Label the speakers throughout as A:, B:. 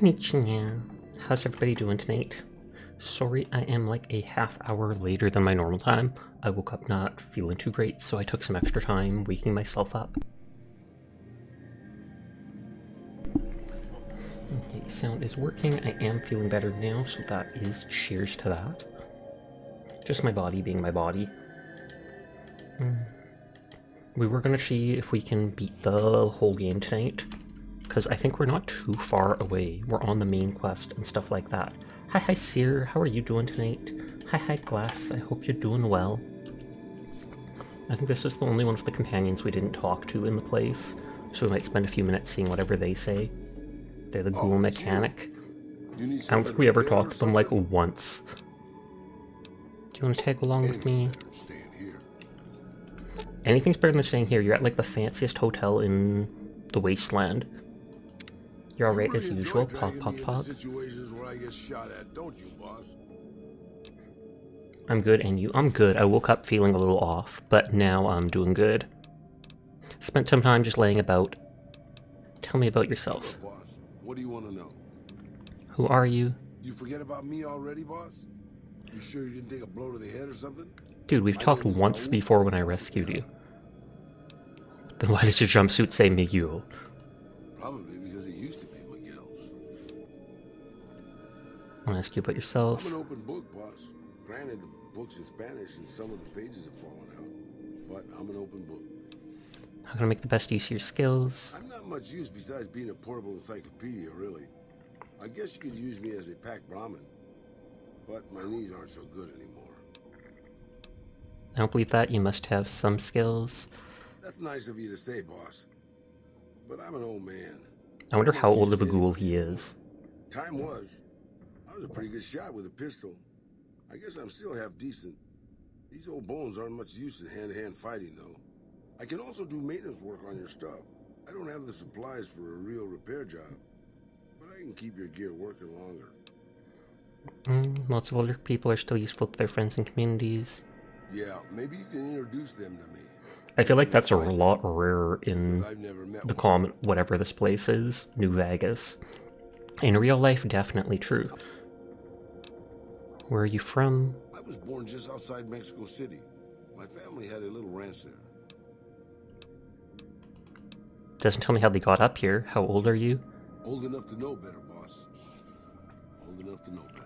A: Konnichiwa. How's everybody doing tonight? Sorry, I am like a half hour later than my normal time. I woke up not feeling too great, so I took some extra time waking myself up. Okay, sound is working. I am feeling better now, so that is cheers to that. Just my body being my body. We were gonna see if we can beat the whole game tonight, because I think we're not too far away. We're on the main quest and stuff like that. Hi Seer, how are you doing tonight? Hi Glass, I hope you're doing well. I think this is the only one of the companions we didn't talk to in the place, so we might spend a few minutes seeing whatever they say. They're the ghoul mechanic. I don't think we ever talked to them like once. Do you want to tag along with me? Anything's better than staying here. You're at like the fanciest hotel in the wasteland. You're alright as usual. Pop. I'm good, and you? I'm good. I woke up feeling a little off, but now I'm doing good. Spent some time just laying about. Tell me about yourself.
B: What do you want to know?
A: Who are you?
B: You forget about me already, boss? You sure you didn't take a blow to the head or something?
A: Dude, we've talked once before when I rescued you. Then why does your jumpsuit say Miguel?
B: Probably because it used to be Miguel's.
A: I want to ask you about yourself.
B: I'm an open book, boss. Granted, the book's in Spanish and some of the pages have fallen out, but I'm an open book.
A: How can I make the best use of your skills?
B: I'm not much use besides being a portable encyclopedia, really. I guess you could use me as a pack Brahmin, but my knees aren't so good anymore.
A: I don't believe that. You must have some skills.
B: That's nice of you to say, boss. But I'm an old man.
A: I wonder how old of a ghoul he is.
B: Time was. I was a pretty good shot with a pistol. I guess I'm still half decent. These old bones aren't much use in hand-to-hand fighting, though. I can also do maintenance work on your stuff. I don't have the supplies for a real repair job, but I can keep your gear working longer.
A: Lots of older people are still useful to their friends and communities.
B: Yeah, maybe you can introduce them to me.
A: I feel like that's a lot rarer in the common, whatever this place is, New Vegas. In real life, definitely true. Where are you from?
B: I was born just outside Mexico City. My family had a little ranch there.
A: Doesn't tell me how they got up here. How old are you?
B: Old enough to know better, boss. Old enough to know better.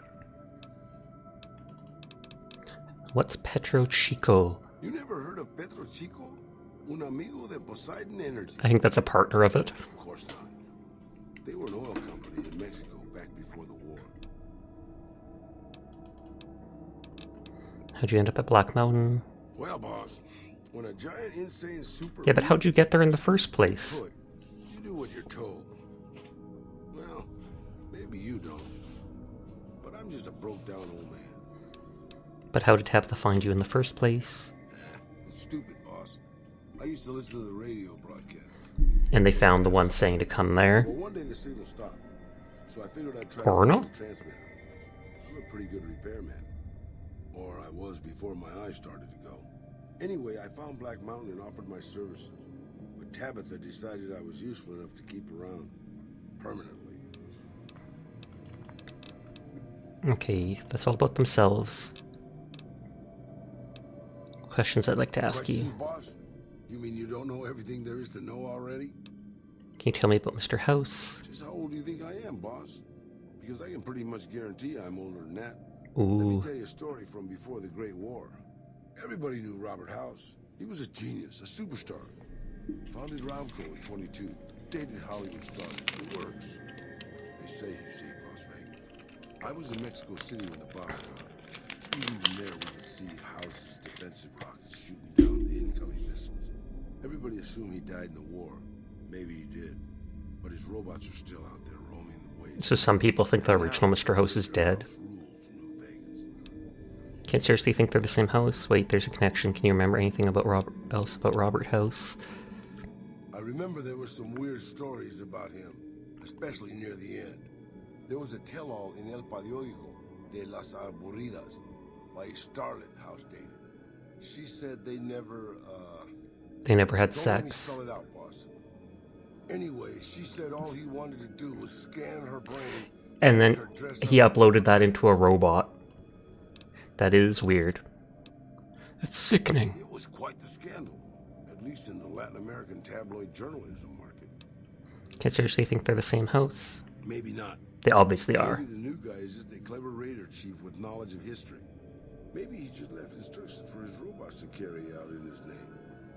A: What's Petro Chico?
B: You never heard of Petro Chico? Un amigo de Poseidon Energy.
A: I think that's a partner of it.
B: Of course not. They were an oil company in Mexico back before the war.
A: How'd you end up at Black Mountain?
B: Well, boss, when a giant, insane super...
A: Yeah, but how'd you get there in the first place?
B: You do what you're told. Well, maybe you don't. But I'm just a broke-down old man.
A: But how did Tabitha find you in the first place?
B: It's stupid, boss. I used to listen to the radio broadcast.
A: And they found the one saying to come there.
B: Well, one day the signal stopped, so I figured I'd try
A: Or
B: to
A: not.
B: find the transmitter. I'm a pretty good repairman. Or I was before my eyes started to go. Anyway, I found Black Mountain and offered my services. But Tabitha decided I was useful enough to keep around. Permanently.
A: Okay, that's all about themselves. Questions I'd like to ask you.
B: Questions, boss? You mean you don't know everything there is to know already?
A: Can you tell me about Mr. House?
B: Just how old do you think I am, boss? Because I can pretty much guarantee I'm older than that.
A: Ooh.
B: Let me tell you a story from before the Great War. Everybody knew Robert House. He was a genius, a superstar. Founded Ramco at 22. Dated Hollywood stars, the works. They say he saved Las Vegas. I was in Mexico City when the bombs dropped. Even there we could see House's defensive rockets shooting down the incoming missiles. Everybody assumed he died in the war. Maybe he did. But his robots are still out there roaming the waves.
A: So some people think the original Mr. House is dead. Can't seriously think they're the same house. Wait, there's a connection. Can you remember anything about else about Robert House?
B: I remember there were some weird stories about him, especially near the end. There was a tell-all in El Periódico de las Aburridas by a starlet House dated. She said they never
A: had
B: Don't let me
A: sex.
B: spell it out, boss. Anyway, she said all he wanted to do was scan her brain.
A: And then
B: Her dress
A: he
B: up.
A: uploaded that into a robot. That is weird. That's sickening.
B: It was quite the scandal, at least in the Latin American tabloid journalism market.
A: Can I seriously think they're the same house?
B: Maybe not.
A: They obviously are.
B: Maybe the new guy is just a clever raider chief with knowledge of history. Maybe he just left instructions for his robots to carry out in his name.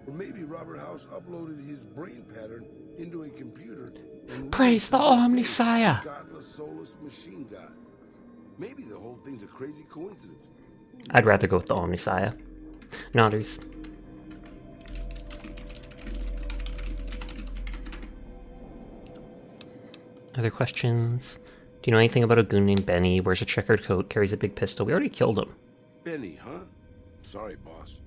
B: Or maybe Robert House uploaded his brain pattern into a computer and
A: Praise the Omniscience!
B: godless, soulless machine god. Maybe the whole thing's a crazy coincidence.
A: I'd rather go with the Omniscience. Nodders. Other questions? Do you know anything about a goon named Benny? Wears a checkered coat, carries a big pistol. We already killed him.
B: Benny, huh? Sorry, boss.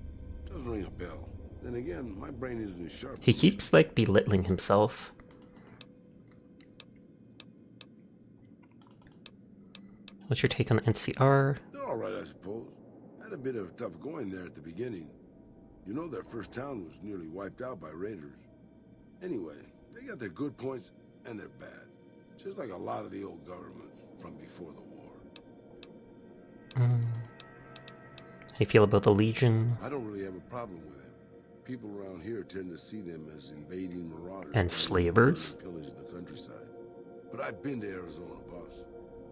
B: Doesn't ring a bell. Then again, my brain isn't as sharp.
A: He keeps, like, belittling himself. What's your take on the NCR?
B: They're all right, I suppose. Had a bit of tough going there at the beginning. You know their first town was nearly wiped out by raiders. Anyway, they got their good points and their bad. Just like a lot of the old governments from before the war.
A: How you feel about the Legion?
B: I don't really have a problem with them. People around here tend to see them as invading marauders.
A: And slavers?
B: Pillage the countryside. But I've been to Arizona, boss.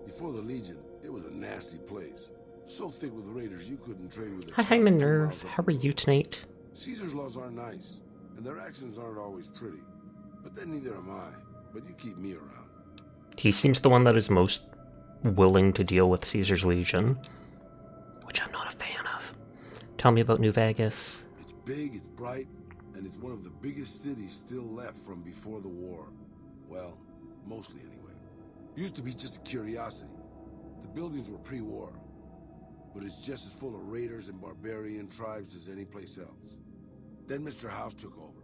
B: Before the Legion, it was a nasty place. So thick with raiders you couldn't trade with a
A: Hi, Minerve. How are you tonight?
B: Caesar's laws aren't nice, and their actions aren't always pretty. But then neither am I. But you keep me around.
A: He seems the one that is most willing to deal with Caesar's Legion, which I'm not a fan of. Tell me about New Vegas.
B: It's big, it's bright, and it's one of the biggest cities still left from before the war. Well, mostly anyway. Used to be just a curiosity. The buildings were pre-war, but it's just as full of raiders and barbarian tribes as any place else. Then Mr. House took over,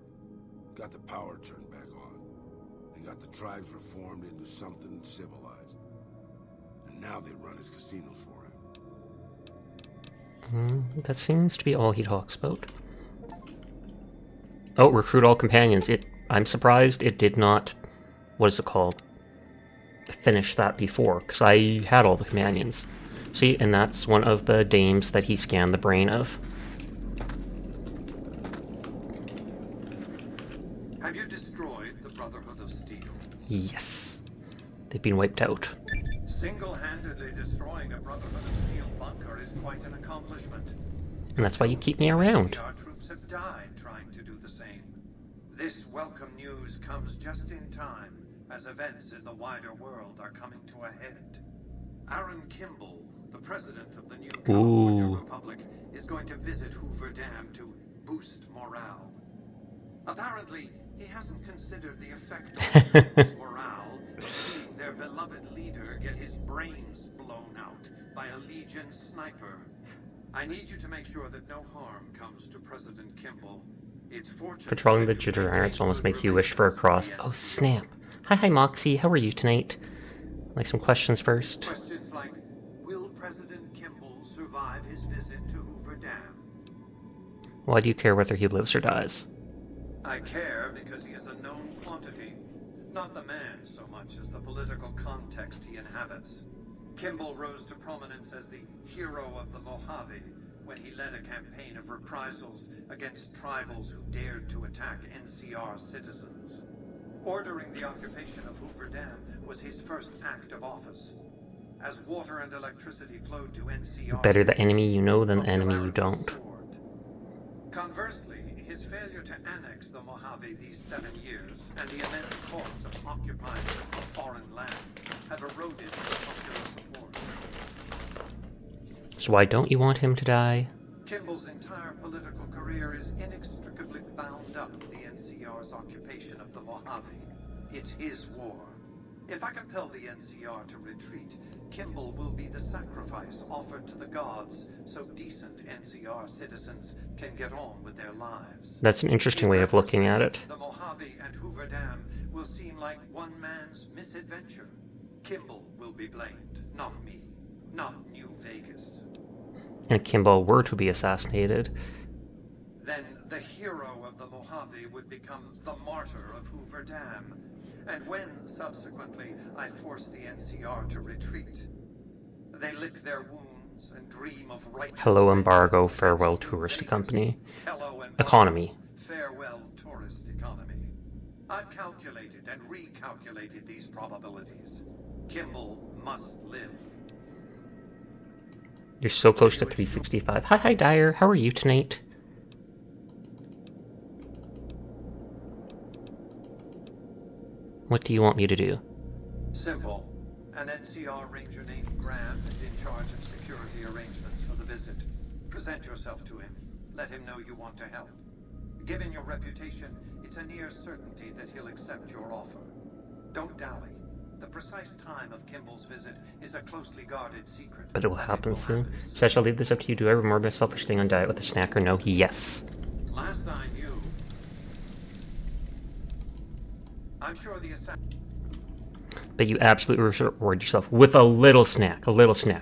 B: got the power turned back on, and got the tribes reformed into something civilized. And now they run his casinos for him.
A: That seems to be all he talks about. Oh, recruit all companions. I'm surprised it did not, what is it called, finish that before, because I had all the companions. See, and that's one of the dames that he scanned the brain of.
C: Have you destroyed the Brotherhood of Steel?
A: Yes. They've been wiped out.
C: Single-handedly destroying a Brotherhood of Steel bunker is quite an accomplishment.
A: And that's why you keep me around.
C: Our troops have died trying to do the same. This welcome news comes just in time, as events in the wider world are coming to a head. Aaron Kimball, the president of the new California Republic, is going to visit Hoover Dam to boost morale. Apparently, he hasn't considered the effect on troops' morale of seeing their beloved leader get his brains blown out by a Legion sniper. I need you to make sure that no harm comes to President Kimball. It's fortunate
A: Controlling the
C: that you
A: jitter
C: maintain
A: arts almost
C: good
A: makes you wish for a
C: relations
A: cross.
C: with the
A: Oh,
C: NCR.
A: snap. Hi, Moxie. How are you tonight? Like some questions first.
C: Questions like, will President Kimball survive his visit to Hoover Dam?
A: Why do you care whether he lives or dies?
C: I care because he is a known quantity. Not the man so much as the political context he inhabits. Kimball rose to prominence as the hero of the Mojave when he led a campaign of reprisals against tribals who dared to attack NCR citizens. Ordering the occupation of Hoover Dam was his first act of office. As water and electricity flowed to NCR...
A: Better the enemy you know than the enemy you
C: popularity
A: don't.
C: soared. Conversely, his failure to annex the Mojave these 7 years and the immense costs of occupying a foreign land have eroded popular support.
A: So why don't you want him to die?
C: Kimball's entire political career is inextricably bound up with the NCR's occupation of the Mojave. It's his war. If I compel the NCR to retreat, Kimball will be the sacrifice offered to the gods so decent NCR citizens can get on with their lives.
A: That's an interesting way of looking at it.
C: The Mojave and Hoover Dam will seem like one man's misadventure. Kimball will be blamed, not me, not New Vegas.
A: And if Kimball were to be assassinated,
C: Then the hero of the Mojave would become the martyr of Hoover Dam. And when, subsequently, I forced the NCR to retreat, they lick their wounds and dream of righteous...
A: Hello, embargo. Farewell, tourist company.
C: Hello, embargo.
A: Economy.
C: Farewell, tourist economy. I've calculated and recalculated these probabilities. Kimball must live.
A: You're so close to 365. Hi, Dyer. How are you tonight? What do you want me to do?
C: Simple. An NCR ranger named Graham is in charge of security arrangements for the visit. Present yourself to him. Let him know you want to help. Given your reputation, it's a near certainty that he'll accept your offer. Don't dally. The precise time of Kimball's visit is a closely guarded secret.
A: But it will happen soon. So I shall leave this up to you. Do I reward myself for staying on diet with a snack or no? Yes.
C: Last I knew, I'm sure the assassin...
A: But you absolutely reward yourself with a little snack.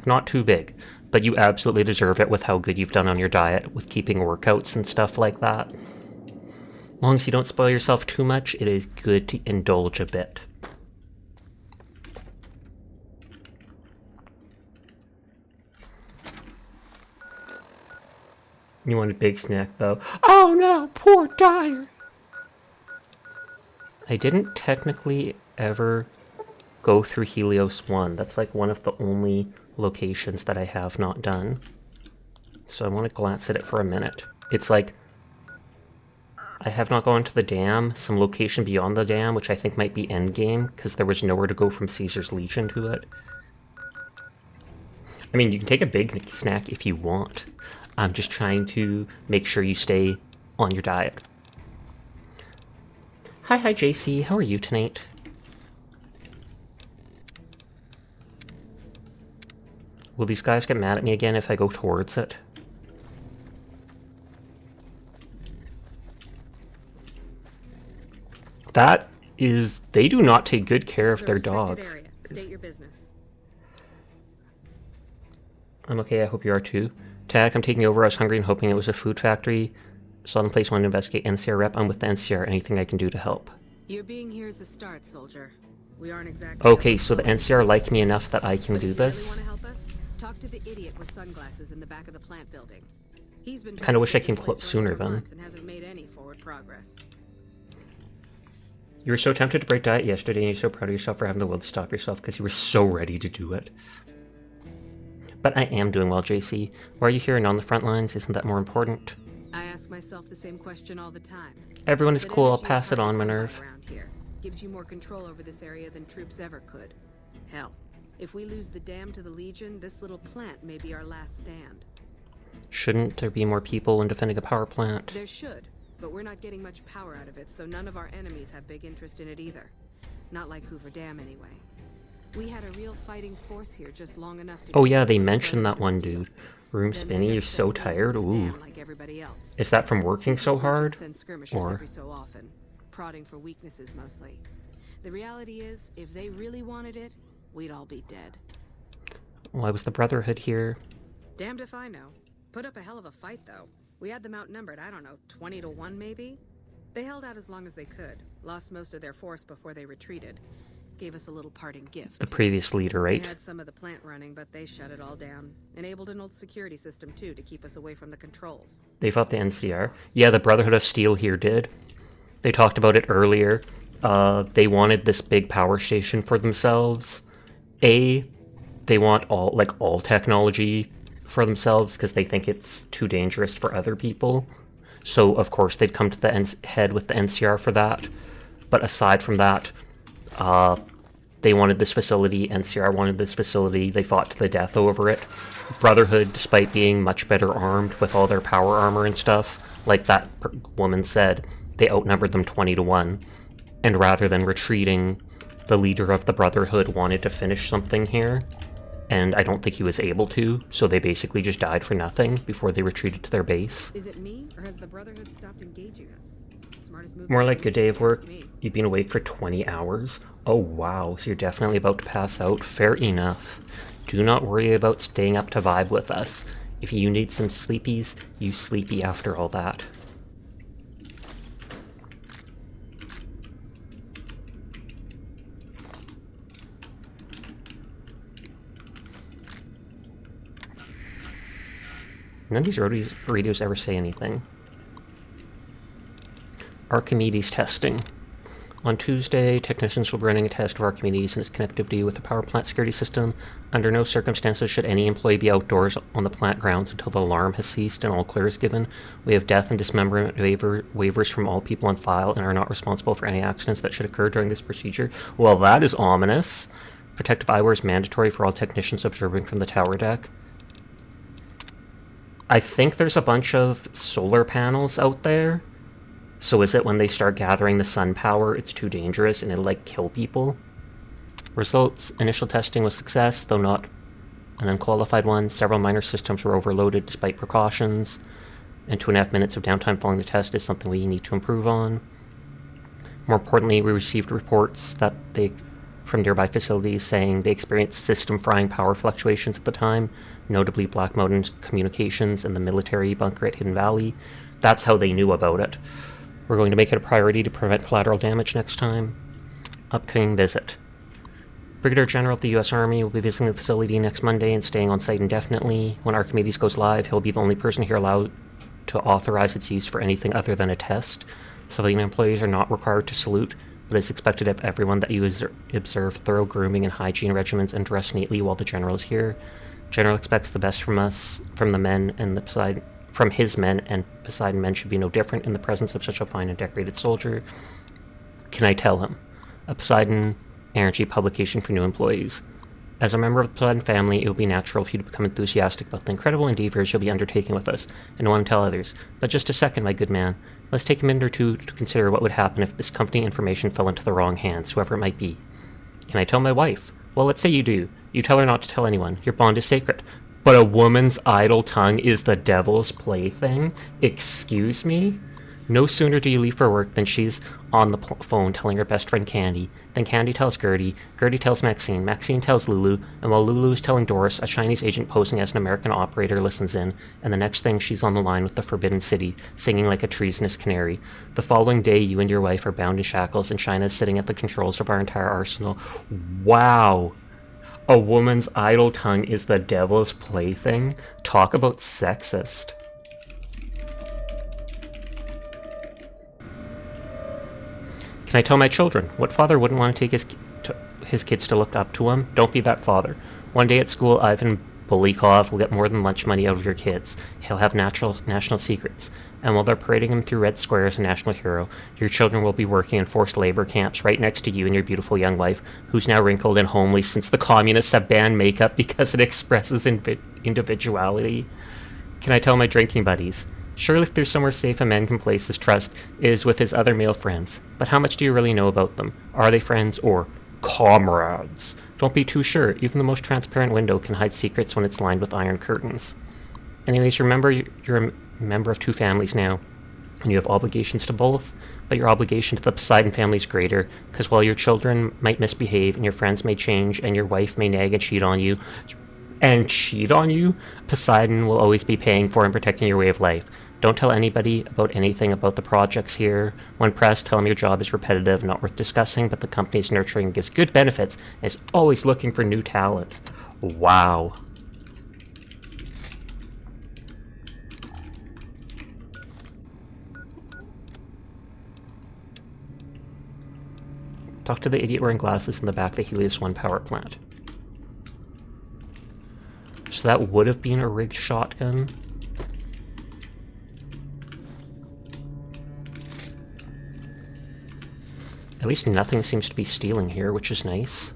A: Not too big. But you absolutely deserve it with how good you've done on your diet, with keeping workouts and stuff like that. As long as you don't spoil yourself too much, it is good to indulge a bit. You want a big snack, though. Oh no, poor Dyer! I didn't technically ever go through Helios 1. That's like one of the only locations that I have not done. So I want to glance at it for a minute. It's like, I have not gone to the dam, some location beyond the dam, which I think might be endgame, because there was nowhere to go from Caesar's Legion to it. I mean, you can take a big snack if you want. I'm just trying to make sure you stay on your diet. Hi, JC. How are you tonight? Will these guys get mad at me again if I go towards it? That is... They do not take good care of their dogs.
D: State your business.
A: I'm okay, I hope you are too. Tag, I'm taking over. I was hungry and hoping it was a food factory. Saw the place, wanted to investigate. NCR rep, I'm with the NCR. Anything I can do to help?
D: Your being here is a start, soldier. We aren't exactly...
A: Okay, so the NCR like me enough that I can do this.
D: Really want to help us? Talk to the idiot with sunglasses in the back of the plant building. He's been
A: Kind of wish I came close sooner then.
D: And hasn't made any forward progress.
A: You were so tempted to break diet yesterday, and you're so proud of yourself for having the will to stop yourself because you were so ready to do it. But I am doing well, JC. Why are you here and on the front lines? Isn't that more important?
D: I ask myself the same question all the time.
A: Everyone is
D: But
A: cool. I'll
D: energy is
A: pass it
D: hard
A: on,
D: to come by
A: Minerve.
D: around here. Gives you more control over this area than troops ever could. Hell, if we lose the dam to the Legion, this little plant may be our last stand.
A: Shouldn't there be more people in defending a power plant?
D: There should, but we're not getting much power out of it, so none of our enemies have big interest in it either. Not like Hoover Dam, anyway. We had a real fighting force here just long enough to...
A: Oh yeah, they mentioned that one dude. Room spinning, you're so tired? Ooh.
D: Like everybody else.
A: Is that from working so hard?
D: Send skirmishers
A: Or...
D: every so often, prodding for weaknesses mostly. The reality is, if they really wanted it, we'd all be dead.
A: Why was the Brotherhood here?
D: Damned if I know. Put up a hell of a fight, though. We had them outnumbered, I don't know, 20 to 1 maybe? They held out as long as they could, lost most of their force before they retreated. Gave us a little parting gift.
A: The previous leader, right?
D: They had some of the plant running, but they shut it all down. Enabled an old security system, too, to keep us away from the controls.
A: They fought the NCR. Yeah, the Brotherhood of Steel here did. They talked about it earlier. They wanted this big power station for themselves. They want all technology for themselves because they think it's too dangerous for other people. So, of course, they'd come to the head with the NCR for that. But aside from that, they wanted this facility, NCR wanted this facility, they fought to the death over it. Brotherhood, despite being much better armed with all their power armor and stuff, like that woman said, they outnumbered them 20 to 1. And rather than retreating, the leader of the Brotherhood wanted to finish something here. And I don't think he was able to, so they basically just died for nothing before they retreated to their base.
D: Is it me, or has the Brotherhood stopped engaging us? Smartest move.
A: More like good day of work. You've been awake for 20 hours? Oh wow, so you're definitely about to pass out. Fair enough. Do not worry about staying up to vibe with us. If you need some sleepies, you sleepy after all that. None of these radios ever say anything. Archimedes testing. On Tuesday, technicians will be running a test of Archimedes and its connectivity with the power plant security system. Under no circumstances should any employee be outdoors on the plant grounds until the alarm has ceased and all clear is given. We have death and dismemberment waivers from all people on file and are not responsible for any accidents that should occur during this procedure. Well, that is ominous. Protective eyewear is mandatory for all technicians observing from the tower deck. I think there's a bunch of solar panels out there. So is it when they start gathering the sun power, it's too dangerous and it'll, like, kill people? Results. Initial testing was success, though not an unqualified one. Several minor systems were overloaded despite precautions. And 2.5 minutes of downtime following the test is something we need to improve on. More importantly, we received reports that from nearby facilities saying they experienced system frying power fluctuations at the time, notably Black Mountain Communications and the military bunker at Hidden Valley. That's how they knew about it. We're going to make it a priority to prevent collateral damage next time. Upcoming visit. Brigadier General of the U.S. Army will be visiting the facility next Monday and staying on site indefinitely. When Archimedes goes live, he'll be the only person here allowed to authorize its use for anything other than a test. Civilian employees are not required to salute, but it's expected of everyone that you observe thorough grooming and hygiene regimens and dress neatly while the General is here. General expects the best from us, from the men and the Poseidon. From his men, and Poseidon men should be no different in the presence of such a fine and decorated soldier. Can I tell him? A Poseidon Energy publication for new employees. As a member of the Poseidon family, it will be natural for you to become enthusiastic about the incredible endeavors you'll be undertaking with us, and want to tell others. But just a second, my good man. Let's take a minute or two to consider what would happen if this company information fell into the wrong hands, whoever it might be. Can I tell my wife? Well, let's say you do. You tell her not to tell anyone. Your bond is sacred. But a woman's idle tongue is the devil's plaything? Excuse me? No sooner do you leave for work than she's on the phone telling her best friend Candy. Then Candy tells Gertie. Gertie tells Maxine. Maxine tells Lulu. And while Lulu is telling Doris, a Chinese agent posing as an American operator listens in. And the next thing, she's on the line with the Forbidden City, singing like a treasonous canary. The following day, you and your wife are bound in shackles, and China's sitting at the controls of our entire arsenal. Wow. A woman's idle tongue is the devil's plaything? Talk about sexist. Can I tell my children? What father wouldn't want to take his kids to look up to him? Don't be that father. One day at school, Ivan Bulikov will get more than lunch money out of your kids. He'll have national secrets. And while they're parading him through Red Square as a national hero, your children will be working in forced labor camps right next to you and your beautiful young wife, who's now wrinkled and homely since the communists have banned makeup because it expresses individuality. Can I tell my drinking buddies? Surely if there's somewhere safe a man can place his trust, it is with his other male friends. But how much do you really know about them? Are they friends or comrades? Don't be too sure. Even the most transparent window can hide secrets when it's lined with iron curtains. Anyways, remember you're a member of two families now, and you have obligations to both, but your obligation to the Poseidon family is greater, because while your children might misbehave, and your friends may change, and your wife may nag and cheat on you, Poseidon will always be paying for and protecting your way of life. Don't tell anybody about anything about the projects here. When pressed, tell them your job is repetitive, not worth discussing, but the company is nurturing and gives good benefits, and is always looking for new talent. Wow. Talk to the idiot wearing glasses in the back of the Helios 1 power plant. So that would have been a rigged shotgun. At least nothing seems to be stealing here, which is nice.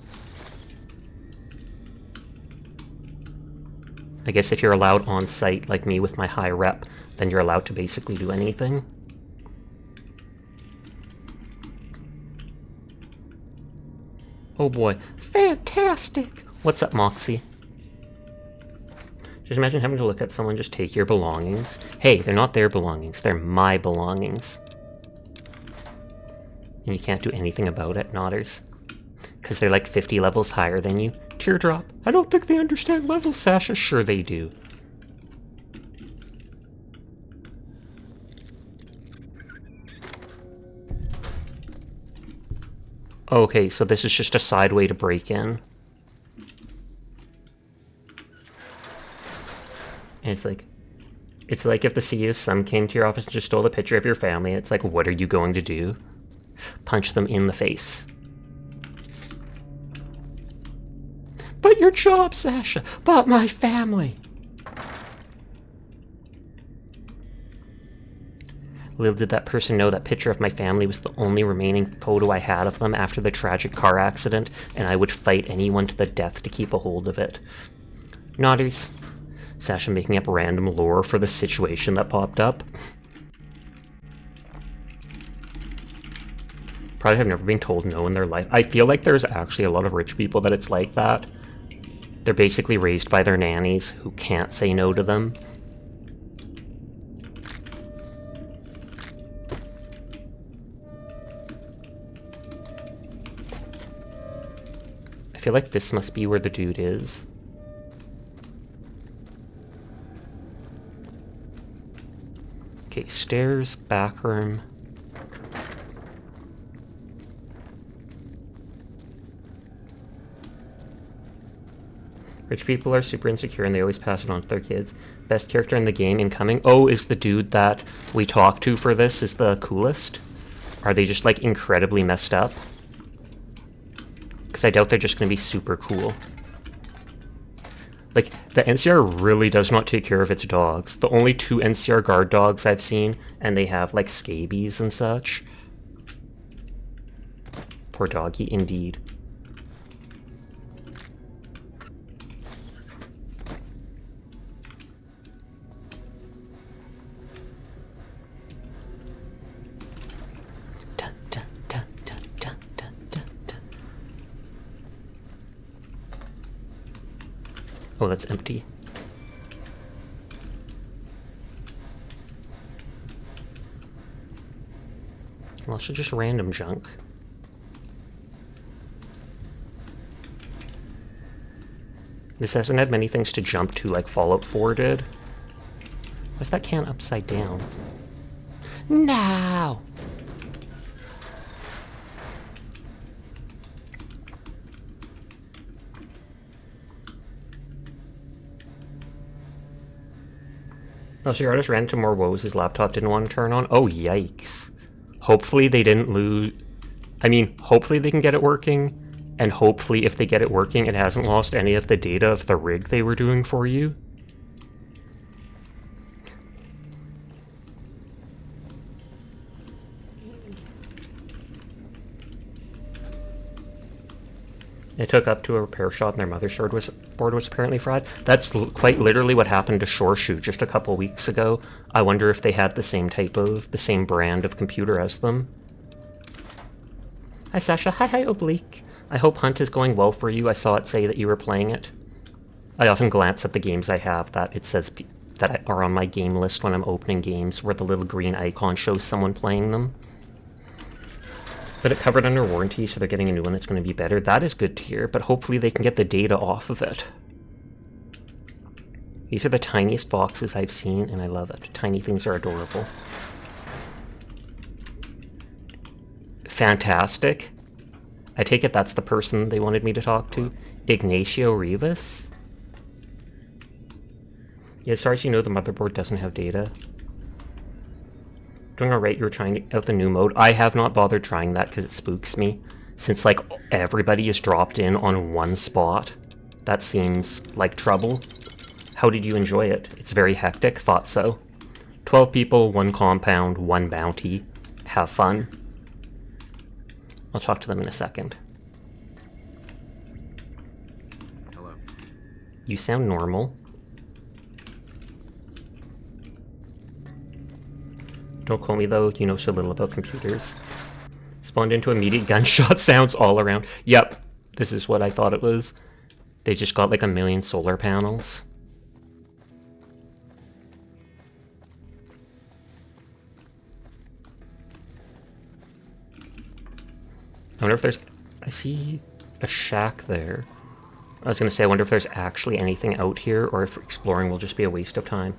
A: I guess if you're allowed on site, like me with my high rep, then you're allowed to basically do anything. Oh boy. Fantastic! What's up, Moxie? Just imagine having to look at someone just take your belongings. Hey, they're not their belongings, they're my belongings. And you can't do anything about it, Nodders. Because they're like 50 levels higher than you. Teardrop. I don't think they understand levels, Sasha. Sure they do. Okay, so this is just a side way to break in. And it's like, It's like if the CEO's son came to your office and just stole a picture of your family. It's like, what are you going to do? Punch them in the face. But your job, Sasha. But my family. Little did that person know that picture of my family was the only remaining photo I had of them after the tragic car accident, and I would fight anyone to the death to keep a hold of it. Nodders. Sasha making up random lore for the situation that popped up. Probably have never been told no in their life. I feel like there's actually a lot of rich people that it's like that. They're basically raised by their nannies who can't say no to them. I feel like this must be where the dude is. Okay, stairs, back room. Rich people are super insecure and they always pass it on to their kids. Best character in the game incoming. Oh, is the dude that we talked to for this is the coolest? Are they just like incredibly messed up? Because I doubt they're just going to be super cool. Like, the NCR really does not take care of its dogs. The only 2 NCR guard dogs I've seen, and they have like scabies and such. Poor doggy, indeed. Oh, that's empty. Well, it's just random junk. This hasn't had many things to jump to like Fallout 4 did. Why's that can upside down? No! Oh, so your artist ran into more woes his laptop didn't want to turn on? Oh, yikes. Hopefully they didn't lose... I mean, hopefully they can get it working, and hopefully if they get it working, it hasn't lost any of the data of the rig they were doing for you. They took up to a repair shop and their motherboard was apparently fried. That's quite literally what happened to Shoreshoe just a couple weeks ago. I wonder if they had the same brand of computer as them. Hi Sasha, hi Oblique. I hope Hunt is going well for you. I saw it say that you were playing it. I often glance at the games I have that it says that are on my game list when I'm opening games, where the little green icon shows someone playing them. But it covered under warranty, so they're getting a new one that's going to be better. That is good to hear, but hopefully they can get the data off of it. These are the tiniest boxes I've seen, and I love it. Tiny things are adorable. Fantastic. I take it that's the person they wanted me to talk to. Ignacio Rivas? Yeah, as far as you know, the motherboard doesn't have data. Doing alright, you're trying out the new mode. I have not bothered trying that because it spooks me. Since, like, everybody is dropped in on one spot. That seems like trouble. How did you enjoy it? It's very hectic. Thought so. 12 people, 1 compound, 1 bounty. Have fun. I'll talk to them in a second.
B: Hello.
A: You sound normal. Don't call me though, you know so little about computers. Spawned into immediate gunshot sounds all around. Yep, this is what I thought it was. They just got like 1 million solar panels. I wonder if there's... I see a shack there. I was gonna say, I wonder if there's actually anything out here, or if exploring will just be a waste of time.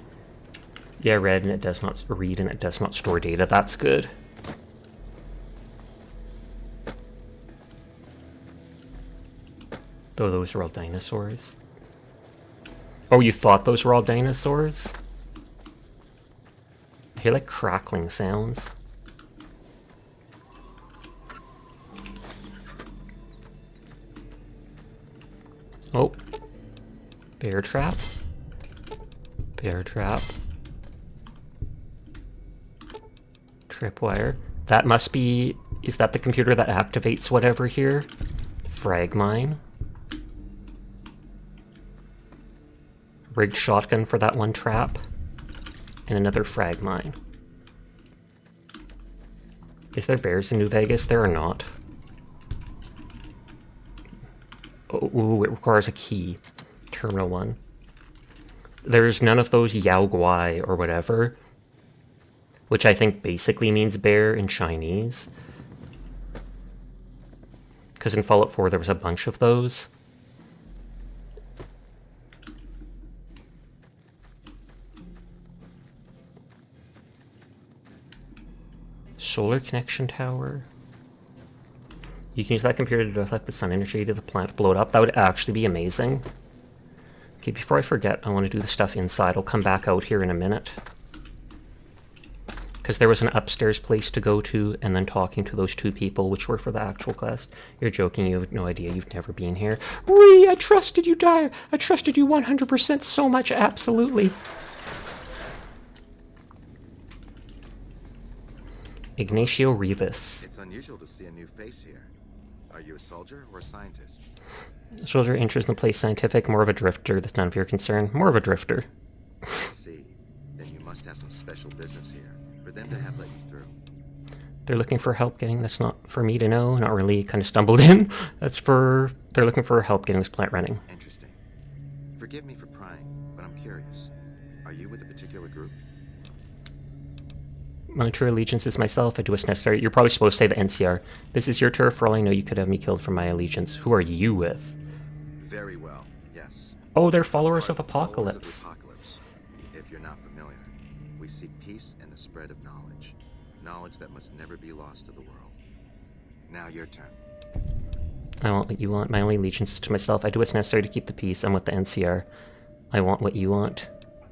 A: Yeah, read and it does not read and it does not store data. That's good. Though those are all dinosaurs. Oh, you thought those were all dinosaurs? I hear like crackling sounds. Oh. Bear trap. Bear trap. Tripwire. That must be... Is that the computer that activates whatever here? Frag mine. Rigged shotgun for that one trap. And another frag mine. Is there bears in New Vegas? There are not. Oh, ooh, it requires a key. Terminal 1. There's none of those Yao Guai or whatever, which I think basically means bear in Chinese. Because in Fallout 4 there was a bunch of those. Solar connection tower. You can use that computer to deflect the sun energy to the plant, blow it up. That would actually be amazing. Okay, before I forget, I want to do the stuff inside. I'll come back out here in a minute. Because there was an upstairs place to go to, and then talking to those two people, which were for the actual quest. You're joking, you have no idea, you've never been here. Ree, I trusted you, Dyer. I trusted you 100% so much, absolutely. Ignacio Rivas.
E: It's unusual to see a new face here. Are you a soldier or a scientist?
A: Soldier, interest in the place, scientific, more of a drifter. That's none of your concern. More of a drifter.
E: I see. Then you must have some special business here for them to have let you through.
A: They're looking for help getting this, not for me to know, not really, kind of stumbled in. That's for, they're looking for help getting this plant running.
E: Interesting. Forgive me for prying, but I'm curious. Are you with a particular group?
A: My true allegiance is myself. I do what's necessary. You're probably supposed to say the NCR. This is your turf. For all I know, you could have me killed for my allegiance. Who are you with?
E: Very well, yes.
A: Oh, they're followers of
E: Followers
A: Apocalypse.
E: of Apocalypse. If you're not familiar, we seek peace and the spread of knowledge. Knowledge that must never be lost to the world. Now your turn.
A: I want what you want. My only allegiance is to myself. I do what's necessary to keep the peace. I'm with the NCR. I want what you want.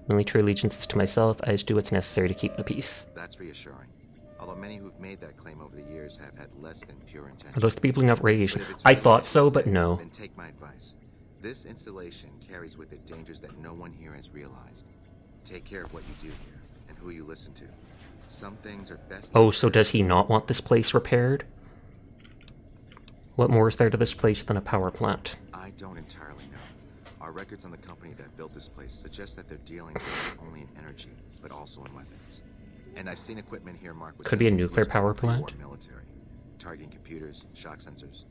A: My only true allegiance is to myself. I just do what's necessary to keep the peace.
E: That's reassuring. Although many who've made that claim over the years have had less than pure intention.
A: Are those the people who have radiation?
E: But if it's
A: I
E: really
A: thought
E: what
A: so,
E: you
A: but
E: say,
A: no.
E: Then take my advice. This installation carries with it dangers that no one here has realized. Take care of what you do here and who you listen to. Some things are best.
A: Oh, so does he not want this place repaired? What more is there to this place than a power plant?
E: I don't entirely know. Our records on the company that built this place suggest that they're dealing not only in energy, but also in weapons. And I've seen equipment here marked with
A: Could be a
E: symbols
A: nuclear
E: used by
A: power
E: the pre-war
A: plant?
E: military, targeting computers, shock sensors.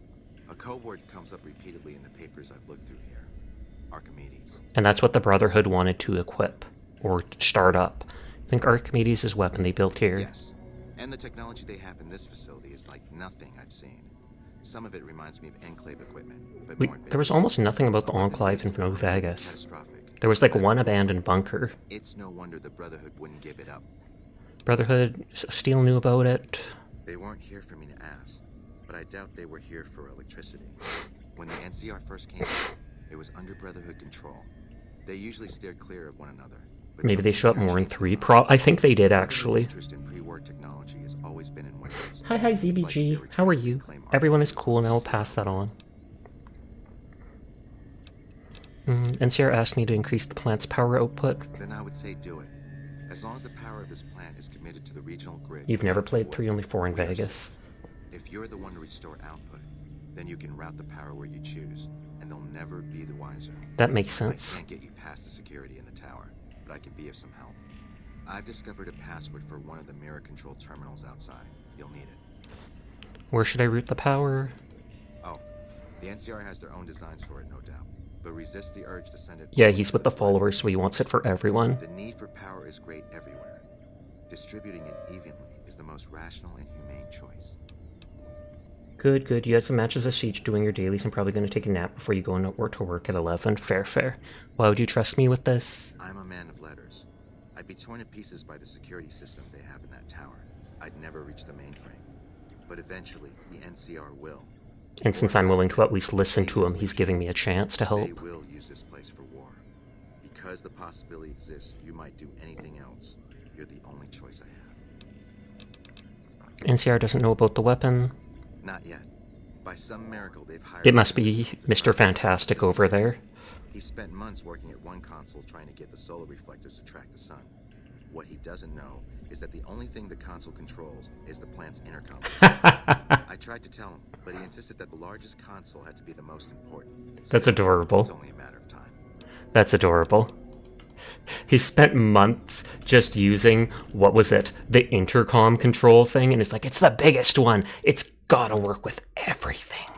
E: A code word comes up repeatedly in the papers I've looked through here. Archimedes.
A: And that's what the Brotherhood wanted to equip, or start up. I think Archimedes' weapon they built here.
E: Yes. And the technology they have in this facility is like nothing I've seen. Some of it reminds me of Enclave equipment, but more
A: There was almost nothing about the Enclave in New Vegas.
E: catastrophic.
A: There was like one abandoned bunker.
E: It's no wonder the Brotherhood wouldn't give it up.
A: Brotherhood, Steel knew about it.
E: They weren't here for me to ask, but I doubt they were here for electricity. When the NCR first came, it was under Brotherhood control. They usually steer clear of one another. but
A: Maybe they
E: something
A: show up
E: here
A: more in
E: changed
A: 3.
E: their minds.
A: I think they did,
E: Brotherhood's
A: actually.
E: interest in pre-war technology has always been in weapons.
A: Hi,
E: It's like they
A: ZBG.
E: were
A: How are
E: trying to
A: you?
E: reclaim
A: Everyone is
E: archives
A: cool, and I will
E: from
A: pass
E: NCR.
A: that on. NCR asked me to increase the plant's power output.
E: Then I would say do it. As long as the power of this plant is committed to the regional grid.
A: You've never
E: without
A: played
E: war,
A: 3, only 4 in
E: we are
A: Vegas.
E: safe. If you're the one to restore output, then you can route the power where you choose, and they'll never be the wiser.
A: That makes
E: I
A: sense.
E: can't get you past the security in the tower, but I can be of some help. I've discovered a password for one of the mirror control terminals outside. You'll need it.
A: Where should I route the power?
E: Oh, the NCR has their own designs for it, no doubt, but resist the urge to send it.
A: Yeah, he's with the followers, so he wants it for everyone.
E: The need for power is great everywhere. Distributing it evenly is the most rational and humane choice.
A: Good, good. You had some matches of Siege doing your dailies. I'm probably going to take a nap before you go to work at 11. Fair, fair. Why would you trust me with this?
E: I'm a man of letters. I'd be torn to pieces by the security system they have in that tower. I'd never reach the mainframe. But eventually, the NCR will.
A: And since I'm willing to at least listen to him, he's giving me a chance to
E: They
A: help.
E: will use this place for war. Because the possibility exists, you might do anything else. you're the only choice I have.
A: NCR doesn't know about the weapon.
E: Not yet. By some miracle, they've hired...
A: It must be Mr. Fantastic over there.
E: He spent months working at one console trying to get the solar reflectors to track the sun. What he doesn't know is that the only thing the console controls is the plant's intercom. I tried to tell him, but he insisted that the largest console had to be the most important.
A: That's adorable.
E: It's only a matter of time.
A: That's adorable. He spent months just using, what was it, the intercom control thing, and it's like, it's the biggest one. It's gotta work with everything.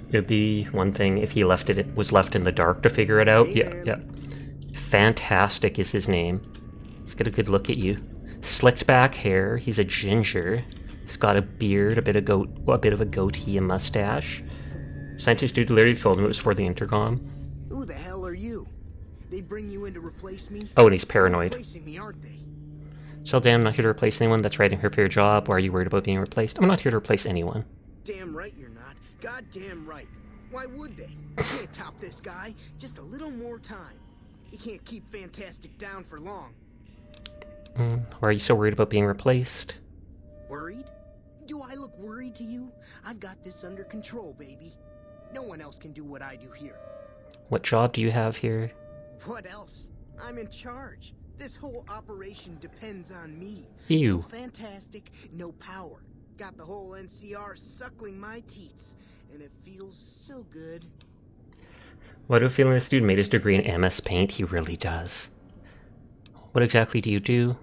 A: It'd be one thing if he was left in the dark to figure it out. Yeah. Fantastic is his name. Let's get a good look at you. Slicked back hair. He's a ginger. He's got a beard, a bit of a goatee, a mustache. Scientist dude literally told him it was for the intercom.
F: Who the hell are you? They bring you in to replace me?
A: Oh, and he's paranoid.
F: Replacing me, aren't they?
A: Sheldon, I'm not here to replace anyone. That's right, I'm here for your job. Why are you worried about being replaced? I'm not here to replace anyone.
F: Damn right you're not. Goddamn right. Why would they? You can't top this guy. Just a little more time. You can't keep Fantastic down for long.
A: Why are you so worried about being replaced?
F: Worried? Do I look worried to you? I've got this under control, baby. No one else can do what I do here.
A: What job do you have here?
F: What else? I'm in charge. This whole operation depends on me.
A: You.
F: No Fantastic, no power. Got the whole NCR suckling my teats, and it feels so good.
A: Why do I feel this dude made his degree in MS Paint? He really does. What exactly do you do?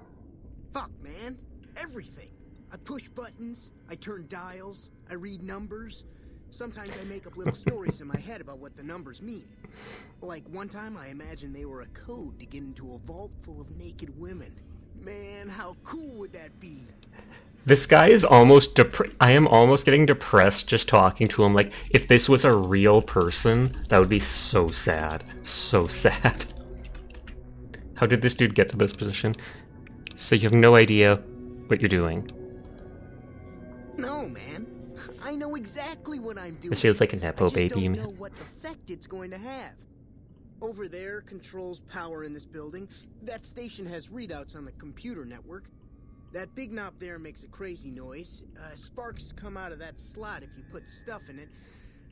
F: Fuck, man. Everything. I push buttons, I turn dials, I read numbers. Sometimes I make up little stories in my head about what the numbers mean. Like one time I imagined they were a code to get into a vault full of naked women. Man, how cool would that be?
A: This guy is almost I am almost getting depressed just talking to him. Like, if this was a real person, that would be so sad. So sad. How did this dude get to this position? So you have no idea what you're doing.
F: No, man. I know exactly what I'm doing.
A: This feels like a Nepo baby.
F: I just don't know what effect it's going to have. Over there controls power in this building. That station has readouts on the computer network. That big knob there makes a crazy noise. Sparks come out of that slot if you put stuff in it.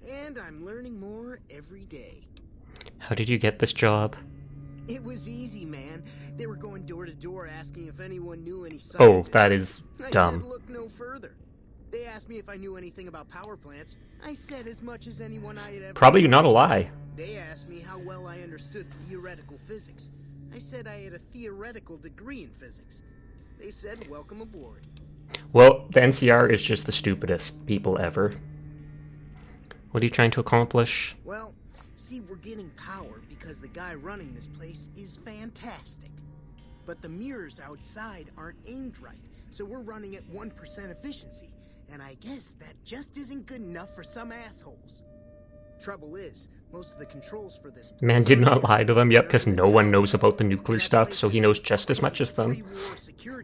F: And I'm learning more every day.
A: How did you get this job?
F: It was easy, man. They were going door to door asking if anyone knew any scientists.
A: Oh, that is
F: I
A: dumb.
F: said, look no further. They asked me if I knew anything about power plants. I said as much as anyone I had ever...
A: Probably not a lie.
F: They asked me how well I understood theoretical physics. I said I had a theoretical degree in physics. They said, welcome aboard.
A: Well, the NCR is just the stupidest people ever. What are you trying to accomplish?
F: Well, see, we're getting power because the guy running this place is fantastic. But the mirrors outside aren't aimed right, so we're running at 1% efficiency. And I guess that just isn't good enough for some assholes. Trouble is, most of the controls for this place
A: Man did not lie to them, yep, because no one knows about the nuclear stuff, so he knows just as much as them.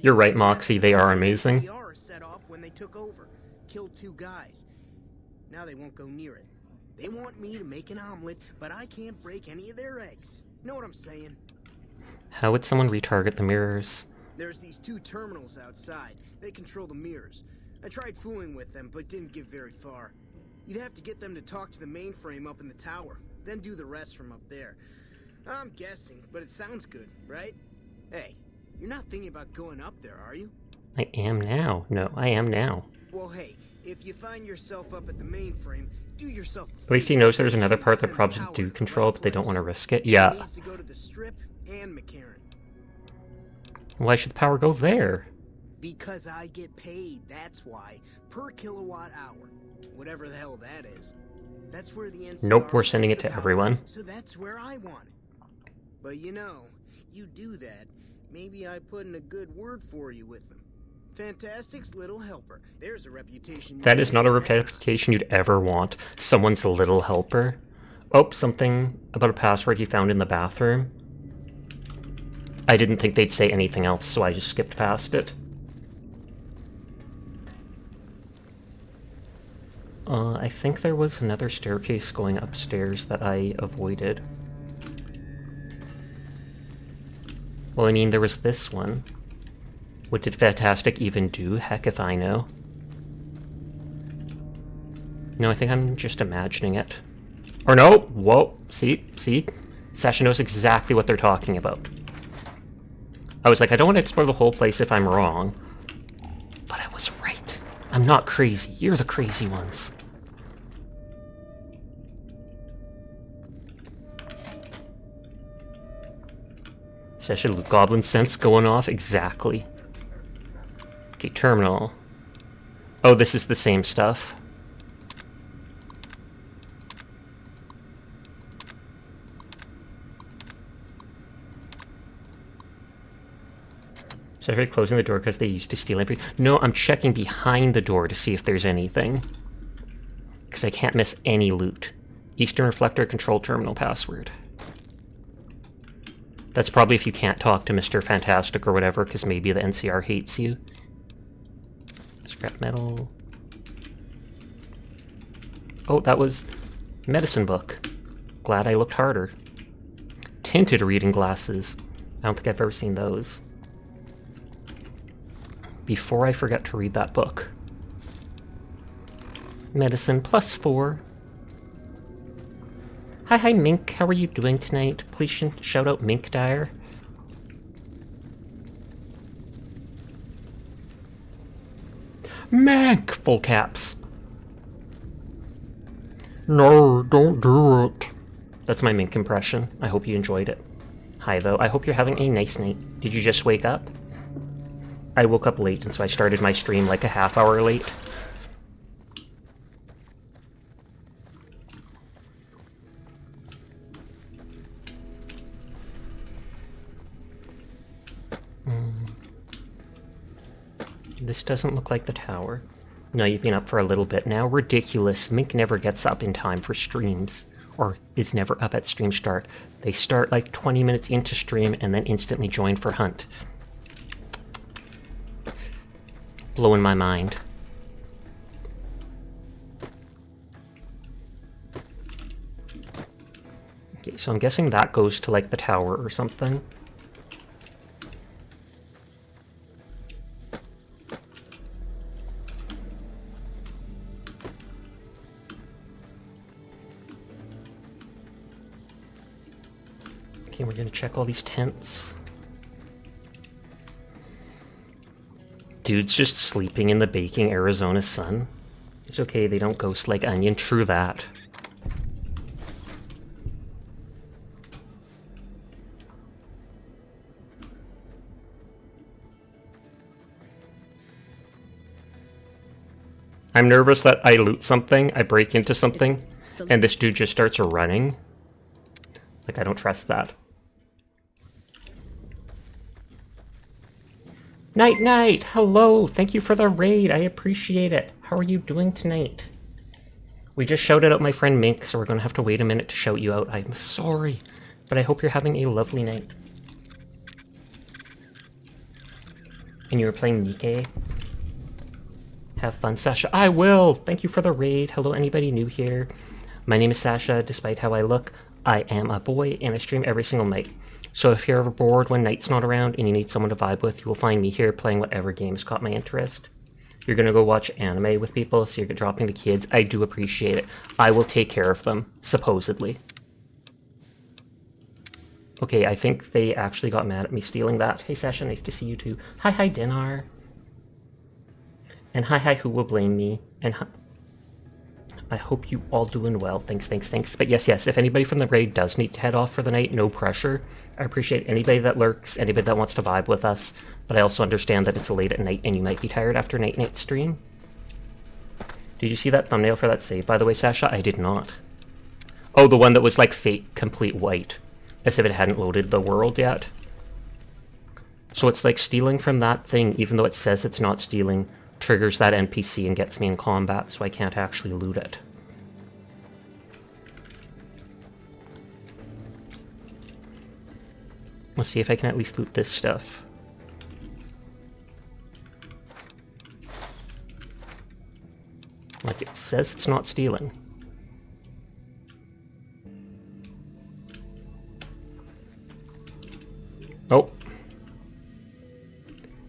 A: You're right, Moxie, they are amazing.
F: NCR set off when they took over, killed 2 guys. Now they won't go near it. They want me to make an omelet, but I can't break any of their eggs. Know what I'm saying?
A: How would someone retarget the mirrors?
F: There's these 2 terminals outside. They control the mirrors. I tried fooling with them, but didn't get very far. You'd have to get them to talk to the mainframe up in the tower, then do the rest from up there. I'm guessing, but it sounds good, right? Hey, you're not thinking about going up there, are you?
A: I am now. No, I am now.
F: Well, hey, if you find yourself up at the mainframe, do yourself...
A: At least he knows there's another part that probs do control, but they don't want to risk it. Yeah.
F: Needs to go to the Strip and McCarran.
A: Why should the power go there?
F: Because I get paid, that's why. Per kilowatt hour. Whatever the hell that is. That's where the NCR...
A: Nope, we're sending it to everyone.
F: So that's where I want it. But you know, you do that, maybe I put in a good word for you with them. Fantastic's little helper. There's a reputation...
A: That is not a reputation you'd ever want. Someone's little helper. Oh, something about a password he found in the bathroom. I didn't think they'd say anything else, so I just skipped past it. I think there was another staircase going upstairs that I avoided. Well, I mean, there was this one. What did Fantastic even do? Heck if I know. No, I think I'm just imagining it. Or no! Whoa! See? Sasha knows exactly what they're talking about. I was like, I don't want to explore the whole place if I'm wrong. But I was right. I'm not crazy. You're the crazy ones. Sasha, goblin sense going off? Exactly. Okay, terminal. Oh, this is the same stuff. So they're closing the door because they used to steal everything. No, I'm checking behind the door to see if there's anything. Because I can't miss any loot. Eastern Reflector control terminal password. That's probably if you can't talk to Mr. Fantastic or whatever, because maybe the NCR hates you. Scrap metal. Oh, that was medicine book. Glad I looked harder. Tinted reading glasses. I don't think I've ever seen those. Before I forget to read that book. Medicine +4. Hi, Mink. How are you doing tonight? Please shout out Mink Dyer. Mink! Full caps. No, don't do it. That's my Mink impression. I hope you enjoyed it. Hi, though. I hope you're having a nice night. Did you just wake up? I woke up late, and so I started my stream like a half hour late. This doesn't look like the tower. No, you've been up for a little bit now. Ridiculous. Mink never gets up in time for streams. Or is never up at stream start. They start like 20 minutes into stream and then instantly join for hunt. Blowing my mind. Okay, so I'm guessing that goes to like the tower or something. Okay, we're gonna check all these tents. Dude's just sleeping in the baking Arizona sun. It's okay, they don't ghost like onion. True that. I'm nervous that I loot something, I break into something, and this dude just starts running. Like, I don't trust that. Night Night! Hello! Thank you for the raid, I appreciate it. How are you doing tonight? We just shouted out my friend Mink, so we're gonna have to wait a minute to shout you out. I'm sorry, but I hope you're having a lovely night. And you were playing Nikke? Have fun, Sasha. I will! Thank you for the raid. Hello, anybody new here? My name is Sasha, despite how I look. I am a boy, and I stream every single night. So if you're ever bored when Night's not around and you need someone to vibe with, you will find me here playing whatever games caught my interest. You're gonna go watch anime with people, so you're dropping the kids. I do appreciate it. I will take care of them, supposedly. Okay, I think they actually got mad at me stealing that. Hey Sasha, nice to see you too. Hi Dinar. And hi, who will blame me? And hi. I hope you all doing well. Thanks. But yes, if anybody from the raid does need to head off for the night, no pressure. I appreciate anybody that lurks, anybody that wants to vibe with us, but I also understand that it's late at night and you might be tired after night stream. Did you see that thumbnail for that save, by the way, Sasha? I did not. Oh, the one that was like fake complete white, as if it hadn't loaded the world yet. So it's like stealing from that thing, even though it says it's not stealing, triggers that NPC and gets me in combat, so I can't actually loot it. Let's see if I can at least loot this stuff. Like it says it's not stealing. Oh.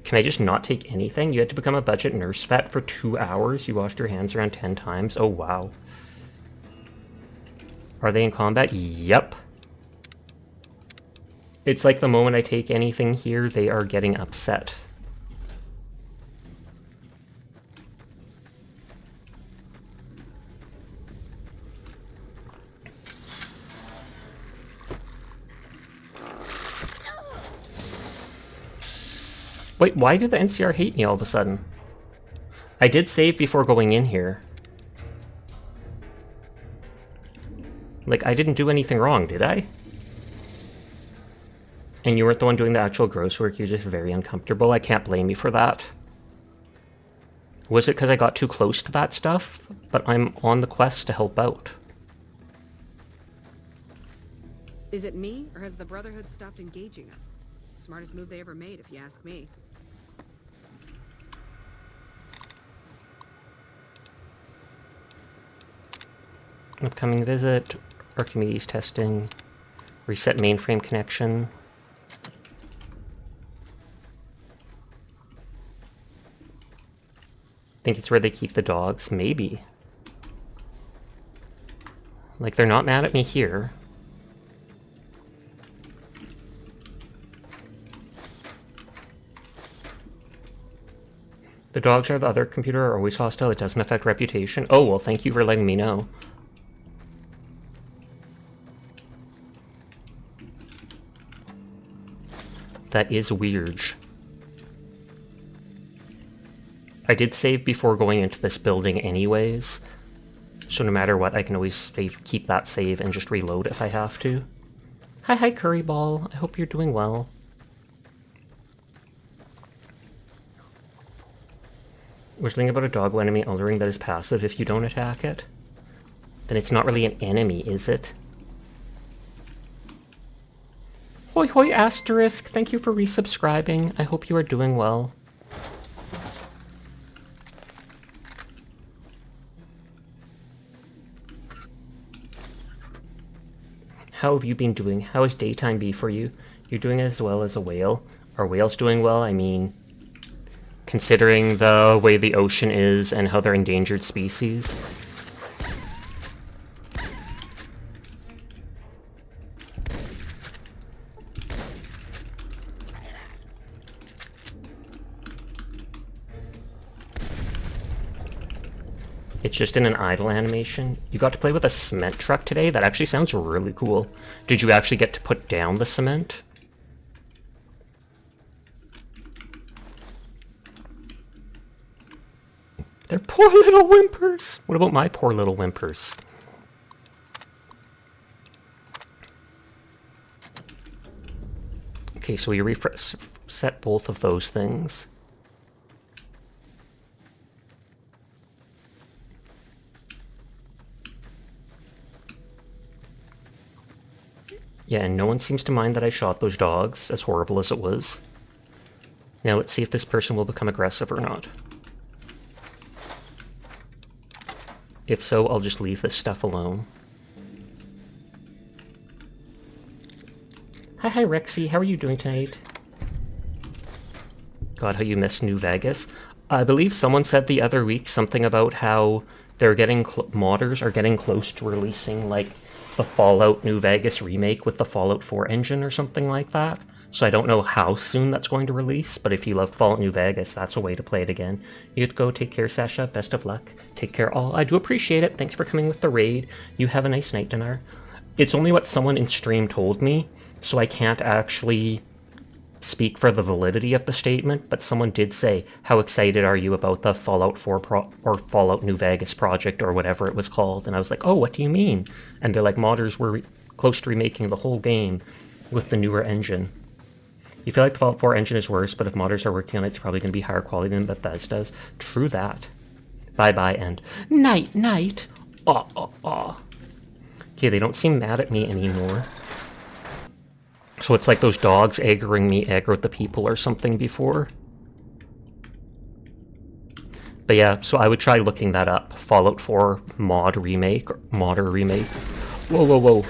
A: Can I just not take anything? You had to become a budget nurse vet for 2 hours. You washed your hands around 10 times. Oh, wow. Are they in combat? Yep. It's like the moment I take anything here, they are getting upset. Wait, why did the NCR hate me all of a sudden? I did save before going in here. Like, I didn't do anything wrong, did I? And you weren't the one doing the actual gross work, you're just very uncomfortable. I can't blame you for that. Was it because I got too close to that stuff? But I'm on the quest to help out.
D: Is it me, or has the Brotherhood stopped engaging us? Smartest move they ever made, if you ask me.
A: Upcoming visit, Archimedes testing, reset mainframe connection. Think it's where they keep the dogs? Maybe. Like, they're not mad at me here. The dogs are the other computer are always hostile. It doesn't affect reputation. Oh, well, thank you for letting me know. That is weird. I did save before going into this building anyways, so no matter what, I can always keep that save and just reload if I have to. Hi, Curry Ball. I hope you're doing well. Was something about a doggo enemy altering that is passive if you don't attack it? Then it's not really an enemy, is it? Hoi hoi asterisk, thank you for resubscribing. I hope you are doing well. How have you been doing? How has daytime been for you? You're doing as well as a whale. Are whales doing well? I mean, considering the way the ocean is and how they're endangered species. It's just in an idle animation. You got to play with a cement truck today? That actually sounds really cool. Did you actually get to put down the cement? They're poor little whimpers! What about my poor little whimpers? Okay, so we set both of those things. Yeah, and no one seems to mind that I shot those dogs, as horrible as it was. Now let's see if this person will become aggressive or not. If so, I'll just leave this stuff alone. Hi, Rexy. How are you doing tonight? God, how you miss New Vegas. I believe someone said the other week something about how they're getting modders are getting close to releasing, like, the Fallout New Vegas remake with the Fallout 4 engine or something like that. So I don't know how soon that's going to release, but if you love Fallout New Vegas, that's a way to play it again. You could go. Take care, Sasha. Best of luck. Take care all. I do appreciate it. Thanks for coming with the raid. You have a nice night, Dinar. It's only what someone in stream told me, so I can't actually speak for the validity of the statement, but someone did say, how excited are you about the Fallout 4 or Fallout New Vegas project or whatever it was called? And I was like, oh, what do you mean? And they're like, modders were close to remaking the whole game with the newer engine. You feel like the Fallout 4 engine is worse, but if modders are working on it, it's probably going to be higher quality than Bethesda's. True that. Bye-bye and night. Okay, they don't seem mad at me anymore. So it's like those dogs aggroing me aggroed the people or something before. But yeah, so I would try looking that up. Fallout 4 mod remake, or modder remake. Whoa, whoa, whoa.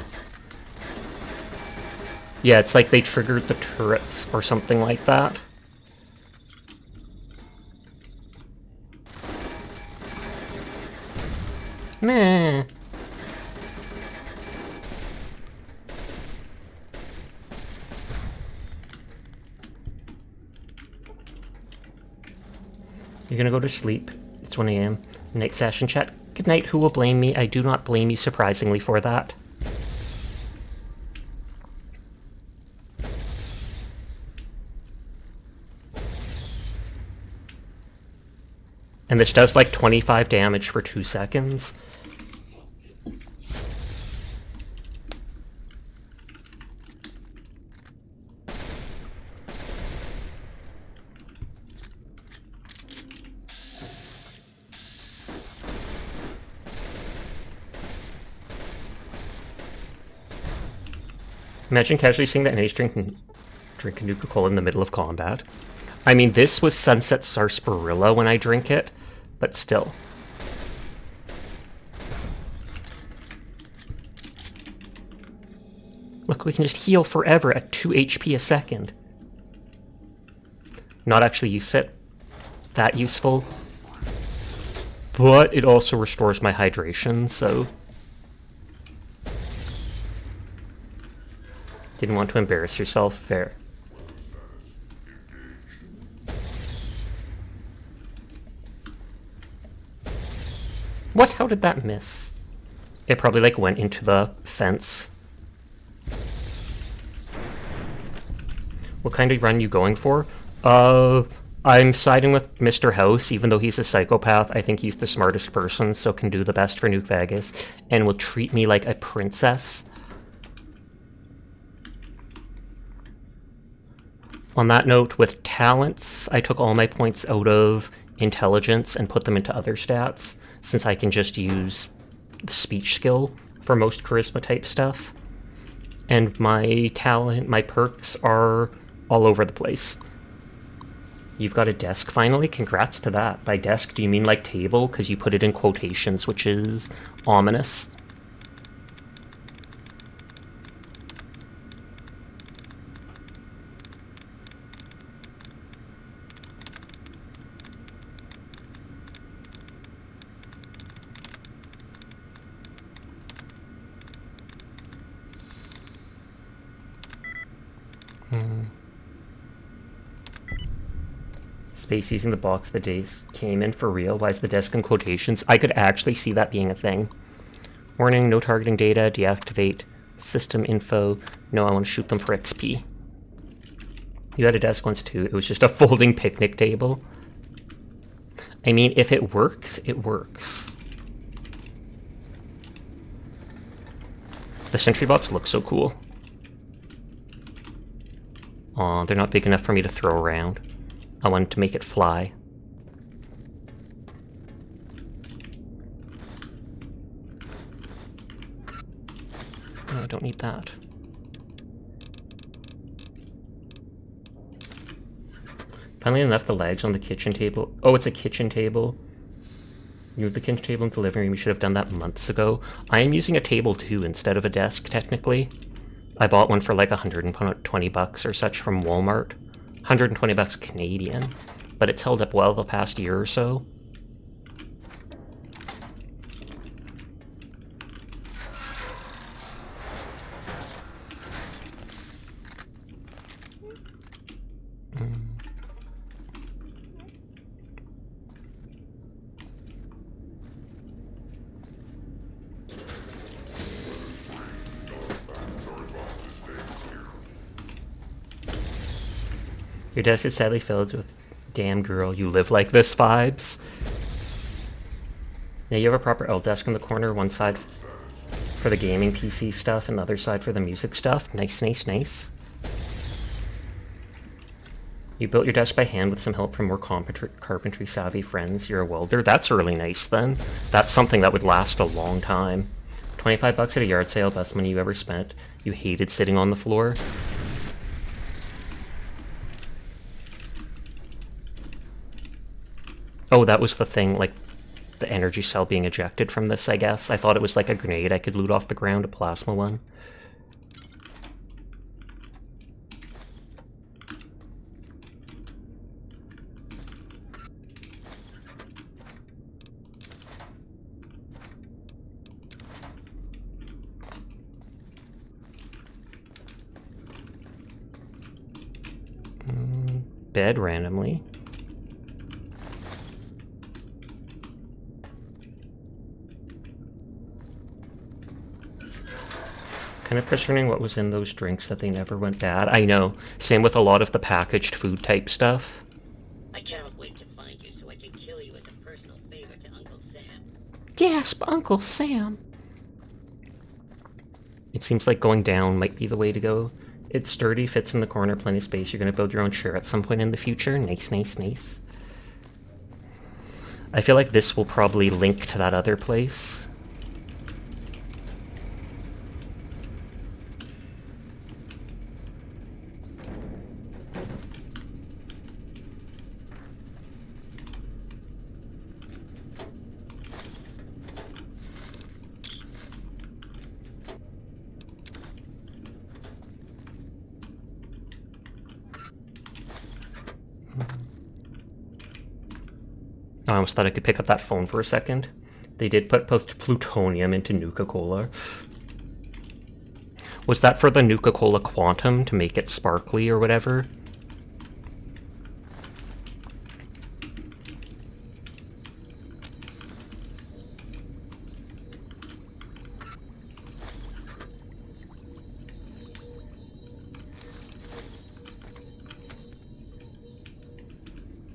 A: Yeah, it's like they triggered the turrets or something like that. Meh. You're gonna go to sleep. It's 1 a.m. Night session chat. Good night, who will blame me? I do not blame you surprisingly for that. And this does like 25 damage for 2 seconds. Imagine casually seeing that Ace drinking Nuka-Cola in the middle of combat. I mean, this was Sunset Sarsaparilla when I drink it, but still. Look, we can just heal forever at 2 HP a second. Not actually that useful, but it also restores my hydration, so... Didn't want to embarrass yourself, fair. What? How did that miss? It probably like went into the fence. What kind of run you going for? I'm siding with Mr. House, even though he's a psychopath. I think he's the smartest person, so can do the best for Nuke Vegas, and will treat me like a princess. On that note, with talents, I took all my points out of intelligence and put them into other stats, since I can just use the speech skill for most charisma type stuff. And my perks are all over the place. You've got a desk finally? Congrats to that. By desk, do you mean like table? Because you put it in quotations, which is ominous. Space using the box the days came in for real. Why is the desk in quotations? I could actually see that being a thing. Warning, no targeting data, deactivate system info. No, I want to shoot them for XP. You had a desk once too. It was just a folding picnic table. I mean, if it works, it works. The sentry bots look so cool. Aw, they're not big enough for me to throw around. I wanted to make it fly. No, I don't need that. Funnily enough, the legs on the kitchen table... Oh, it's a kitchen table. You moved the kitchen table into the living room. You should have done that months ago. I am using a table too instead of a desk, technically. I bought one for like 120 bucks or such from Walmart. 120 bucks Canadian, but it's held up well the past year or so. Your desk is sadly filled with damn girl, you live like this vibes. Now you have a proper L desk in the corner, one side for the gaming PC stuff and the other side for the music stuff. Nice, nice, nice. You built your desk by hand with some help from more carpentry savvy friends. You're a welder. That's really nice then. That's something that would last a long time. 25 bucks at a yard sale, best money you ever spent. You hated sitting on the floor. Oh, that was the thing, like, the energy cell being ejected from this, I guess. I thought it was like a grenade I could loot off the ground, a plasma one. Bed randomly. Kind of picturing what was in those drinks that they never went bad. I know. Same with a lot of the packaged food type stuff.
G: I cannot wait to find you so I can kill you as a personal favor to Uncle Sam.
A: Gasp, Uncle Sam! It seems like going down might be the way to go. It's sturdy, fits in the corner, plenty of space. You're gonna build your own chair at some point in the future. Nice, nice, nice. I feel like this will probably link to that other place. I almost thought I could pick up that phone for a second. They did put plutonium into Nuka-Cola. Was that for the Nuka-Cola Quantum to make it sparkly or whatever?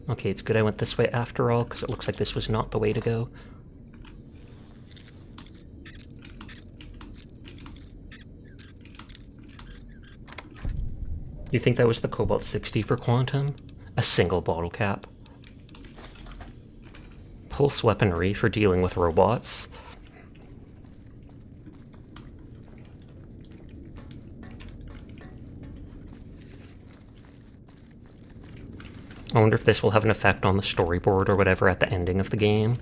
A: Okay, it's good I went this way after all, because it looks like this was not the way to go. You think that was the Cobalt 60 for Quantum? A single bottle cap. Pulse weaponry for dealing with robots. I wonder if this will have an effect on the storyboard or whatever at the ending of the game.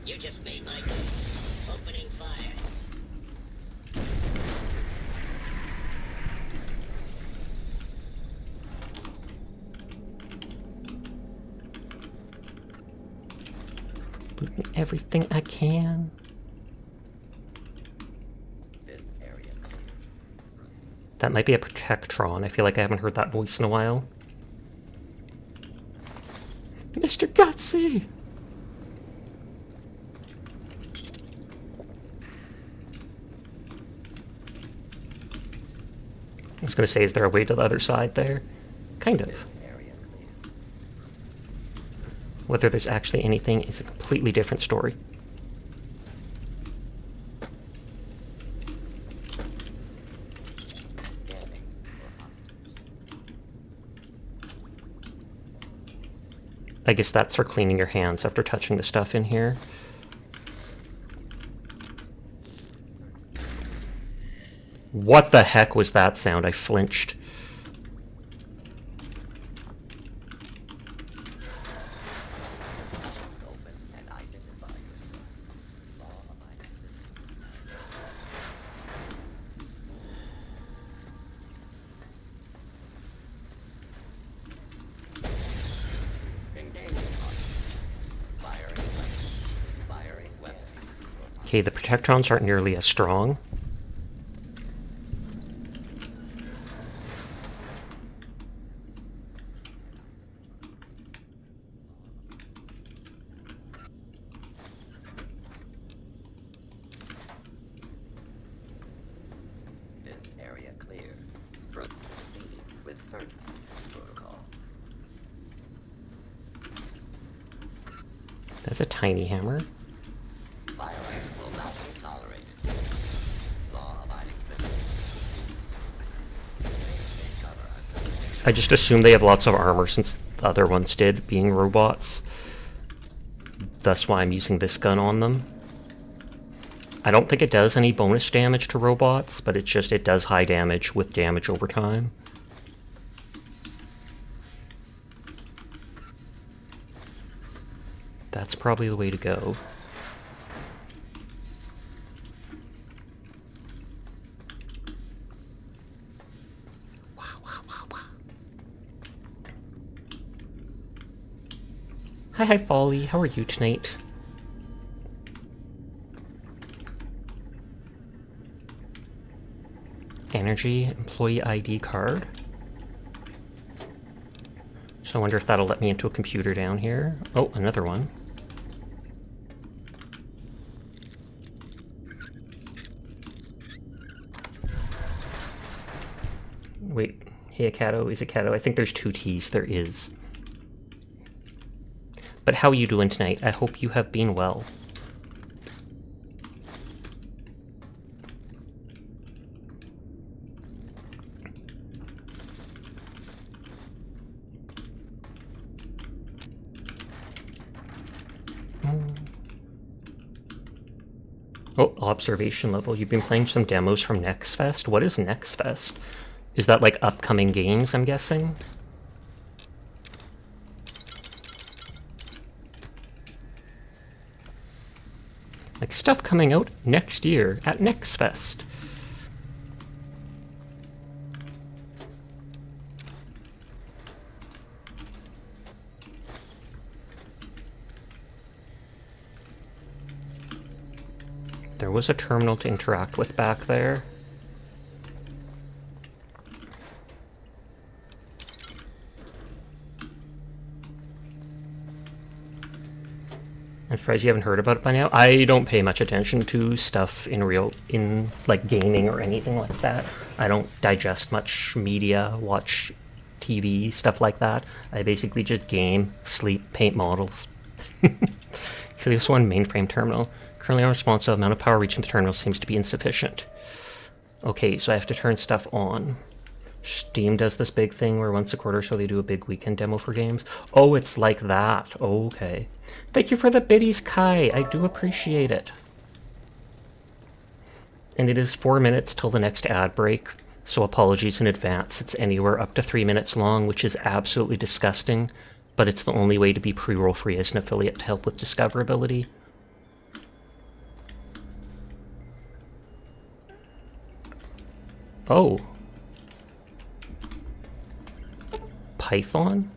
G: You just made my day. Opening fire.
A: Looting everything I can.
E: This area.
A: That might be a Protectron. I feel like I haven't heard that voice in a while. Mr. Gutsy! I was gonna say, is there a way to the other side there? Kind of. Whether there's actually anything is a completely different story. I guess that's for cleaning your hands after touching the stuff in here. What the heck was that sound? I flinched. Okay, the Protectrons aren't nearly as strong.
E: This area clear. Proceeding with search protocol.
A: That's a tiny hammer.
E: Violence will not be tolerated. Law-abiding citizens.
A: I just assume they have lots of armor since the other ones did, being robots. That's why I'm using this gun on them. I don't think it does any bonus damage to robots, but it's just, it does high damage with damage over time. That's probably the way to go. Hi, Folly. How are you tonight? Energy employee ID card. So I wonder if that'll let me into a computer down here. Oh, another one. Wait, hey, Akato, is it Kato? I think there's two T's. There is. But how are you doing tonight? I hope you have been well. Oh, observation level. You've been playing some demos from NextFest? What is NextFest? Is that like upcoming games, I'm guessing? Like stuff coming out next year at NextFest. There was a terminal to interact with back there. I'm surprised you haven't heard about it by now. I don't pay much attention to stuff in like gaming or anything like that. I don't digest much media, watch TV, stuff like that. I basically just game, sleep, paint models. Helios 1 mainframe terminal. Currently unresponsive, amount of power reaching the terminal seems to be insufficient. Okay, so I have to turn stuff on. Steam does this big thing where once a quarter so they do a big weekend demo for games. Oh, it's like that. Okay. Thank you for the biddies, Kai. I do appreciate it. And it is 4 minutes till the next ad break, so apologies in advance. It's anywhere up to 3 minutes long, which is absolutely disgusting, but it's the only way to be pre-roll free as an affiliate to help with discoverability. Oh. Python?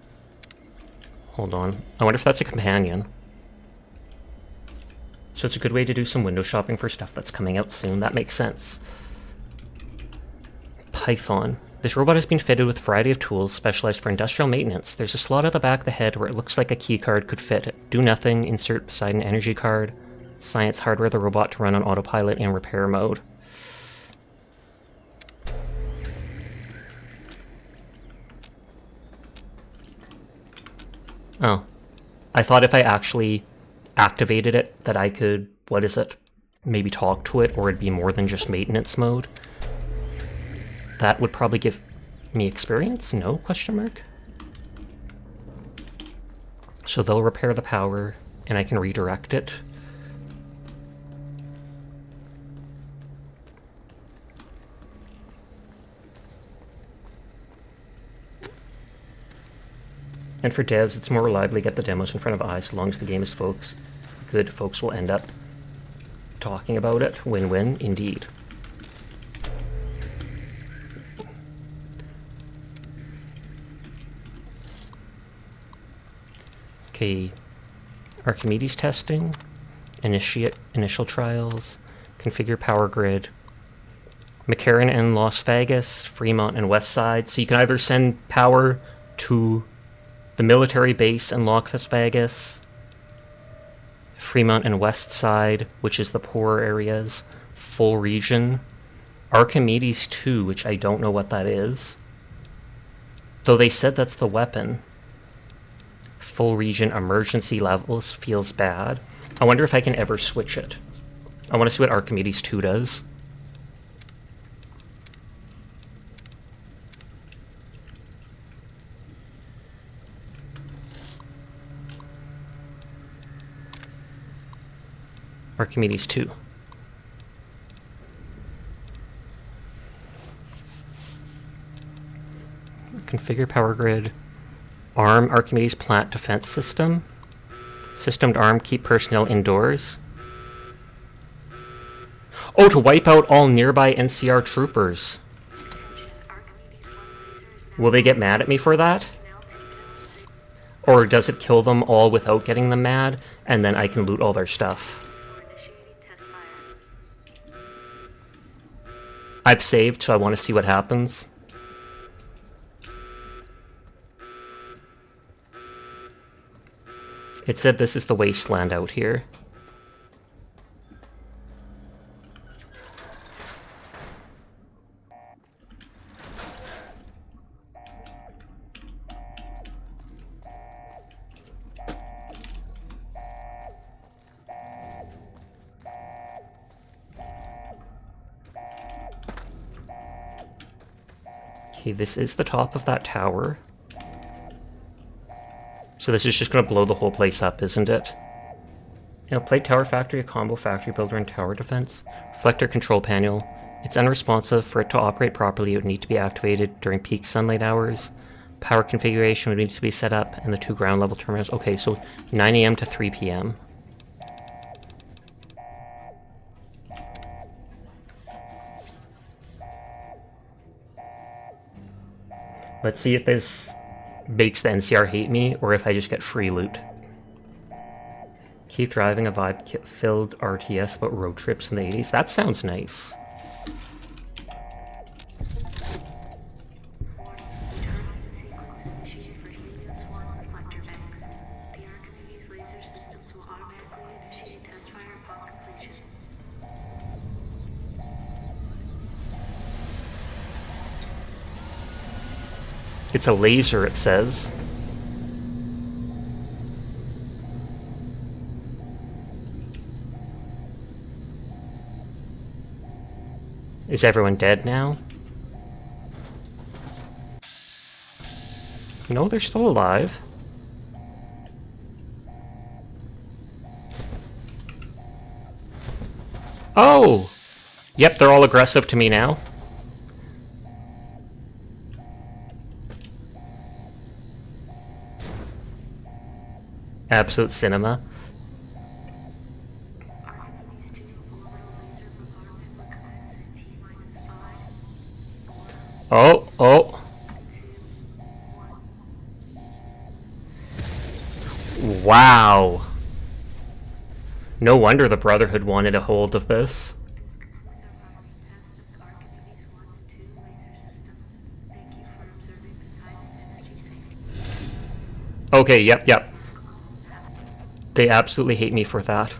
A: Hold on. I wonder if that's a companion. So it's a good way to do some window shopping for stuff that's coming out soon. That makes sense. Python. This robot has been fitted with a variety of tools specialized for industrial maintenance. There's a slot at the back of the head where it looks like a key card could fit. Do nothing. Insert beside an energy card. Science hardware the robot to run on autopilot in repair mode. Oh. I thought if I actually activated it that I could, what is it, maybe talk to it, or it'd be more than just maintenance mode. That would probably give me experience? No? Question mark? So they'll repair the power, and I can redirect it. And for devs, it's more reliable to get the demos in front of eyes, so long as the game is good, folks will end up talking about it. Win-win, indeed. Okay, Archimedes testing, initiate initial trials, configure power grid, McCarran and Las Vegas, Fremont and West Side. So you can either send power to the military base in Las Vegas, Fremont and West Side, which is the poorer areas, full region, Archimedes 2, which I don't know what that is, though they said that's the weapon. Full region emergency levels feels bad. I wonder if I can ever switch it. I want to see what Archimedes 2 does. Archimedes 2. Configure power grid. Arm Archimedes plant defense system. System to arm, keep personnel indoors. Oh, to wipe out all nearby NCR troopers. Will they get mad at me for that? Or does it kill them all without getting them mad, and then I can loot all their stuff? I've saved, so I want to see what happens. It said this is the wasteland out here. Okay, this is the top of that tower. So this is just going to blow the whole place up, isn't it? Plate Tower Factory, a combo factory builder and tower defense. Reflector control panel. It's unresponsive. For it to operate properly, it would need to be activated during peak sunlight hours. Power configuration would need to be set up, and the 2 ground level terminals. Okay, so 9 AM to 3 PM. Let's see if this makes the NCR hate me, or if I just get free loot. Keep driving a vibe-filled RTS about road trips in the 80s. That sounds nice. It's a laser, it says. Is everyone dead now? No, they're still alive. Oh! Yep, they're all aggressive to me now. Absolute cinema. Oh, oh. Wow. No wonder the Brotherhood wanted a hold of this. Okay, yep. They absolutely hate me for that.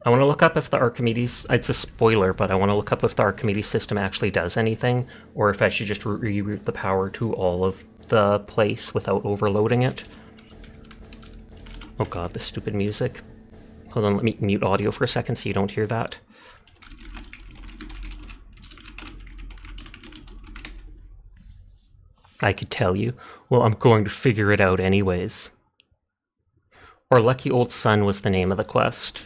A: I want to look up if the Archimedes... It's a spoiler, but I want to look up if the Archimedes system actually does anything, or if I should just reroute the power to all of the place without overloading it. Oh god, this stupid music. Hold on, let me mute audio for a second so you don't hear that. I could tell you. Well, I'm going to figure it out anyways. Or Lucky Old Sun was the name of the quest.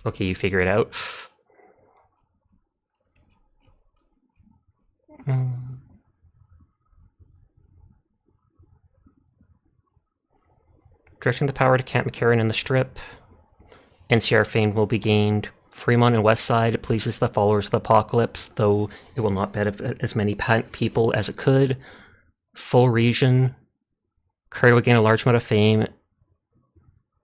A: Okay, you figure it out. Directing the power to Camp McCarran in the Strip. NCR fame will be gained. Fremont and Westside, it pleases the followers of the Apocalypse, though it will not benefit as many people as it could. Full region. Curry will gain a large amount of fame.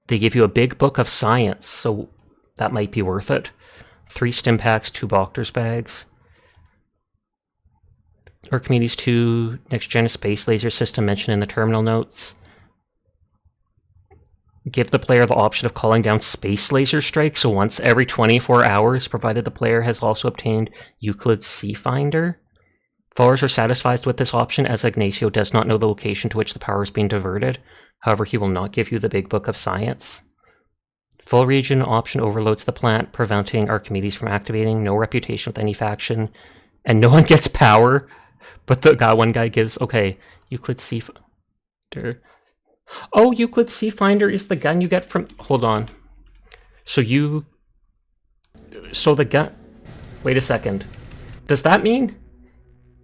A: They give you a big book of science, so that might be worth it. 3 stim packs, 2 Boctor's bags. Archimedes 2, next gen space laser system mentioned in the terminal notes. Give the player the option of calling down space laser strikes once every 24 hours, provided the player has also obtained Euclid's Seafinder. Followers are satisfied with this option, as Ignacio does not know the location to which the power is being diverted. However, he will not give you the big book of science. Full region option overloads the plant, preventing Archimedes from activating. No reputation with any faction. And no one gets power. But the one guy gives, okay, Euclid Seafinder. Oh, Euclid C Finder is the gun you get from... Hold on. So the gun... Wait a second. Does that mean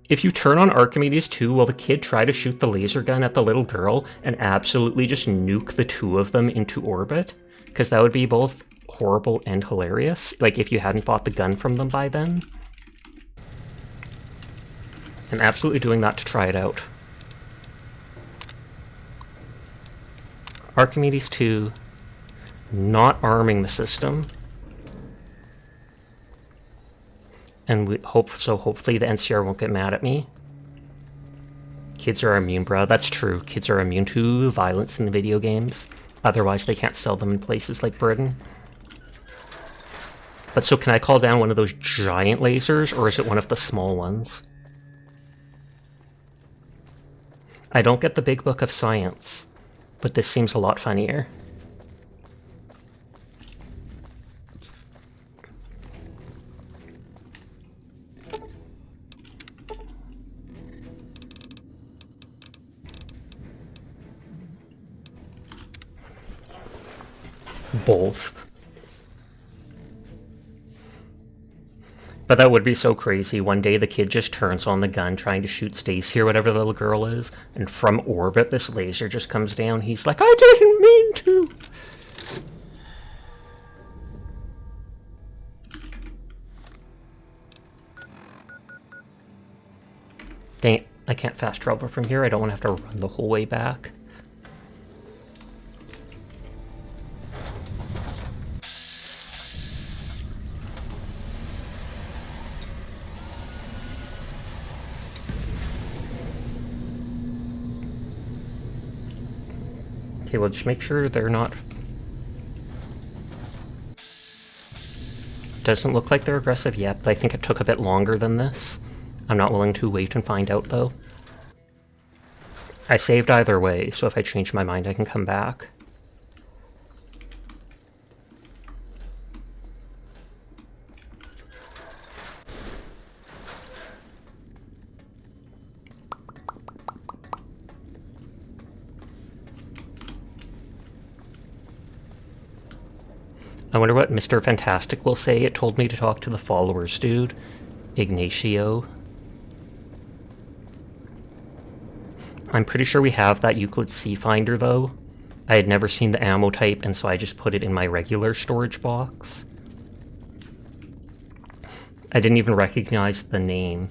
A: if you turn on Archimedes 2, will the kid try to shoot the laser gun at the little girl and absolutely just nuke the two of them into orbit? Because that would be both horrible and hilarious, like if you hadn't bought the gun from them by then. I'm absolutely doing that to try it out. Archimedes 2, not arming the system. And hopefully the NCR won't get mad at me. Kids are immune, bro. That's true. Kids are immune to violence in the video games. Otherwise, they can't sell them in places like Britain. But so can I call down one of those giant lasers, or is it one of the small ones? I don't get the big book of science, but this seems a lot funnier. Both. But that would be so crazy. One day the kid just turns on the gun trying to shoot Stacy or whatever the little girl is, and from orbit this laser just comes down. He's like, I didn't mean to! Dang it, I can't fast travel from here. I don't want to have to run the whole way back. Okay, well, just make sure they're not... Doesn't look like they're aggressive yet, but I think it took a bit longer than this. I'm not willing to wait and find out, though. I saved either way, so if I change my mind, I can come back. I wonder what Mr. Fantastic will say. It told me to talk to the followers, dude. Ignacio. I'm pretty sure we have that Euclid C Finder, though. I had never seen the ammo type, and so I just put it in my regular storage box. I didn't even recognize the name.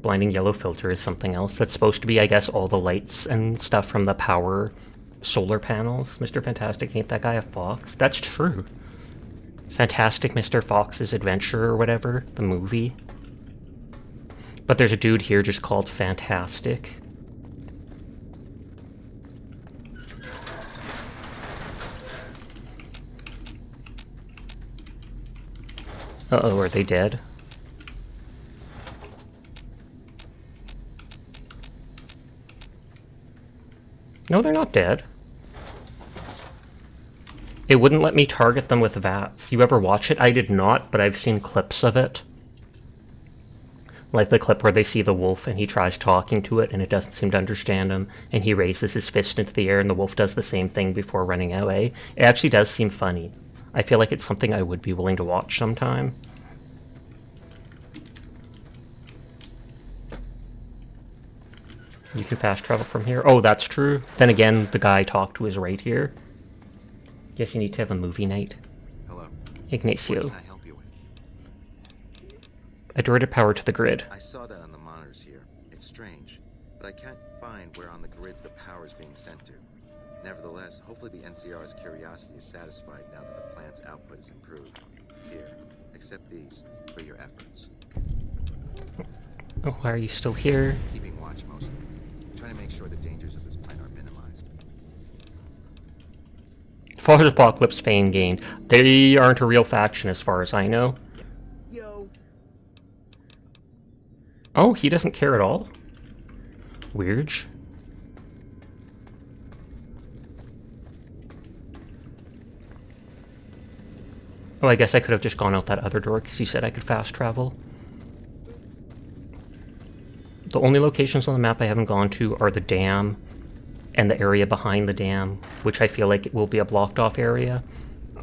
A: Blinding Yellow Filter is something else. That's supposed to be, I guess, all the lights and stuff from the power solar panels. Mr. Fantastic, ain't that guy a fox? That's true. Fantastic Mr. Fox's Adventure or whatever, the movie. But there's a dude here just called Fantastic. Uh-oh, are they dead? No, they're not dead. It wouldn't let me target them with VATS. You ever watch it? I did not, but I've seen clips of it. Like the clip where they see the wolf and he tries talking to it and it doesn't seem to understand him, and he raises his fist into the air and the wolf does the same thing before running away. It actually does seem funny. I feel like it's something I would be willing to watch sometime. You can fast travel from here? Oh, that's true. Then again, the guy I talked to is right here. Guess you need to have a movie night.
E: Hello.
A: Ignacio.
E: What can I help you with?
A: I diverted power to the grid.
E: I saw that on the monitors here. It's strange, but I can't find where on the grid the power is being sent to. Nevertheless, hopefully the NCR's curiosity is satisfied now that the plant's output is improved. Here, accept these for your efforts.
A: Oh, why are you still here?
E: Keeping watch mostly. Trying to make sure the dangers of this plant are minimized.
A: Father's Apocalypse fame gained. They aren't a real faction as far as I know.
F: Yo.
A: Oh, he doesn't care at all? Weird. Oh, I guess I could have just gone out that other door because you said I could fast travel. The only locations on the map I haven't gone to are the dam and the area behind the dam, which I feel like it will be a blocked off area.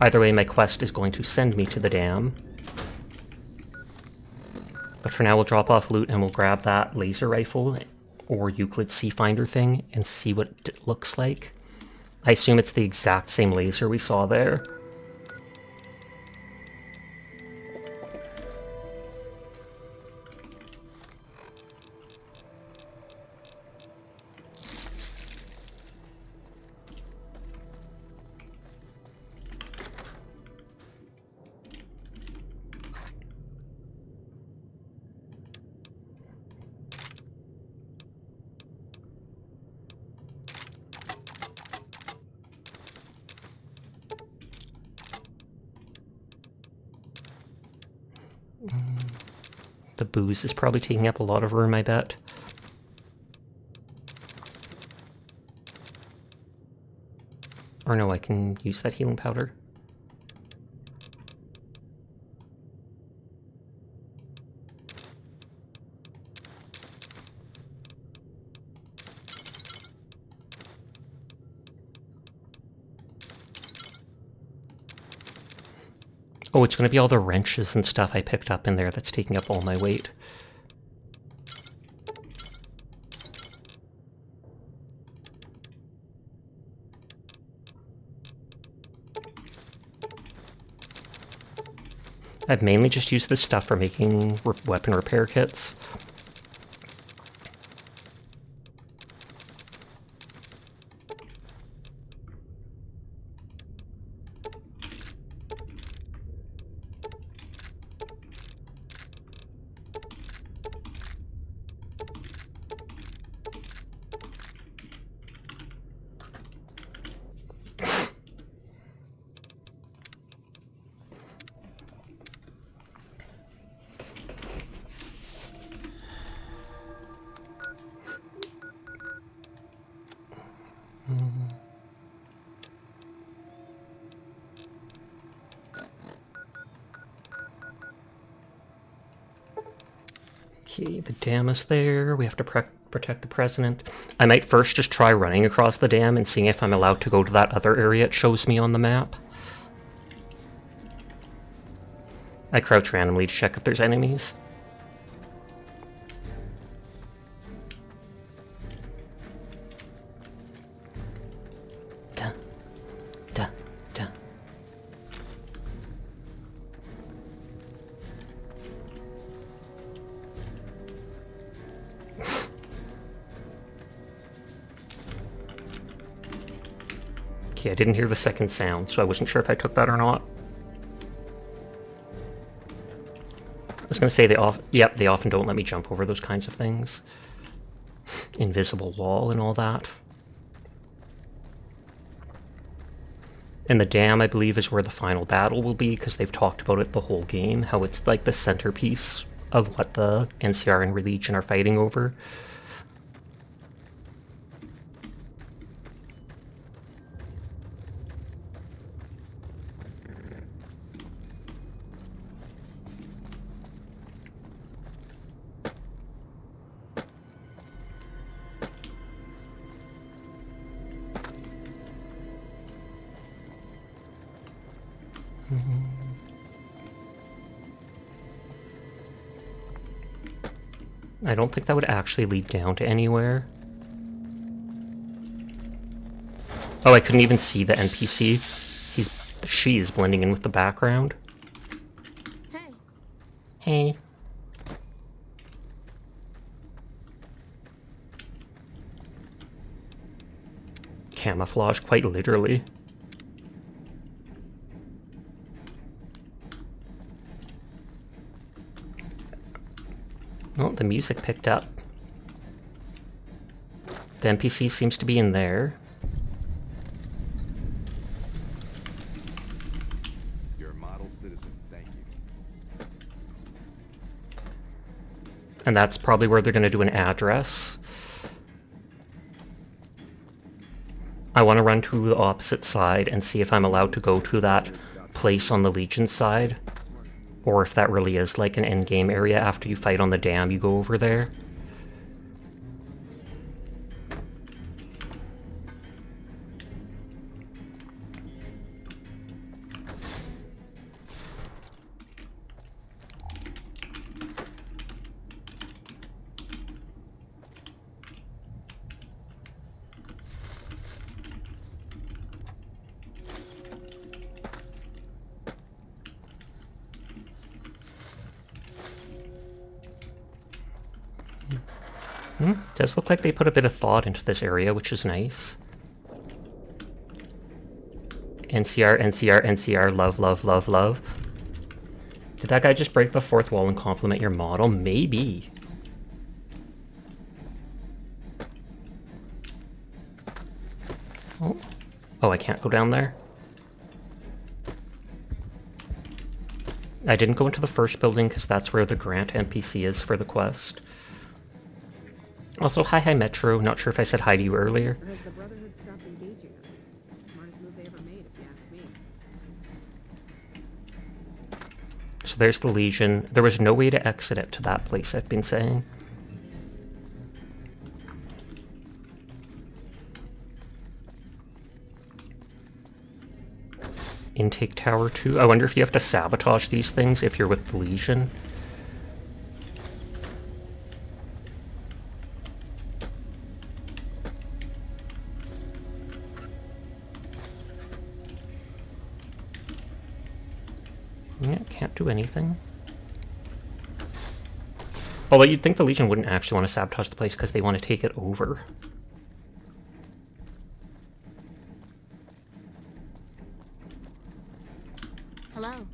A: Either way, my quest is going to send me to the dam. But for now, we'll drop off loot and we'll grab that laser rifle or Euclid Sea Finder thing and see what it looks like. I assume it's the exact same laser we saw there. The booze is probably taking up a lot of room, I bet. Or no, I can use that healing powder. Oh, it's going to be all the wrenches and stuff I picked up in there that's taking up all my weight. I've mainly just used this stuff for making weapon repair kits. Okay, the dam is there. We have to protect the president. I might first just try running across the dam and seeing if I'm allowed to go to that other area it shows me on the map. I crouch randomly to check if there's enemies. Duh. Duh. Duh. Okay, I didn't hear the second sound, so I wasn't sure if I took that or not. I was gonna say they often don't let me jump over those kinds of things. Invisible wall and all that. And the dam, I believe, is where the final battle will be, because they've talked about it the whole game, how it's like the centerpiece of what the NCR and Legion are fighting over. I don't think that would actually lead down to anywhere. Oh, I couldn't even see the NPC. She is blending in with the background.
H: Hey.
A: Hey. Camouflage, quite literally. Oh, the music picked up. The NPC seems to be in there.
B: You're a model citizen, thank you.
A: And that's probably where they're going to do an address. I want to run to the opposite side and see if I'm allowed to go to that place on the Legion side. Or if that really is like an endgame area after you fight on the dam, you go over there. Does look like they put a bit of thought into this area, which is nice. NCR, NCR, NCR, love, love, love, love. Did that guy just break the fourth wall and compliment your model? Maybe. Oh, I can't go down there. I didn't go into the first building because that's where the Grant NPC is for the quest. Also, hi Metro. Not sure if I said hi to you earlier.
D: Or has the Brotherhood stopped engaging us? Smartest move they ever made, if you ask me.
A: So there's the Legion. There was no way to exit it to that place, I've been saying. Intake Tower 2. I wonder if you have to sabotage these things if you're with the Legion. Yeah, can't do anything. Although you'd think the Legion wouldn't actually want to sabotage the place because they want to take it over.
H: Hello.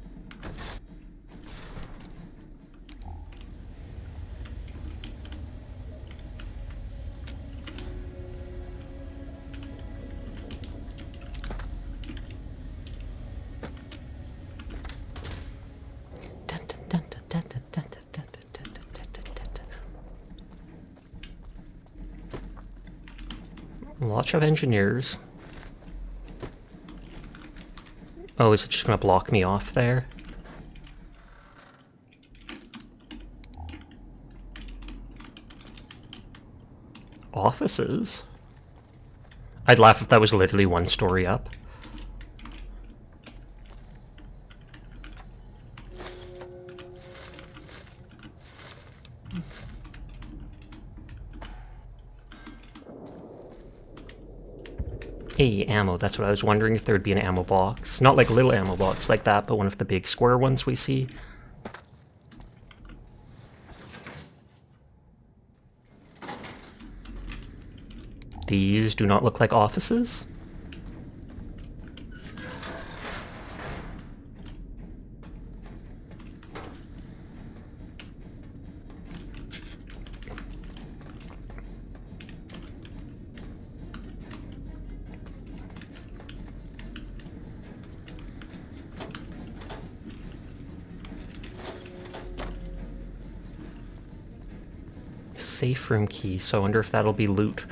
A: Lots of engineers. Oh, is it just gonna block me off there? Offices? I'd laugh if that was literally one story up. Hey, ammo. That's what I was wondering, if there would be an ammo box. Not like a little ammo box like that, but one of the big square ones we see. These do not look like offices. Safe room key, so I wonder if that'll be loot.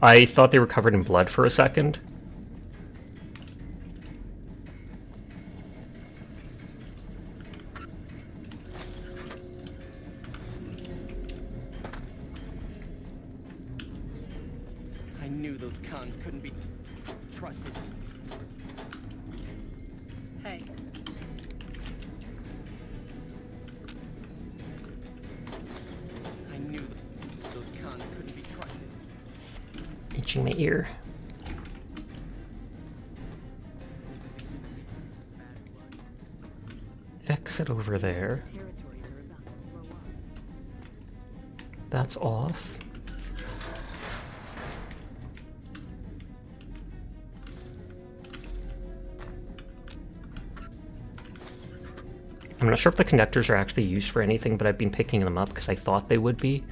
A: I thought they were covered in blood for a second.
I: I knew those cons couldn't be trusted.
F: Hey,
I: I knew those cons couldn't be trusted.
A: Itching my ear.
I: Those Legion elite troops are bad blood.
A: Exit over there.
D: Territories are about to blow up.
A: That's off. I'm not sure if the connectors are actually used for anything, but I've been picking them up because I thought they would be.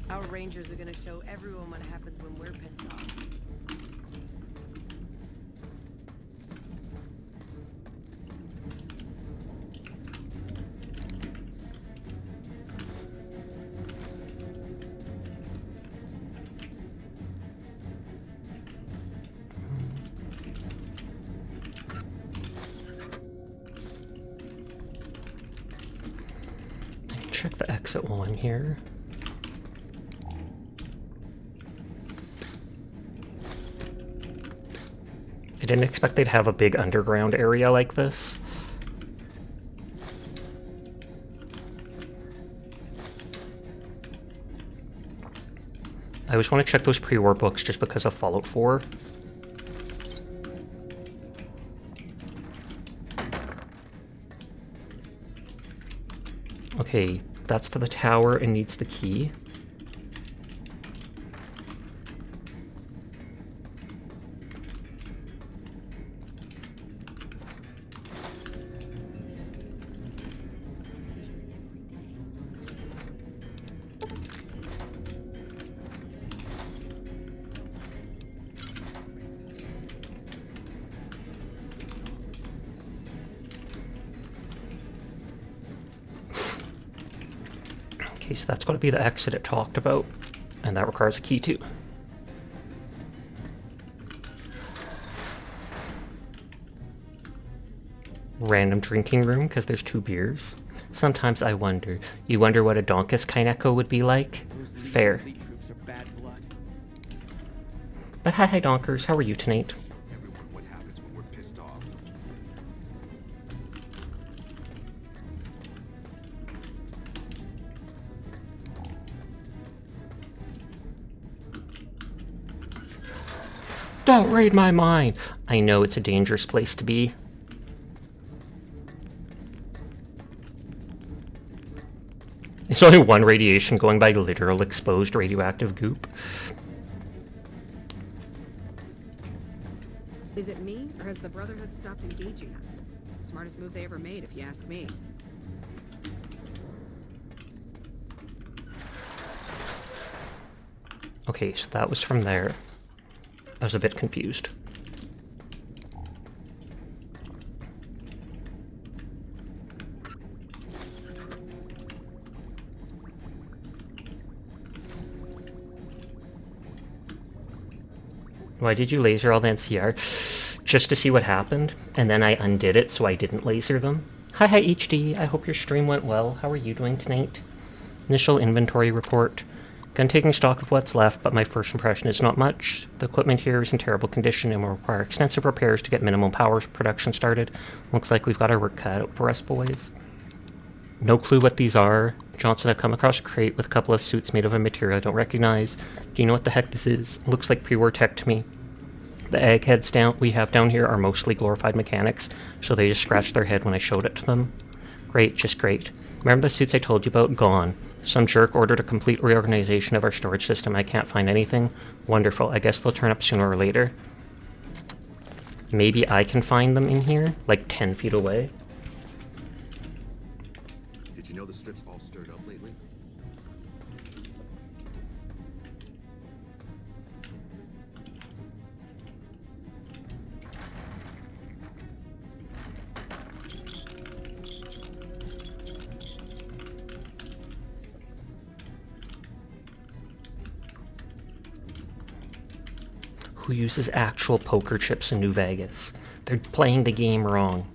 J: Our rangers are gonna show everyone what happens when we're pissed off.
A: I can check the exit while I'm here. I didn't expect they'd have a big underground area like this. I always want to check those pre-war books just because of Fallout 4. Okay, that's to the tower and needs the key. Okay, so that's got to be the exit it talked about, and that requires a key too. Random drinking room, because there's 2 beers. Sometimes I wonder. You wonder what a Donkus Kineko would be like? Fair.
I: Troops are bad blood.
A: But hi Donkers, how are you tonight?
E: Everyone, what happens when we're pissed off?
A: Don't read my mind! I know it's a dangerous place to be. There's only one radiation going by literal exposed radioactive goop.
D: Is it me, or has the Brotherhood stopped engaging us? Smartest move they ever made, if you ask me.
A: Okay, so that was from there. I was a bit confused. Why did you laser all the NCR? Just to see what happened, and then I undid it so I didn't laser them. Hi HD, I hope your stream went well. How are you doing tonight? Initial inventory report. Gun taking stock of what's left, but my first impression is not much. The equipment here is in terrible condition and will require extensive repairs to get minimum power production started. Looks like we've got our work cut out for us, boys. No clue what these are. Johnson, I've come across a crate with a couple of suits made of a material I don't recognize. Do you know what the heck this is? It looks like pre-war tech to me. The eggheads we have down here are mostly glorified mechanics, so they just scratched their head when I showed it to them. Great, just great. Remember the suits I told you about? Gone. Some jerk ordered a complete reorganization of our storage system. I can't find anything. Wonderful. I guess they'll turn up sooner or later. Maybe I can find them in here, like 10 feet away.
E: Did you know the strip's all stirred up lately?
A: Who uses actual poker chips in New Vegas? They're playing the game wrong.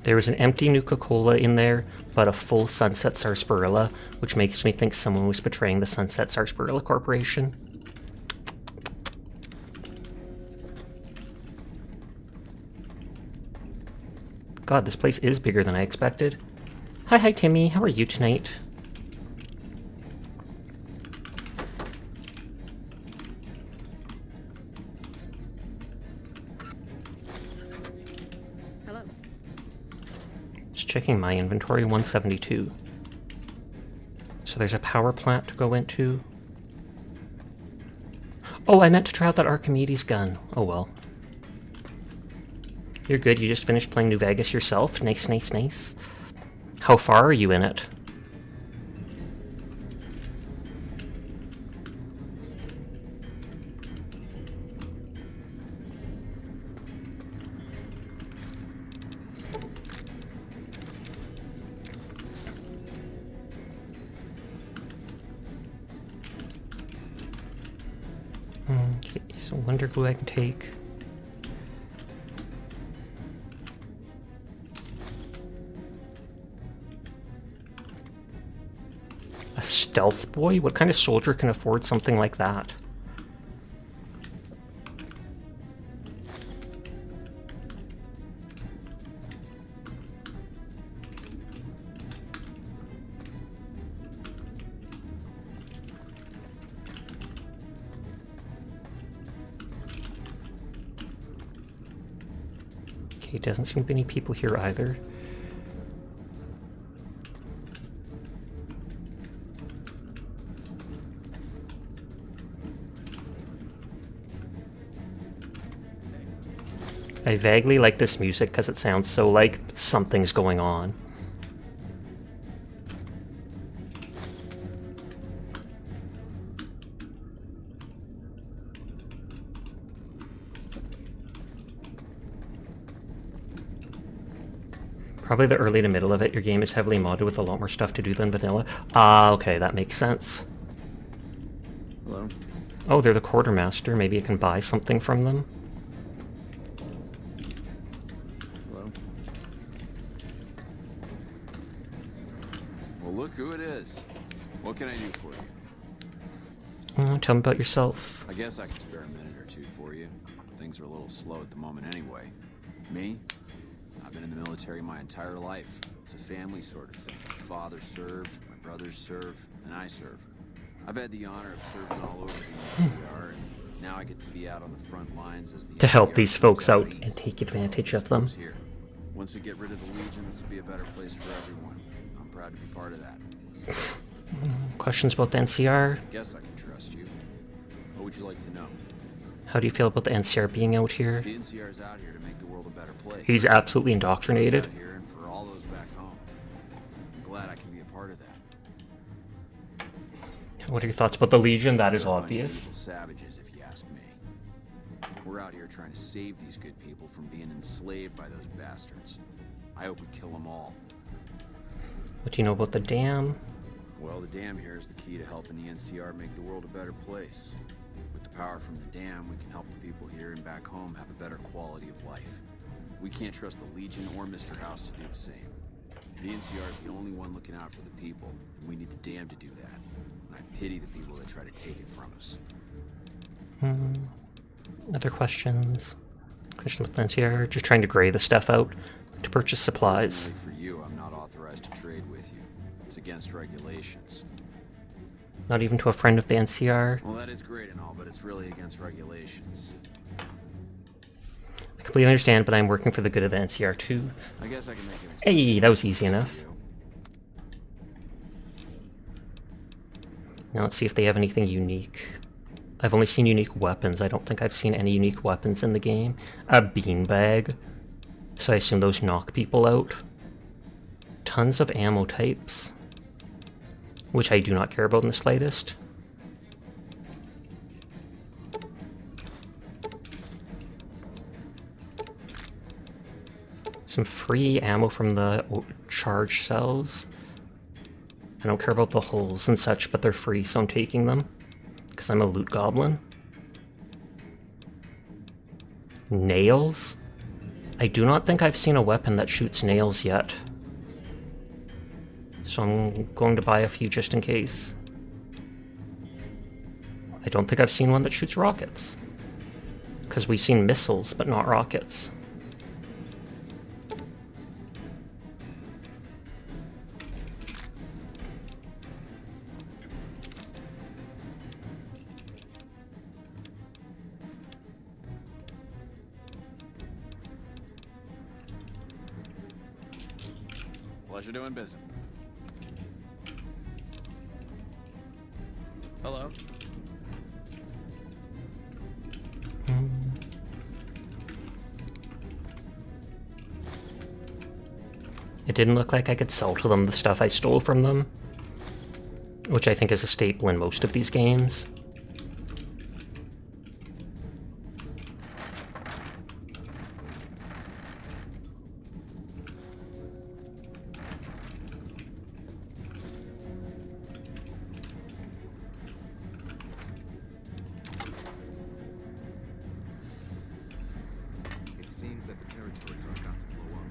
A: There was an empty Nuka-Cola in there, but a full Sunset Sarsaparilla, which makes me think someone was betraying the Sunset Sarsaparilla Corporation. God, this place is bigger than I expected. Hi Timmy, how are you tonight? Checking my inventory, 172. So there's a power plant to go into. Oh, I meant to try out that Archimedes gun. Oh well. You're good, you just finished playing New Vegas yourself. Nice, nice, nice. How far are you in it? Okay, so wonder glue I can take. A stealth boy? What kind of soldier can afford something like that? Okay, doesn't seem to be any people here either. I vaguely like this music because it sounds so like something's going on. Probably the early to middle of it, your game is heavily modded with a lot more stuff to do than vanilla. Ah, okay, that makes sense.
K: Hello?
A: Oh, they're the quartermaster. Maybe I can buy something from them.
K: Hello? Well, look who it is. What can I do for you?
A: Tell me about yourself.
K: I guess I can spare a minute or two for you. Things are a little slow at the moment anyway. Me? I've been in the military my entire life. It's a family sort of thing. My father served, my brothers serve, and I serve. I've had the honor of serving all over the NCR, and now I get to be out on the front lines as the
A: To help
K: NCR
A: these folks out
K: east.
A: and take advantage of them.
K: Here. Once we get rid of the Legion, this will be a better place for everyone. I'm proud to be part of that.
A: Questions about the NCR?
K: Guess I can trust you. What would you like to know?
A: How do you feel about the NCR being out here?
K: The NCR's out here to make the world a better place.
A: He's absolutely indoctrinated.
K: Out here and for all those back home. I'm glad I can be a part of that.
A: What are your thoughts about the Legion? That is
K: They're a bunch of
A: obvious.
K: evil savages, if you ask me. We're out here trying to save these good people from being enslaved by those bastards. I hope we kill them all.
A: What do you know about the dam?
K: Well, the dam here is the key to helping the NCR make the world a better place. With the power from the dam, we can help the people here and back home have a better quality of life. We can't trust the Legion or Mr. House to do the same. The NCR is the only one looking out for the people, and we need the dam to do that. And I pity the people that try to take it from us.
A: Other questions? Question with the NCR? Just trying to gray the stuff out to purchase supplies.
K: Fortunately for you, I'm not authorized to trade with you. It's against regulations.
A: Not even to a friend of the NCR.
K: Well, that is great and all, but it's really against regulations.
A: I completely understand, but I'm working for the good of the NCR too.
K: I guess I can make it.
A: Hey, that was easy enough. Now let's see if they have anything unique. I've only seen unique weapons. I don't think I've seen any unique weapons in the game. A beanbag. So I assume those knock people out. Tons of ammo types. Which I do not care about in the slightest. Some free ammo from the charge cells. I don't care about the holes and such, but they're free, so I'm taking them. Because I'm a loot goblin. Nails? I do not think I've seen a weapon that shoots nails yet. So I'm going to buy a few just in case. I don't think I've seen one that shoots rockets. Because we've seen missiles, but not rockets.
K: Pleasure doing business. Hello.
A: It didn't look like I could sell to them the stuff I stole from them. Which I think is a staple in most of these games.
E: It seems that the territories are about to blow up.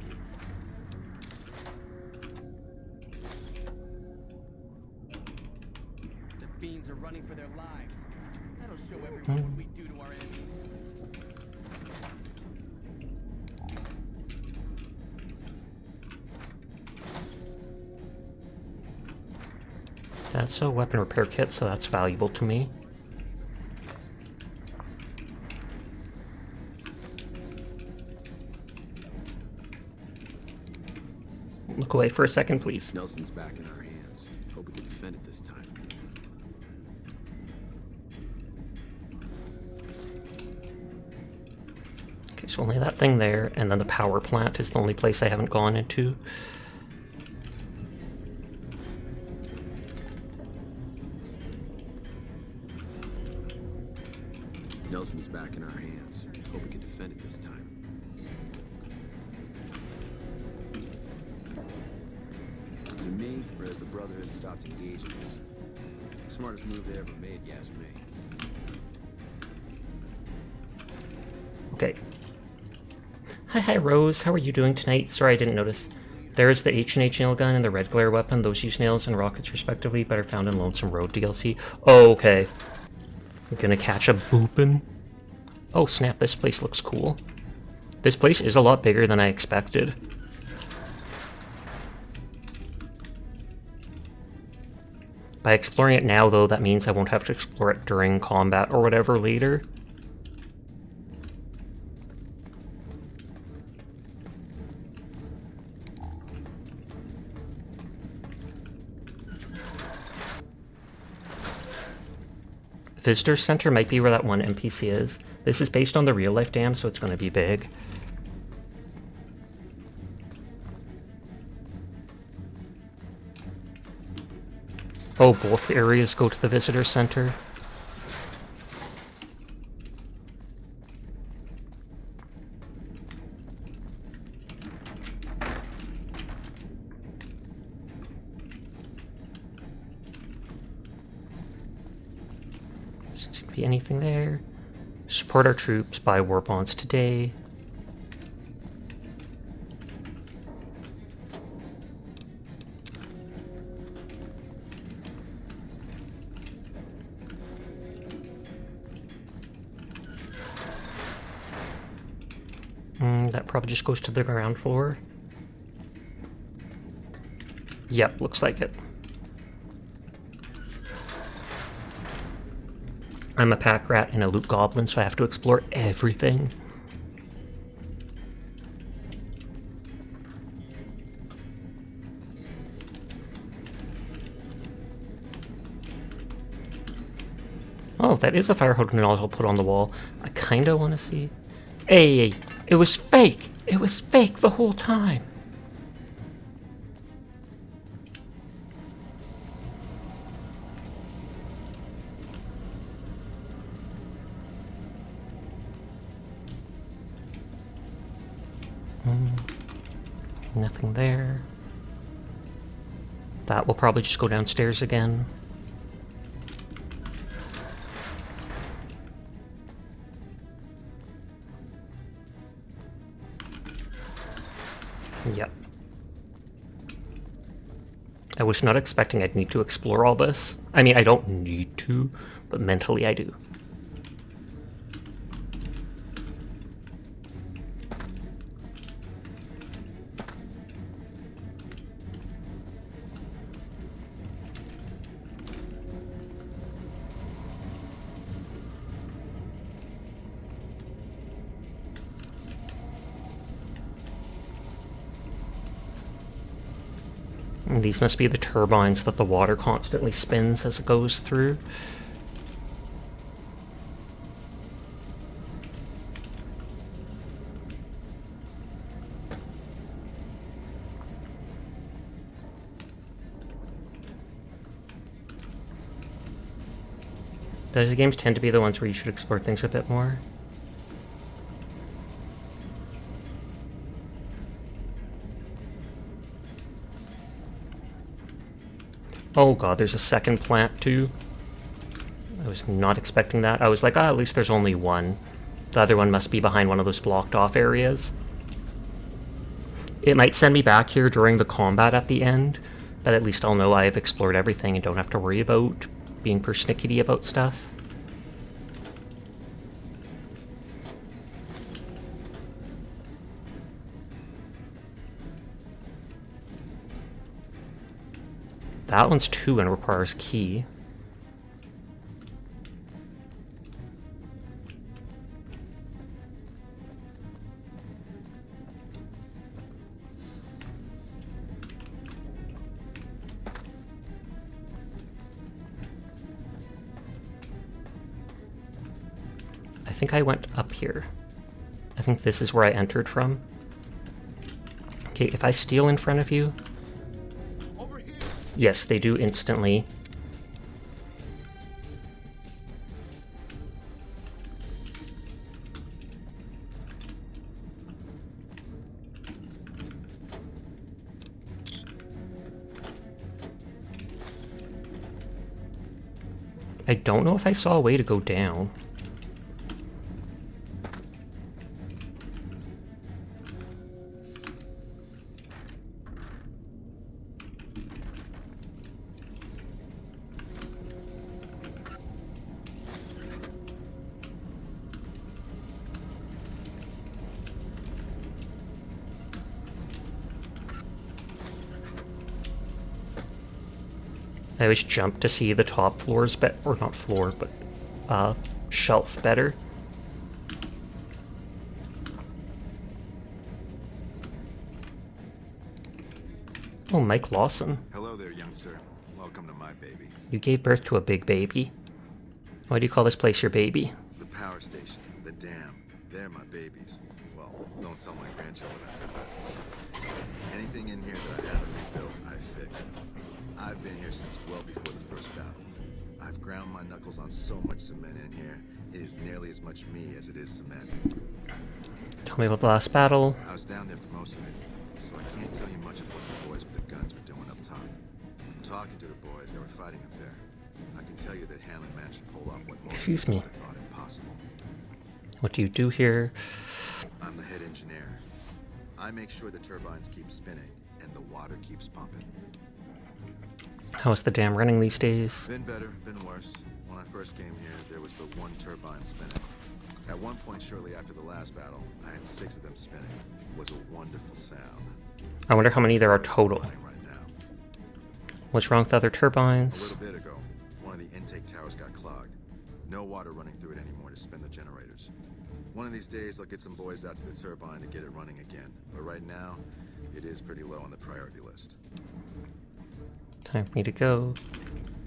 I: The fiends are running for their lives. That'll show everyone what we do to our enemies.
A: That's a weapon repair kit, so that's valuable to me. look away for a second, please.
K: Nelson's back in our hands. Hope we can defend it this time.
A: Okay, so only that thing there, and then the power plant is the only place I haven't gone into.
K: Nelson's back in our hands. Hope we can defend it this time. Is it me, or has the Brotherhood stopped engaging us? Smartest move they ever made, you ask me.
A: Okay. Hi, Rose. How are you doing tonight? Sorry, I didn't notice. There is the H&H nail gun and the red glare weapon. Those use nails and rockets respectively, but are found in Lonesome Road DLC. Oh, okay. I'm gonna catch a boopin'. Oh, snap. This place looks cool. This place is a lot bigger than I expected. By exploring it now, though, that means I won't have to explore it during combat or whatever later. Visitor Center might be where that one NPC is. This is based on the real-life dam, so it's going to be big. Oh, both areas go to the Visitor Center. Doesn't seem to be anything there. Support our troops, buy war bonds today. That probably just goes to the ground floor. Yep, looks like it. I'm a pack rat and a loot goblin, so I have to explore everything. Oh, that is a fire hydrant I'll put on the wall. I kinda wanna see. Hey, it was fake! It was fake the whole time! Nothing there. That will probably just go downstairs again. Yep. I was not expecting I'd need to explore all this. I mean, I don't need to, but mentally I do. These must be the turbines that the water constantly spins as it goes through. Those games tend to be the ones where you should explore things a bit more. Oh god, there's a second plant too. I was not expecting that. I was like, at least there's only one. The other one must be behind one of those blocked off areas. It might send me back here during the combat at the end, but at least I'll know I've explored everything and don't have to worry about being persnickety about stuff. That one's 2 and requires key. I think I went up here. I think this is where I entered from. Okay, if I steal in front of you... Yes, they do instantly. I don't know if I saw a way to go down. I always jump to see the top floors, or not floor, but shelf better. Oh, Mike Lawson.
E: Hello there, youngster. Welcome to my baby.
A: You gave birth to a big baby. Why do you call this place your baby?
E: The power station, the dam, they're my babies. Well, don't tell my grandchildren I said that. Anything in here that I haven't rebuilt, I fixed. I've been here since well before the first battle. I've ground my knuckles on so much cement in here, it is nearly as much me as it is cement.
A: Tell me about the last battle.
E: I was down there for most of it, so I can't tell you much of what the boys with the guns were doing up top. From talking to the boys, they were fighting up there. I can tell you that Hanlon managed to pull off what most
A: Excuse me.
E: people would have thought impossible.
A: What do you do here?
E: I'm the head engineer. I make sure the turbines keep spinning and the water keeps pumping.
A: How's the dam running these days?
E: Been better, been worse. When I first came here, there was but one turbine spinning. At one point shortly after the last battle, I had 6 of them spinning. It was a wonderful sound.
A: I wonder how many there are total.
E: Right now.
A: What's wrong with other
E: A
A: turbines?
E: little bit ago, one of the intake towers got clogged. No water running through it anymore to spin the generators. One of these days, I'll get some boys out to the turbine to get it running again. But right now, it is pretty low on the priority list.
A: Time for me to go.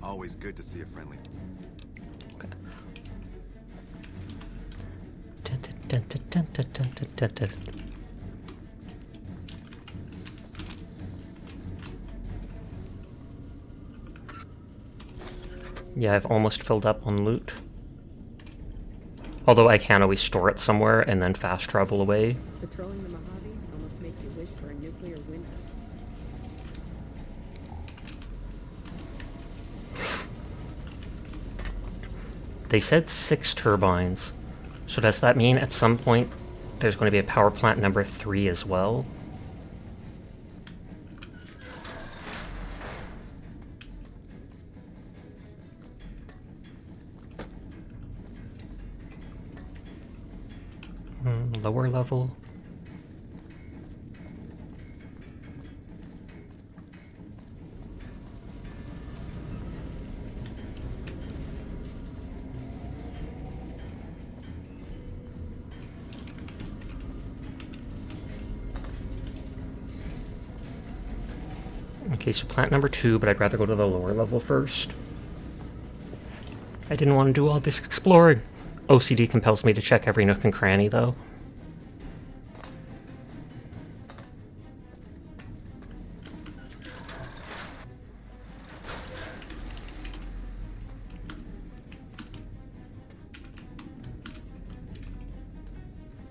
E: Always good to see a friendly.
A: Okay. Dun, dun, dun, dun, dun, dun, dun, dun, dun. Yeah, I've almost filled up on loot. Although I can always store it somewhere and then fast travel away.
D: Patrolling the Mojave almost makes you wish for a nuclear winter.
A: They said 6 turbines. So does that mean at some point there's going to be a power plant number 3 as well? Lower level. Okay, so plant number 2, but I'd rather go to the lower level first. I didn't want to do all this exploring. OCD compels me to check every nook and cranny, though.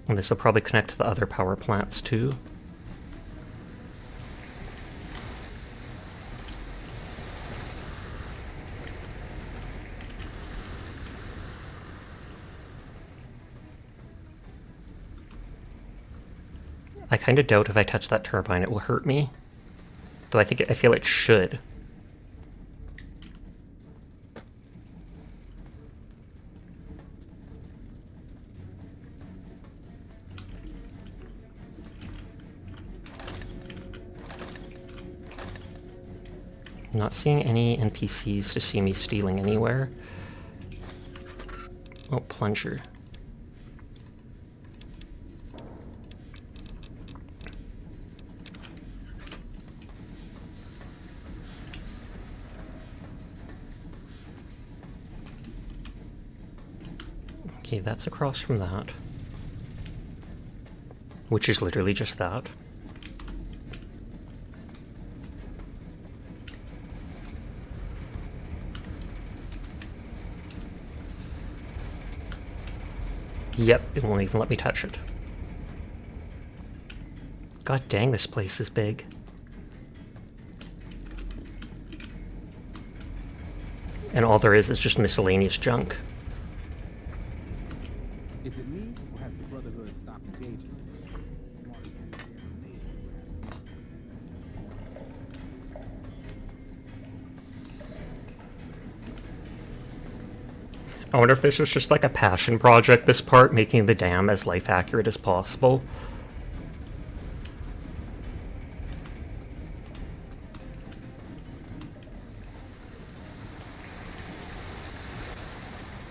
A: And this will probably connect to the other power plants, too. I kind of doubt if I touch that turbine it will hurt me. Though I feel it should. Not seeing any NPCs to see me stealing anywhere. Oh, plunger. Okay, that's across from that. Which is literally just that. Yep, it won't even let me touch it. God dang, this place is big. And all there is just miscellaneous junk.
L: Is it me, or has the Brotherhood stopped engaging us? Smart as they ever made
A: I wonder if this was just like a passion project, this part, making the dam as life accurate as possible.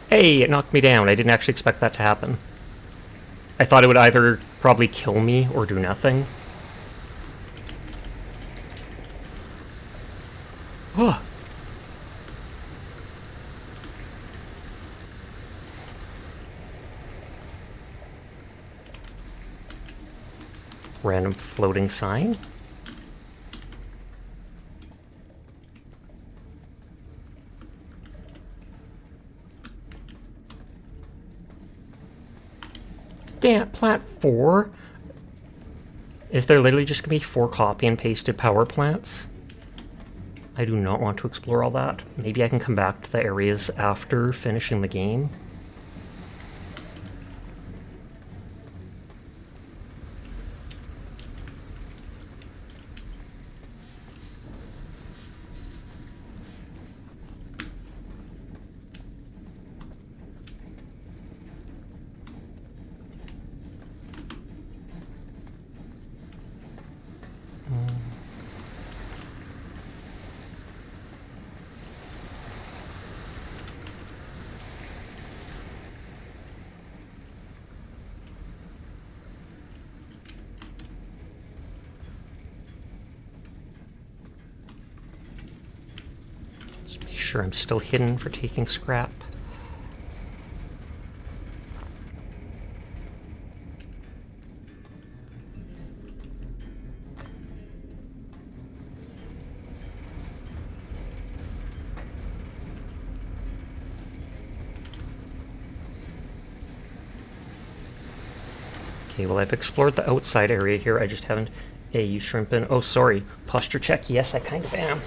A: Hey, it knocked me down. I didn't actually expect that to happen. I thought it would either probably kill me or do nothing. Oh. Random floating sign. Damn, plant 4? Is there literally just gonna be 4 copy and pasted power plants? I do not want to explore all that. Maybe I can come back to the areas after finishing the game. Sure, I'm still hidden for taking scrap. Okay, well, I've explored the outside area here. I just haven't. Hey, you shrimpin'. Oh, sorry. Posture check. Yes, I kind of am.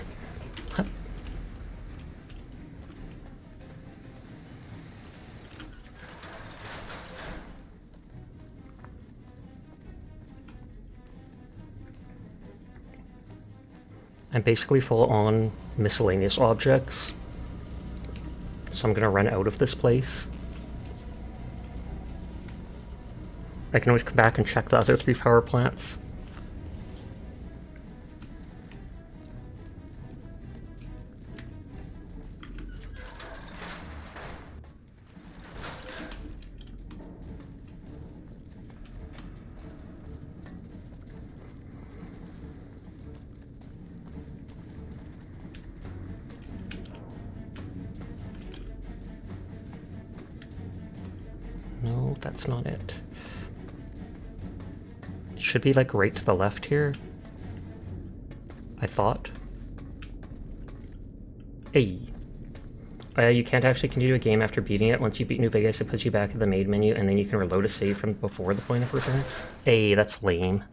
A: I'm basically full on miscellaneous objects, so I'm gonna run out of this place. I can always come back and check the other 3 power plants. No, that's not it. It should be like right to the left here, I thought. Hey. You can't actually continue a game after beating it. Once you beat New Vegas, it puts you back in the main menu, and then you can reload a save from before the point of return. Hey, that's lame.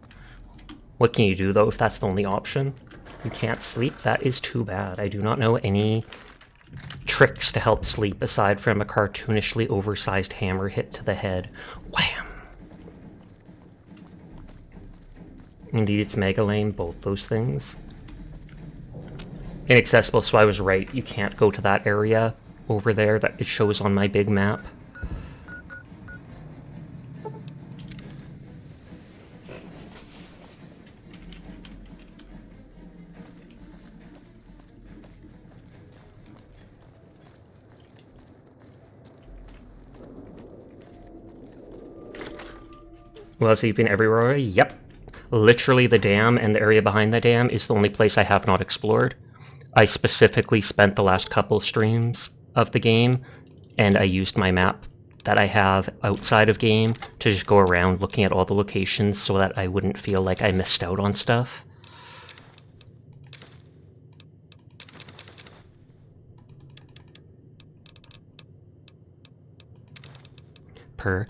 A: What can you do, though, if that's the only option? You can't sleep? That is too bad. I do not know any tricks to help sleep aside from a cartoonishly oversized hammer hit to the head. Wham! Indeed, it's mega lame, both those things. Inaccessible, so I was right. You can't go to that area over there that it shows on my big map. Well, so you've been everywhere already? Yep. Literally the dam and the area behind the dam is the only place I have not explored. I specifically spent the last couple streams of the game, and I used my map that I have outside of game to just go around looking at all the locations so that I wouldn't feel like I missed out on stuff. Per.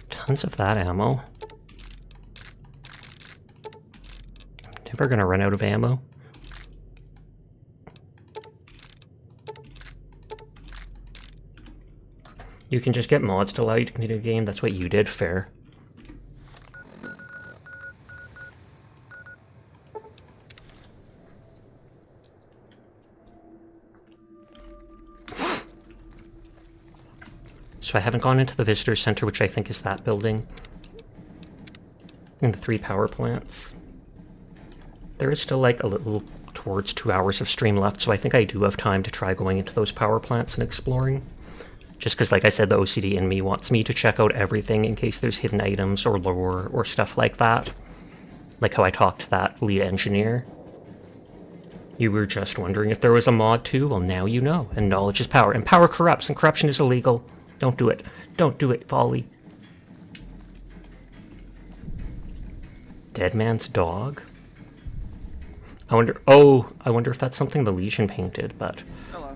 A: Tons of that ammo. Never gonna run out of ammo. You can just get mods to allow you to continue the game. That's what you did, fair. So I haven't gone into the visitor center, which I think is that building. And the 3 power plants. There is still like a little towards 2 hours of stream left, so I think I do have time to try going into those power plants and exploring. Just because, like I said, the OCD in me wants me to check out everything in case there's hidden items or lore or stuff like that. Like how I talked to that lead engineer. You were just wondering if there was a mod too? Well, now you know. And knowledge is power. And power corrupts, and corruption is illegal. Don't do it. Don't do it, Folly. Dead man's dog? I wonder... Oh, I wonder if that's something the Legion painted, but...
I: Hello.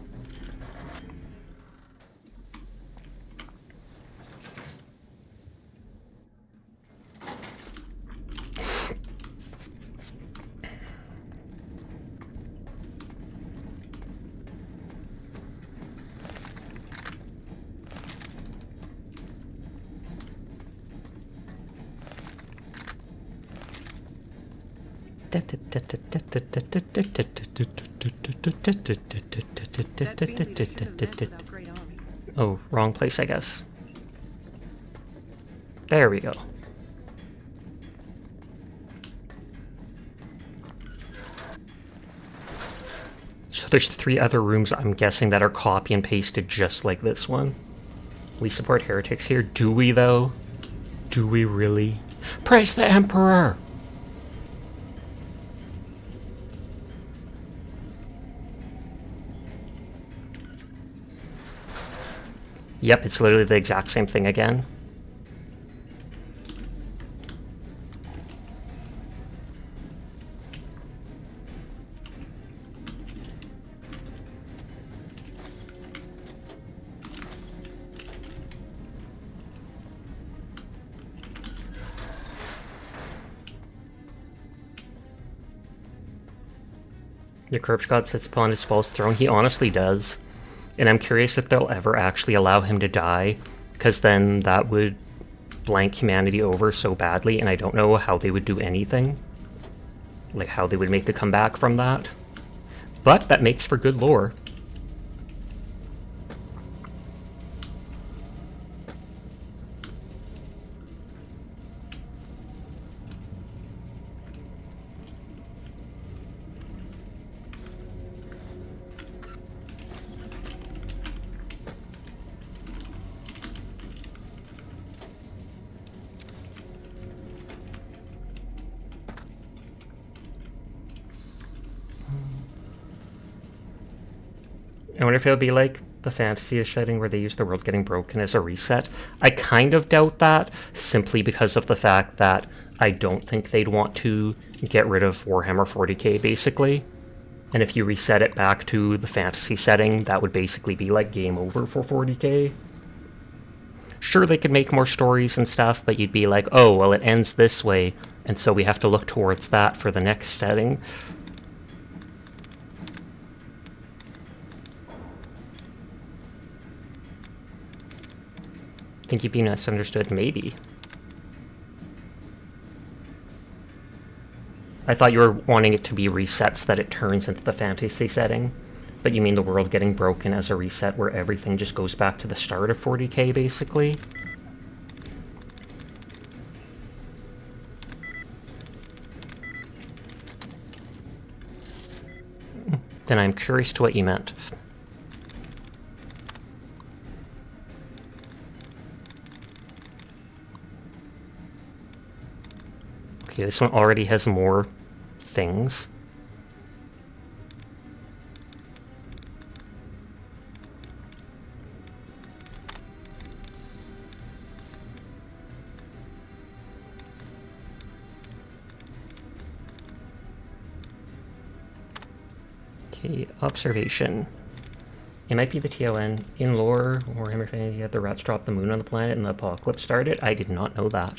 A: Oh, wrong place, I guess. There we go. So there's 3 other rooms, I'm guessing, that are copy and pasted just like this one. We support heretics here. Do we, though? Do we really? Praise the Emperor! Yep, it's literally the exact same thing again. Your corpse god sits upon his false throne. He honestly does. And I'm curious if they'll ever actually allow him to die, because then that would blank humanity over so badly, and I don't know how they would do anything. Like how they would make the comeback from that. But that makes for good lore. I wonder if it'll be like the fantasy setting where they use the world getting broken as a reset. I kind of doubt that, simply because of the fact that I don't think they'd want to get rid of Warhammer 40k, basically. And if you reset it back to the fantasy setting, that would basically be like game over for 40k. Sure, they could make more stories and stuff, but you'd be like, oh, well, it ends this way, and so we have to look towards that for the next setting. Think you'd be misunderstood? Maybe. I thought you were wanting it to be resets that it turns into the fantasy setting. But you mean the world getting broken as a reset where everything just goes back to the start of 40k, basically? then I'm curious to what you meant. Okay, this one already has more things. Okay, observation. It might be the TON. In lore, Warhammer Fantasy had the rats drop the moon on the planet and the apocalypse started. I did not know that.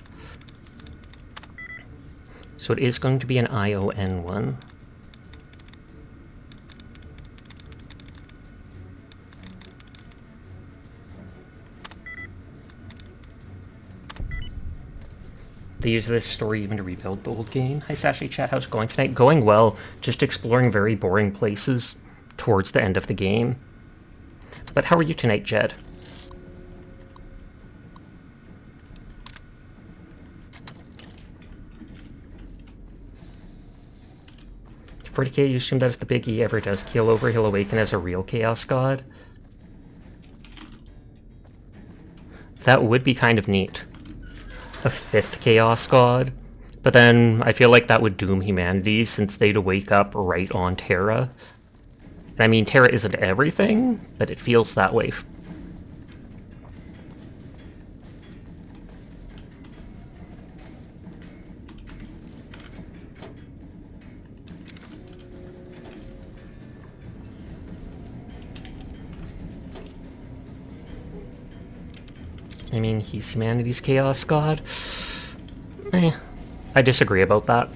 A: So it is going to be an ION one. They use this story even to rebuild the old game. Hi Sashi Chat, how's it going tonight? Going well, just exploring very boring places towards the end of the game. But how are you tonight, Jed? 40k, you assume that if the Big E ever does keel over, he'll awaken as a real Chaos God? That would be kind of neat. A 5th Chaos God. But then, I feel like that would doom humanity, since they'd wake up right on Terra. I mean, Terra isn't everything, but it feels that way. I mean, he's humanity's Chaos God. I disagree about that.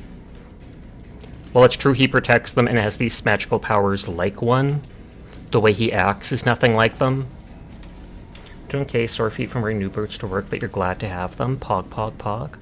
A: While it's true he protects them and has these magical powers like one, the way he acts is nothing like them. Doing okay, sore feet from wearing new boots to work, but you're glad to have them. Pog, pog, pog.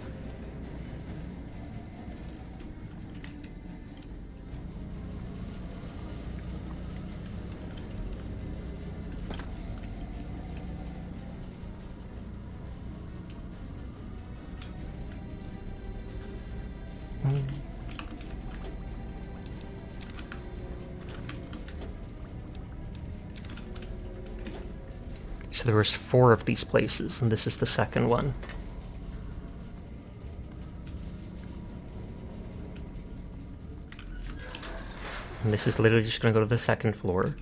A: So there was 4 of these places, and this is the second one. And this is literally just going to go to the 2nd floor.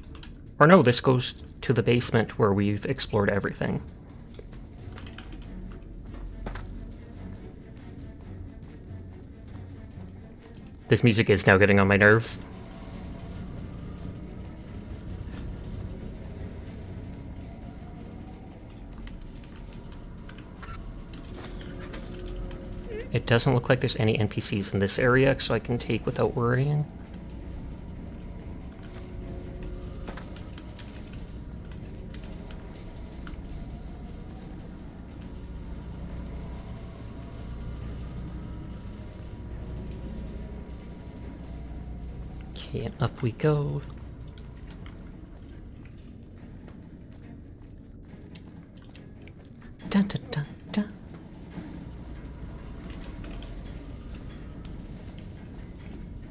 A: Or no, this goes to the basement where we've explored everything. This music is now getting on my nerves. It doesn't look like there's any NPCs in this area, so I can take without worrying. Okay, and up we go. Dun dun dun dun.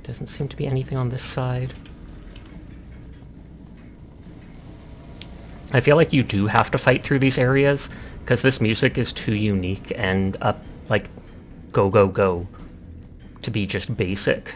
A: Doesn't seem to be anything on this side. I feel like you do have to fight through these areas, because this music is too unique and up, like, go, go, go, to be just basic.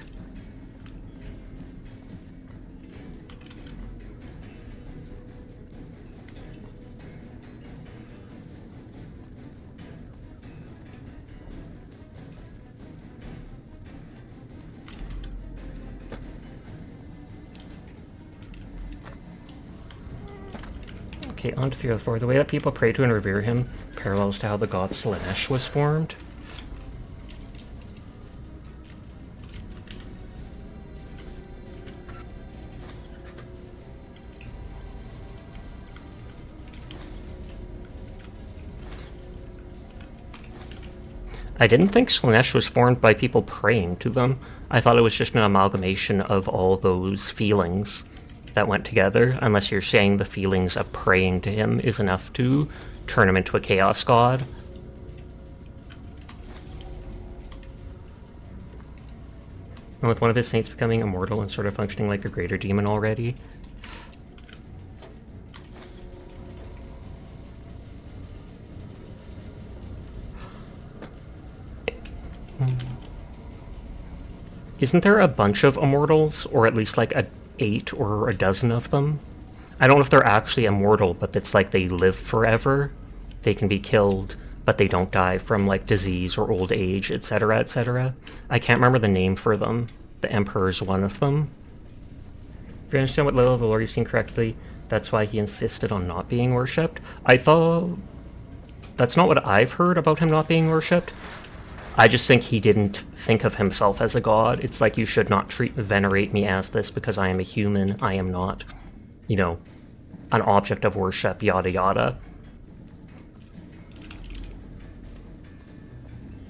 A: Okay, on to the other floor. The way that people pray to and revere him parallels to how the god Slaanesh was formed. I didn't think Slaanesh was formed by people praying to them. I thought it was just an amalgamation of all those feelings that went together, unless you're saying the feelings of praying to him is enough to turn him into a Chaos God. And with one of his saints becoming immortal and sort of functioning like a greater demon already. Isn't there a bunch of immortals, or at least like 8 or a dozen of them? I don't know if they're actually immortal, but it's like they live forever. They can be killed, but they don't die from like disease or old age, etc., etc. I can't remember the name for them. The Emperor's one of them. If you understand what level of the Lord you've seen correctly, that's why he insisted on not being worshipped. I thought... That's not what I've heard about him not being worshipped. I just think he didn't think of himself as a god. It's like, you should not venerate me as this because I am a human. I am not, you know, an object of worship, yada yada.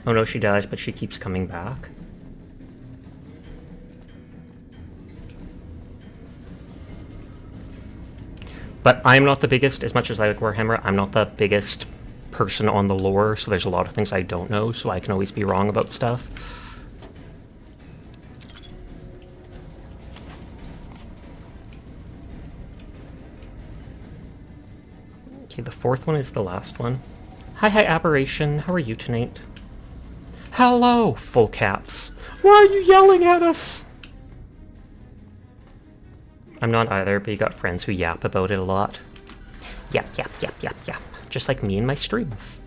A: Oh no, she dies, but she keeps coming back. But I'm not the biggest, as much as I like Warhammer, I'm not the biggest person on the lore, so there's a lot of things I don't know, so I can always be wrong about stuff. Okay, the fourth one is the last one. Hi, Aberration. How are you tonight? Hello, full caps. Why are you yelling at us? I'm not either, but you got friends who yap about it a lot. Yap, yap, yap, yap, yap. Just like me and my streams.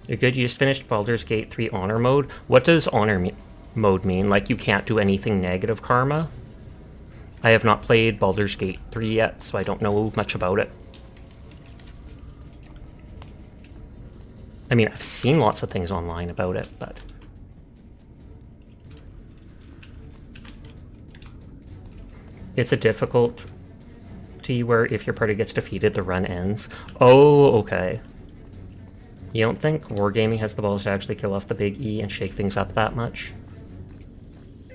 A: You're good, you just finished Baldur's Gate 3 Honor Mode. What does Honor Mode mean? Like, you can't do anything negative karma? I have not played Baldur's Gate 3 yet, so I don't know much about it. I mean, I've seen lots of things online about it, but... It's a difficulty where if your party gets defeated, the run ends. Oh, okay. You don't think Wargaming has the balls to actually kill off the big E and shake things up that much?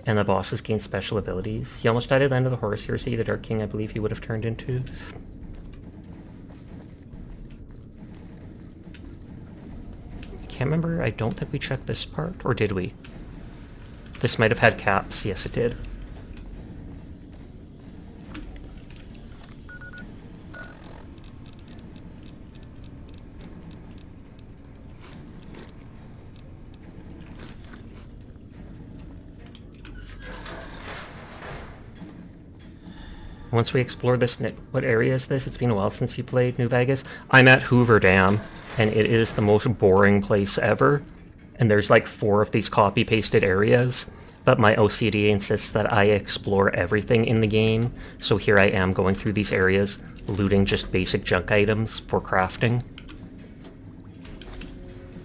A: And the bosses gain special abilities. He almost died at the end of the Horus Heresy, the Dark King I believe he would have turned into. I can't remember, I don't think we checked this part, or did we? This might have had caps, yes it did. Once we explore this, what area is this? It's been a while since you played New Vegas. I'm at Hoover Dam, and it is the most boring place ever. And there's like 4 of these copy-pasted areas, but my OCD insists that I explore everything in the game. So here I am going through these areas, looting just basic junk items for crafting.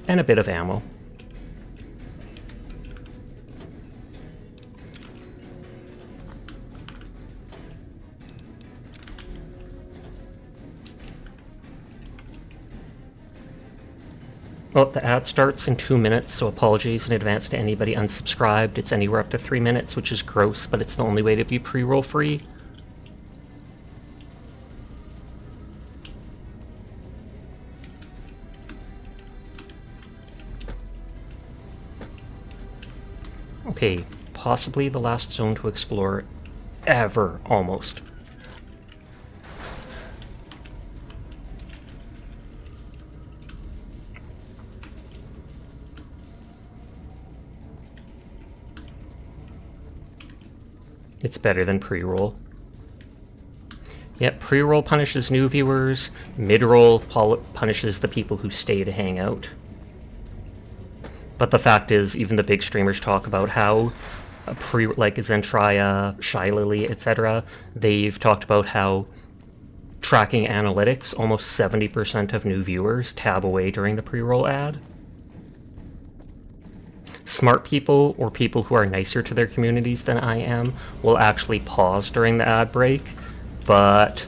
A: And a bit of ammo. Well, the ad starts in 2 minutes, so apologies in advance to anybody unsubscribed. It's anywhere up to 3 minutes, which is gross, but it's the only way to be pre-roll free. Okay, possibly the last zone to explore ever, almost. It's better than pre-roll. Yep, pre-roll punishes new viewers, mid-roll punishes the people who stay to hang out. But the fact is, even the big streamers talk about how, like Zentraya, Shylily, etc., they've talked about how tracking analytics, almost 70% of new viewers tab away during the pre-roll ad. Smart people, or people who are nicer to their communities than I am, will actually pause during the ad break, but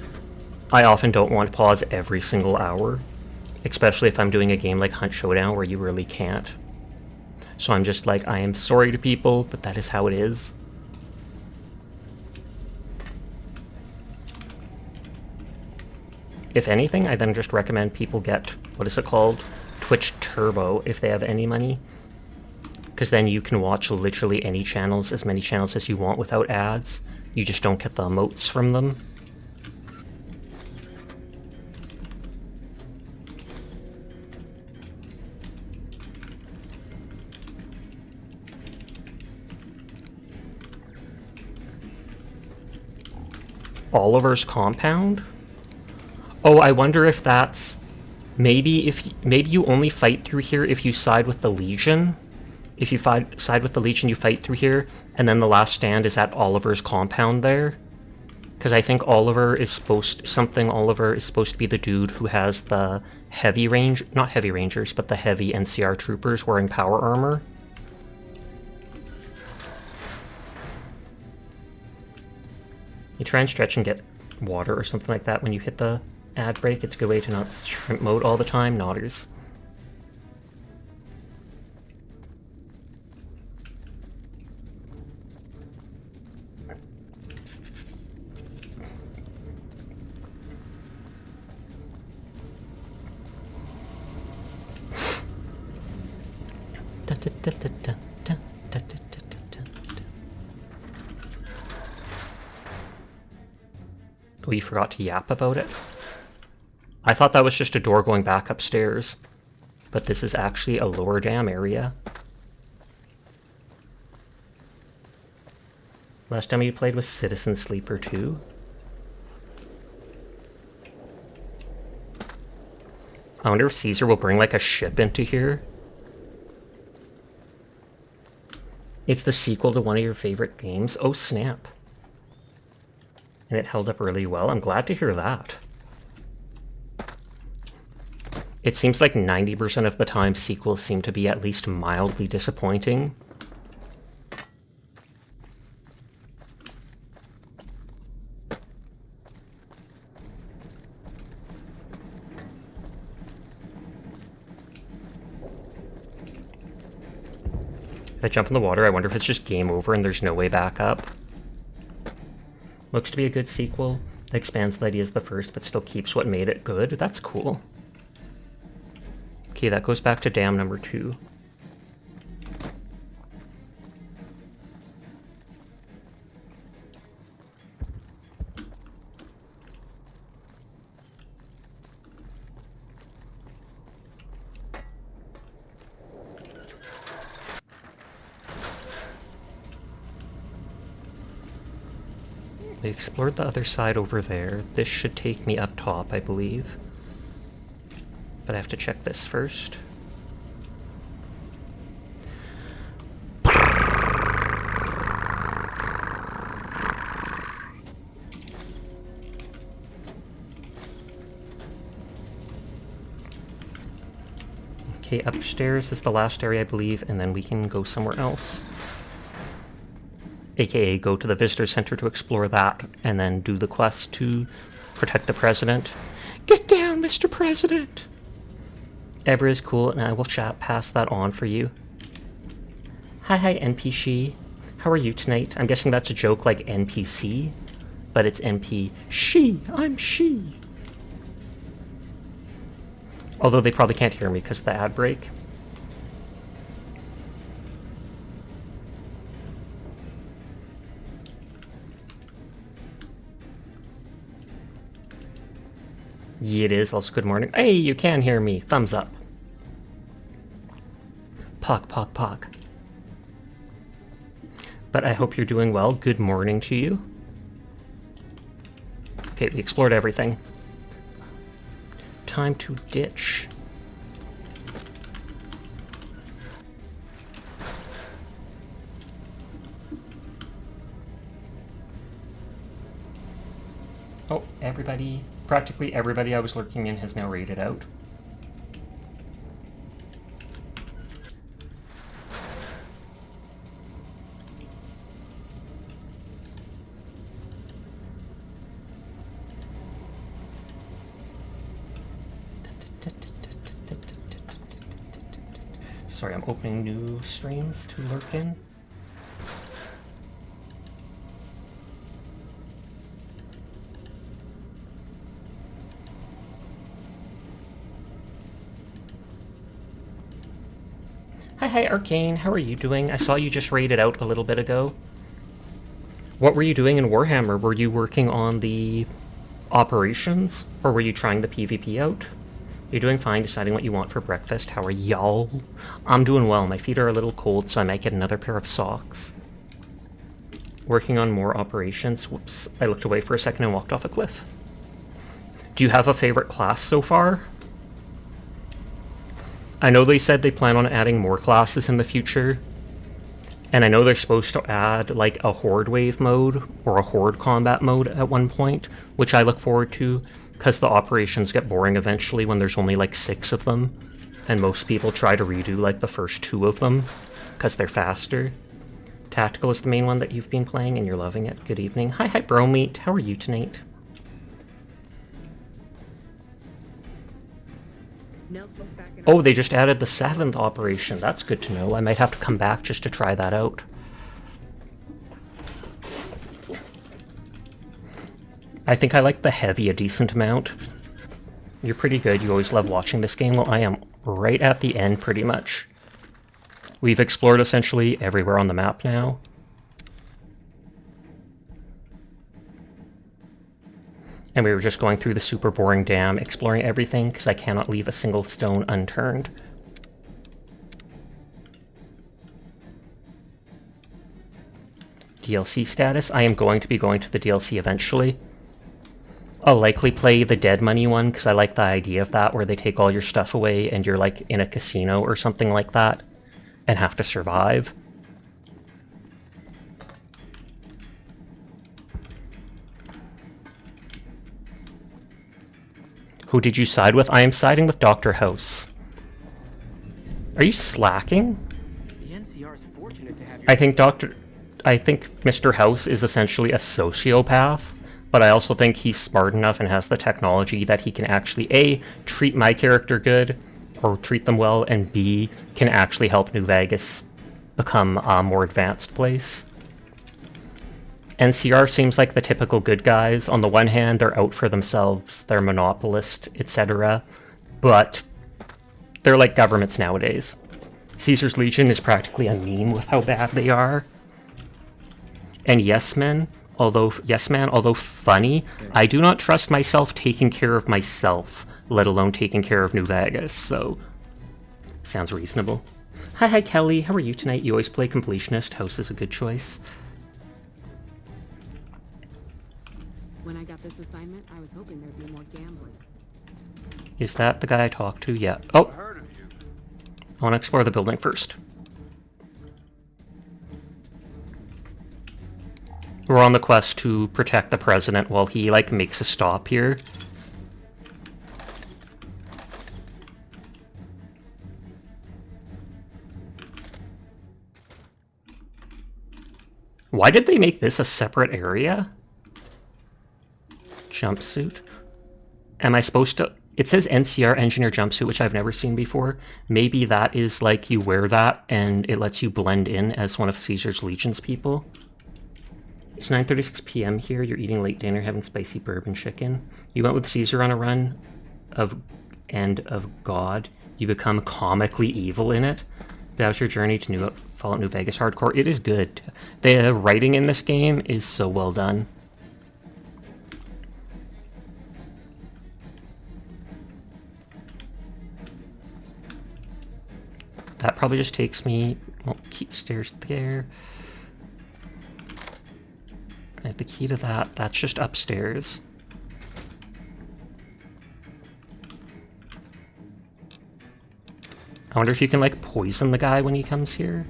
A: I often don't want to pause every single hour, especially if I'm doing a game like Hunt Showdown where you really can't. So I'm just like, I am sorry to people, but that is how it is. If anything, I then just recommend people get, what is it called? Twitch Turbo, if they have any money. because then you can watch literally any channels, as many channels as you want without ads. You just don't get the emotes from them. Oliver's compound? Oh, I wonder if that's... Maybe you only fight through here if you side with the Legion. If you side with the Legion, you fight through here, and then the last stand is at Oliver's compound there. Because I think Oliver is supposed to be the dude who has the heavy range... Not heavy rangers, but the heavy NCR troopers wearing power armor. You try and stretch and get water or something like that when you hit the ad break. It's a good way to not shrimp mode all the time. Nodders. We forgot to yap about it. I thought that was just a door going back upstairs, but this is actually a lower dam area. Last time you played was Citizen Sleeper 2. I wonder if Caesar will bring like a ship into here. It's the sequel to one of your favorite games. Oh snap. And it held up really well. I'm glad to hear that. It seems like 90% of the time sequels seem to be at least mildly disappointing. If I jump in the water, I wonder if it's just game over and there's no way back up. Looks to be a good sequel. It expands the ideas of the first, but still keeps what made it good. That's cool. Okay, that goes back to dam number 2. We explored the other side over there. This should take me up top, I believe. But I have to check this first. Okay, upstairs is the last area, I believe, and then we can go somewhere else. AKA go to the visitor center to explore that, and then do the quest to protect the president. Get down, Mr. President! Ever is cool, and I will pass that on for you. Hi, NPC. How are you tonight? I'm guessing that's a joke like NPC, but it's NP. She! I'm she! Although they probably can't hear me because of the ad break. Yeah, it is. Also, good morning. Hey, you can hear me. Thumbs up. Pog, pog, pog. But I hope you're doing well. Good morning to you. Okay, we explored everything. Time to ditch. Oh, everybody. Practically everybody I was lurking in has now raided out. Sorry, I'm opening new streams to lurk in. Hi, Arcane. How are you doing? I saw you just raided out a little bit ago. What were you doing in Warhammer? Were you working on the operations, or were you trying the PvP out? You're doing fine, deciding what you want for breakfast. How are y'all? I'm doing well. My feet are a little cold, so I might get another pair of socks. Working on more operations. Whoops. I looked away for a second and walked off a cliff. Do you have a favorite class so far? I know they said they plan on adding more classes in the future. And I know they're supposed to add like a horde wave mode or a horde combat mode at one point, which I look forward to, because the operations get boring eventually when there's only like 6 of them. And most people try to redo like the first 2 of them, because they're faster. Tactical is the main one that you've been playing and you're loving it. Good evening. Hi, Bromeat. How are you tonight?
D: Nelson's back in.
A: Oh, they just added the 7th operation. That's good to know. I might have to come back just to try that out. I think I like the heavy a decent amount. You're pretty good. You always love watching this game. Well, I am right at the end, pretty much. We've explored essentially everywhere on the map now. And we were just going through the super boring dam, exploring everything, because I cannot leave a single stone unturned. DLC status? I am going to be going to the DLC eventually. I'll likely play the Dead Money one, because I like the idea of that, where they take all your stuff away and you're like in a casino or something like that, and have to survive. Who did you side with? I am siding with Dr. House. Are you slacking?
I: The NCR is fortunate to have
A: I think Mr. House is essentially a sociopath, but I also think he's smart enough and has the technology that he can actually A, treat my character good, or treat them well, and B, can actually help New Vegas become a more advanced place. NCR seems like the typical good guys. On the one hand, they're out for themselves, they're monopolist, etc. But they're like governments nowadays. Caesar's Legion is practically a meme with how bad they are. And Yes Man, although funny, I do not trust myself taking care of myself, let alone taking care of New Vegas, so sounds reasonable. Hi Kelly, how are you tonight? You always play Completionist. House is a good choice.
D: When I got this assignment, I was hoping there'd be more gambling.
A: Is that the guy I talked to? Yeah. Oh! I want to explore the building first. We're on the quest to protect the president while he, like, makes a stop here. Why did they make this a separate area? Jumpsuit. Am I supposed to... It says NCR Engineer Jumpsuit, which I've never seen before. Maybe that is like you wear that and it lets you blend in as one of Caesar's Legion's people. It's 9:36 p.m. here. You're eating late dinner, having spicy bourbon chicken. You went with Caesar on a run of God. You become comically evil in it. That was your journey to Fallout New Vegas Hardcore. It is good. The writing in this game is so well done. That probably just takes me... Well, stairs there. I have the key to that. That's just upstairs. I wonder if you can, like, poison the guy when he comes here?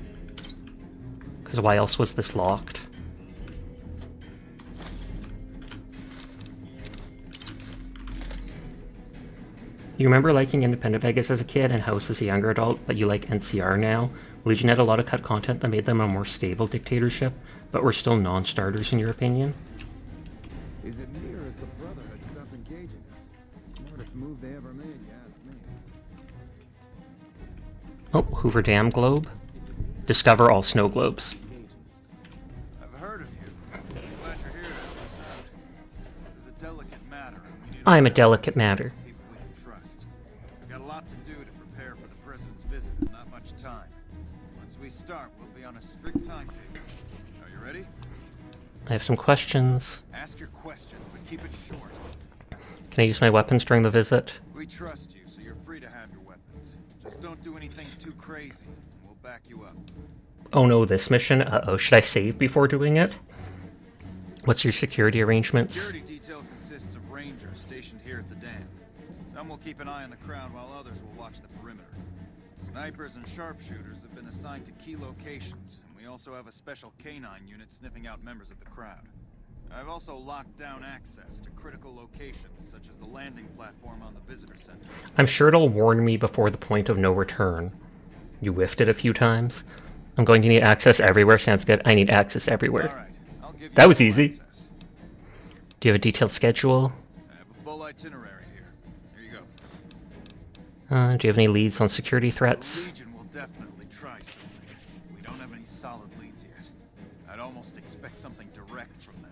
A: Because why else was this locked? You remember liking Independent Vegas as a kid and House as a younger adult, but you like NCR now? Legion had a lot of cut content that made them a more stable dictatorship, but were still non-starters in your opinion?
L: Is it me or is the Brotherhood stopped engaging us? Smartest move they ever made, you ask me.
A: Oh, Hoover Dam globe. Discover all snow globes.
M: I've heard of you. Glad you're here to help us out. This is a delicate matter.
A: I am a delicate matter.
M: People we can trust. We've got a lot to do to prepare for the president's visit, and not much time. we start, we'll be on a strict timetable. Are you ready?
A: I have some questions.
M: Ask your questions, but keep it short.
A: Can I use my weapons during the visit?
M: We trust you, so you're free to have your weapons. Just don't do anything too crazy, and we'll back you up.
A: Oh no, this mission? Uh-oh, should I save before doing it? What's your security arrangements?
M: Security detail consists of rangers stationed here at the dam. Some will keep an eye on the crowd while others will watch the perimeter. Snipers and sharpshooters have been assigned to key locations, and we also have a special canine unit sniffing out members of the crowd. I've also locked down access to critical locations, such as the landing platform on the visitor center.
A: I'm sure it'll warn me before the point of no return. You whiffed it a few times. I'm going to need access everywhere. Sounds good. I need access everywhere.
M: All right, I'll give you
A: That was
M: full
A: easy.
M: access.
A: Do you have a detailed schedule?
M: I have a full itinerary here. Here you go.
A: Do you have any leads on security
M: The
A: threats?
M: Legion will definitely try something. We don't have any solid leads yet. I'd almost expect something direct from them.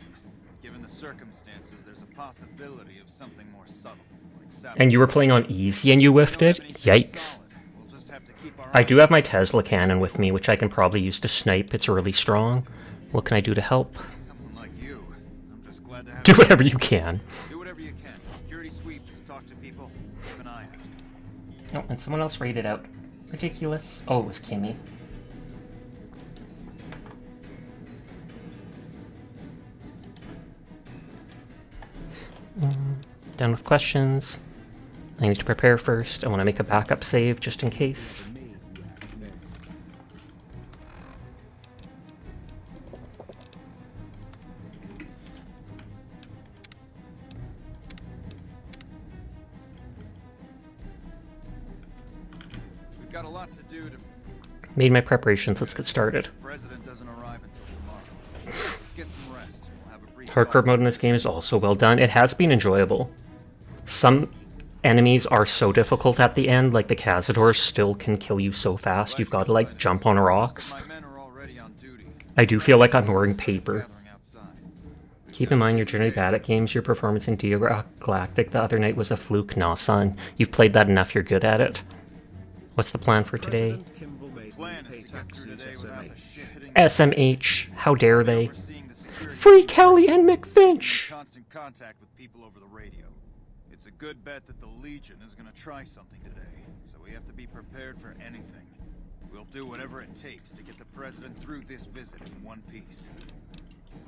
M: Given the circumstances, there's a possibility of something more subtle, like sabotage.
A: And you were playing on easy and you whiffed it? Yikes.
M: We'll just have to keep our
A: I do have my Tesla cannon with me, which I can probably use to snipe. It's really strong. What can I do to help?
M: someone like you. I'm just glad to have
A: Do whatever you can.
M: Do whatever you can. Security sweeps, talk to people, keep an eye out.
A: Oh, and someone else rated out. Ridiculous. Oh, it was Kimmy. Done with questions. I need to prepare first. I want to make a backup save just in case.
M: We've got a lot to do to
A: Made my preparations. Let's get started.
M: the president doesn't arrive until tomorrow. Let's get some rest. We'll have a brief
A: Hardcore mode in this game is also well done. It has been enjoyable. Some enemies are so difficult at the end, like the Cazadors still can kill you so fast. You've got to like jump on rocks.
M: My men are already on duty.
A: I do feel like I'm wearing paper. Keep in mind you're generally bad at games. Your performance in Geo Galactic the other night was a fluke. Nah, son. You've played that enough, you're good at it. What's the plan for today?
M: Plan is to get through today without the shit hitting
A: SMH, how dare they? Free Kelly and McFinch!
M: constant contact with people over the radio. It's a good bet that the Legion is going to try something today, so we have to be prepared for anything. We'll do whatever it takes to get the president through this visit in one piece.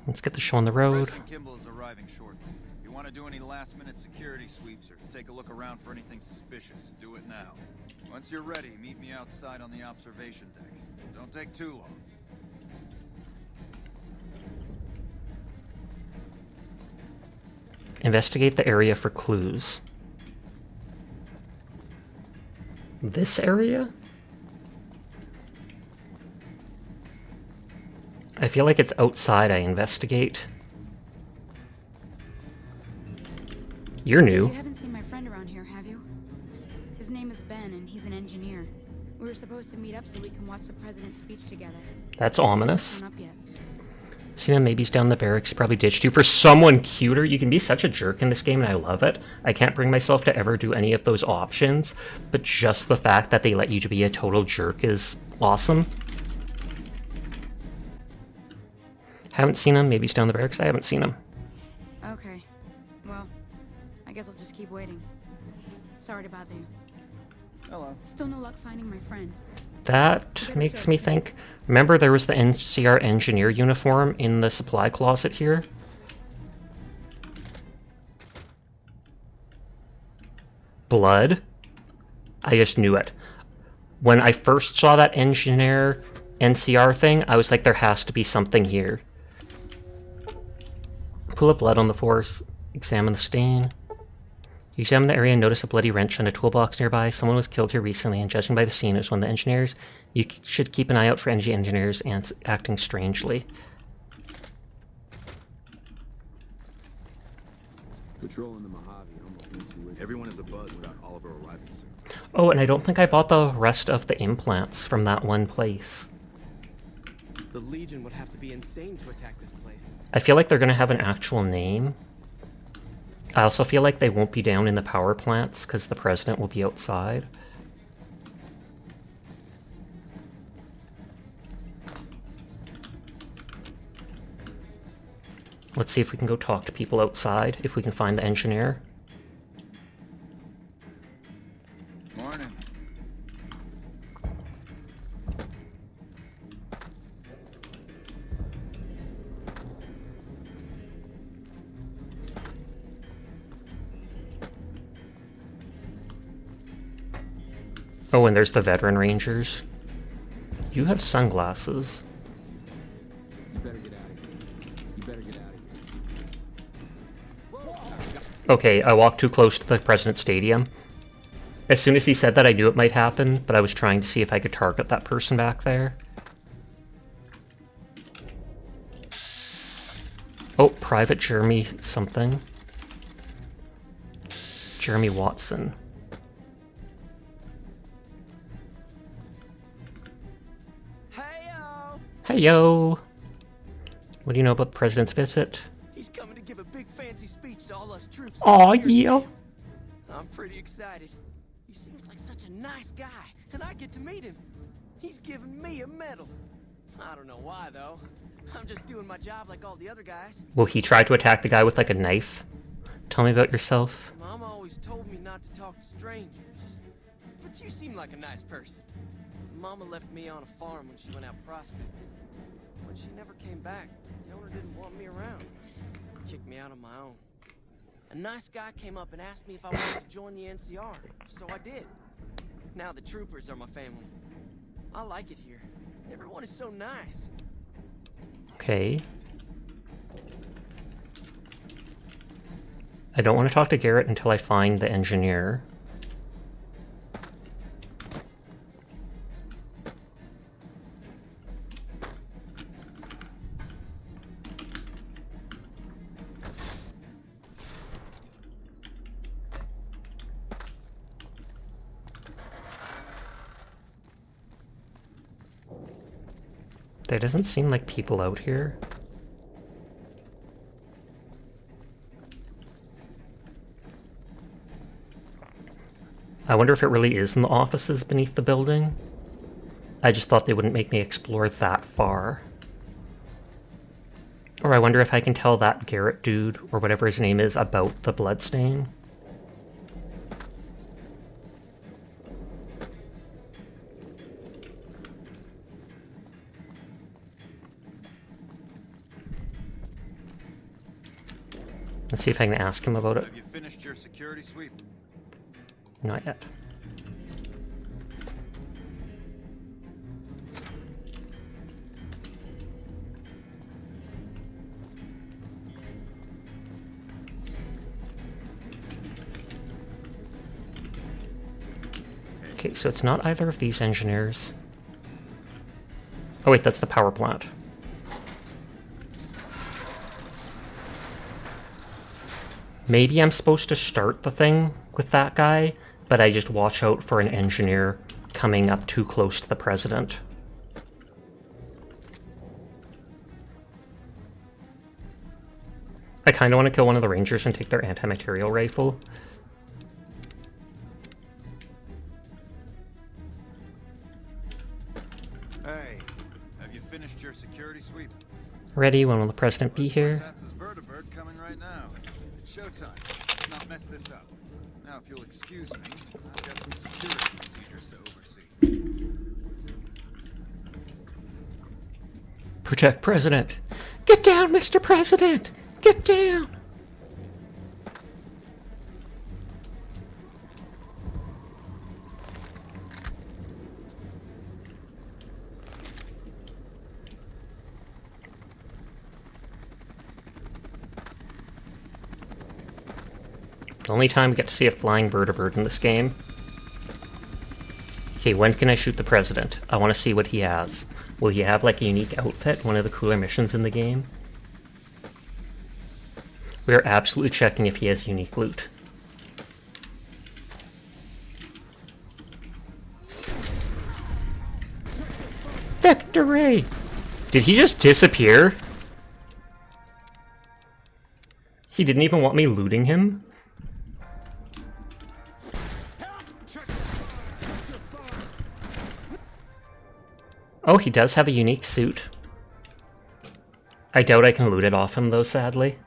A: Let's get the show on the road.
M: President Kimball is arriving shortly. If you want to do any last-minute security sweeps or take a look around for anything suspicious, do it now. Once you're ready, meet me outside on the observation deck. Don't take too long.
A: Investigate the area for clues. This area? I feel like it's outside I investigate. You're new.
N: You haven't seen my friend around here, have you? His name is Ben, and he's an engineer. We were supposed to meet up so we can watch the president's speech together.
A: That's ominous.
N: He hasn't shown up yet.
A: See him, maybe he's down in the barracks. He probably ditched you for someone cuter. You can be such a jerk in this game, and I love it. I can't bring myself to ever do any of those options, but just the fact that they let you to be a total jerk is awesome. Haven't seen him. Maybe he's down in the barracks. I haven't seen him.
N: Okay. Well, I guess I'll just keep waiting. Sorry to bother you.
L: Hello.
N: Still no luck finding my friend.
A: That makes me think. Remember there was the NCR engineer uniform in the supply closet here? Blood? I just knew it. When I first saw that engineer NCR thing, I was like, there has to be something here. Pull up blood on the force. Examine the stain. You examine the area and notice a bloody wrench on a toolbox nearby. Someone was killed here recently, and judging by the scene, it was one of the engineers. You should keep an eye out for energy engineers and acting strangely.
L: Patrolling the Mojave almost intuition.
E: Everyone is abuzz about Oliver arriving soon.
A: Oh, and I don't think I bought the rest of the implants from that one place.
I: The Legion would have to be insane to attack this place.
A: I feel like they're going to have an actual name. I also feel like they won't be down in the power plants because the president will be outside. Let's see if we can go talk to people outside, if we can find the engineer.
M: Morning.
A: Oh, and there's the veteran rangers. You have sunglasses.
L: You better get out of here. You better get out of here.
A: Okay, I walked too close to the President Stadium. As soon as he said that, I knew it might happen, but I was trying to see if I could target that person back there. Oh, Private Jeremy something. Jeremy Watson. Heyo! What do you know about the President's visit?
I: He's coming to give a big fancy speech to all us troops.
A: Aw, yeah!
I: I'm pretty excited. He seems like such a nice guy, and I get to meet him. He's giving me a medal. I don't know why, though. I'm just doing my job like all the other guys.
A: Will he try to attack the guy with, like, a knife? Tell me about yourself.
I: Mama always told me not to talk to strangers. But you seem like a nice person. Mama left me on a farm when she went out prospecting. When she never came back, the owner didn't want me around. Kicked me out on my own. A nice guy came up and asked me if I wanted to join the NCR, so I did. Now the troopers are my family. I like it here. Everyone is so nice.
A: Okay. I don't want to talk to Garrett until I find the engineer. There doesn't seem like people out here. I wonder if it really is in the offices beneath the building. I just thought they wouldn't make me explore that far. Or I wonder if I can tell that Garrett dude, or whatever his name is, about the bloodstain. Let's see if I can ask him about it.
M: Have you finished your security sweep?
A: Not yet. Okay, so it's not either of these engineers. Oh wait, that's the power plant. Maybe I'm supposed to start the thing with that guy, but I just watch out for an engineer coming up too close to the president. I kind of want to kill one of the rangers and take their anti-material rifle.
M: Hey, have you finished your security sweep?
A: Ready? When will the president be here?
M: That's his vertibird coming right now. It's showtime. Let's not mess this up. Now, if you'll excuse me, I've got some security procedures to oversee.
A: Protect President. Get down, Mr. President! Get down! The only time we get to see a flying vertibird in this game. Okay, when can I shoot the president? I want to see what he has. Will he have like a unique outfit, one of the cooler missions in the game? We are absolutely checking if he has unique loot. Victory! Did he just disappear? He didn't even want me looting him? Oh, he does have a unique suit. I doubt I can loot it off him, though, sadly.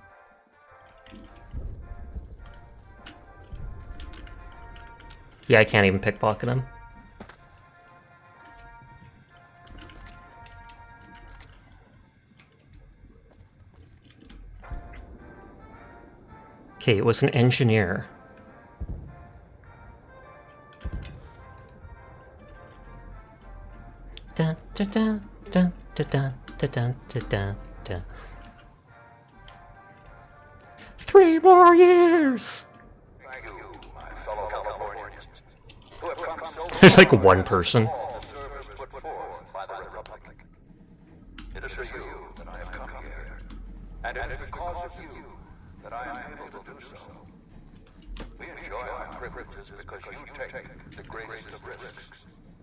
A: Yeah, I can't even pickpocket him. Okay, it was an engineer. Dun, dun, dun, dun, dun, dun, dun, dun, dun, dun. 3 more years! There's like one person.
O: It is for you that I have come here, and it is because of you that I am able to do so. We enjoy our privileges because you take the greatest of risks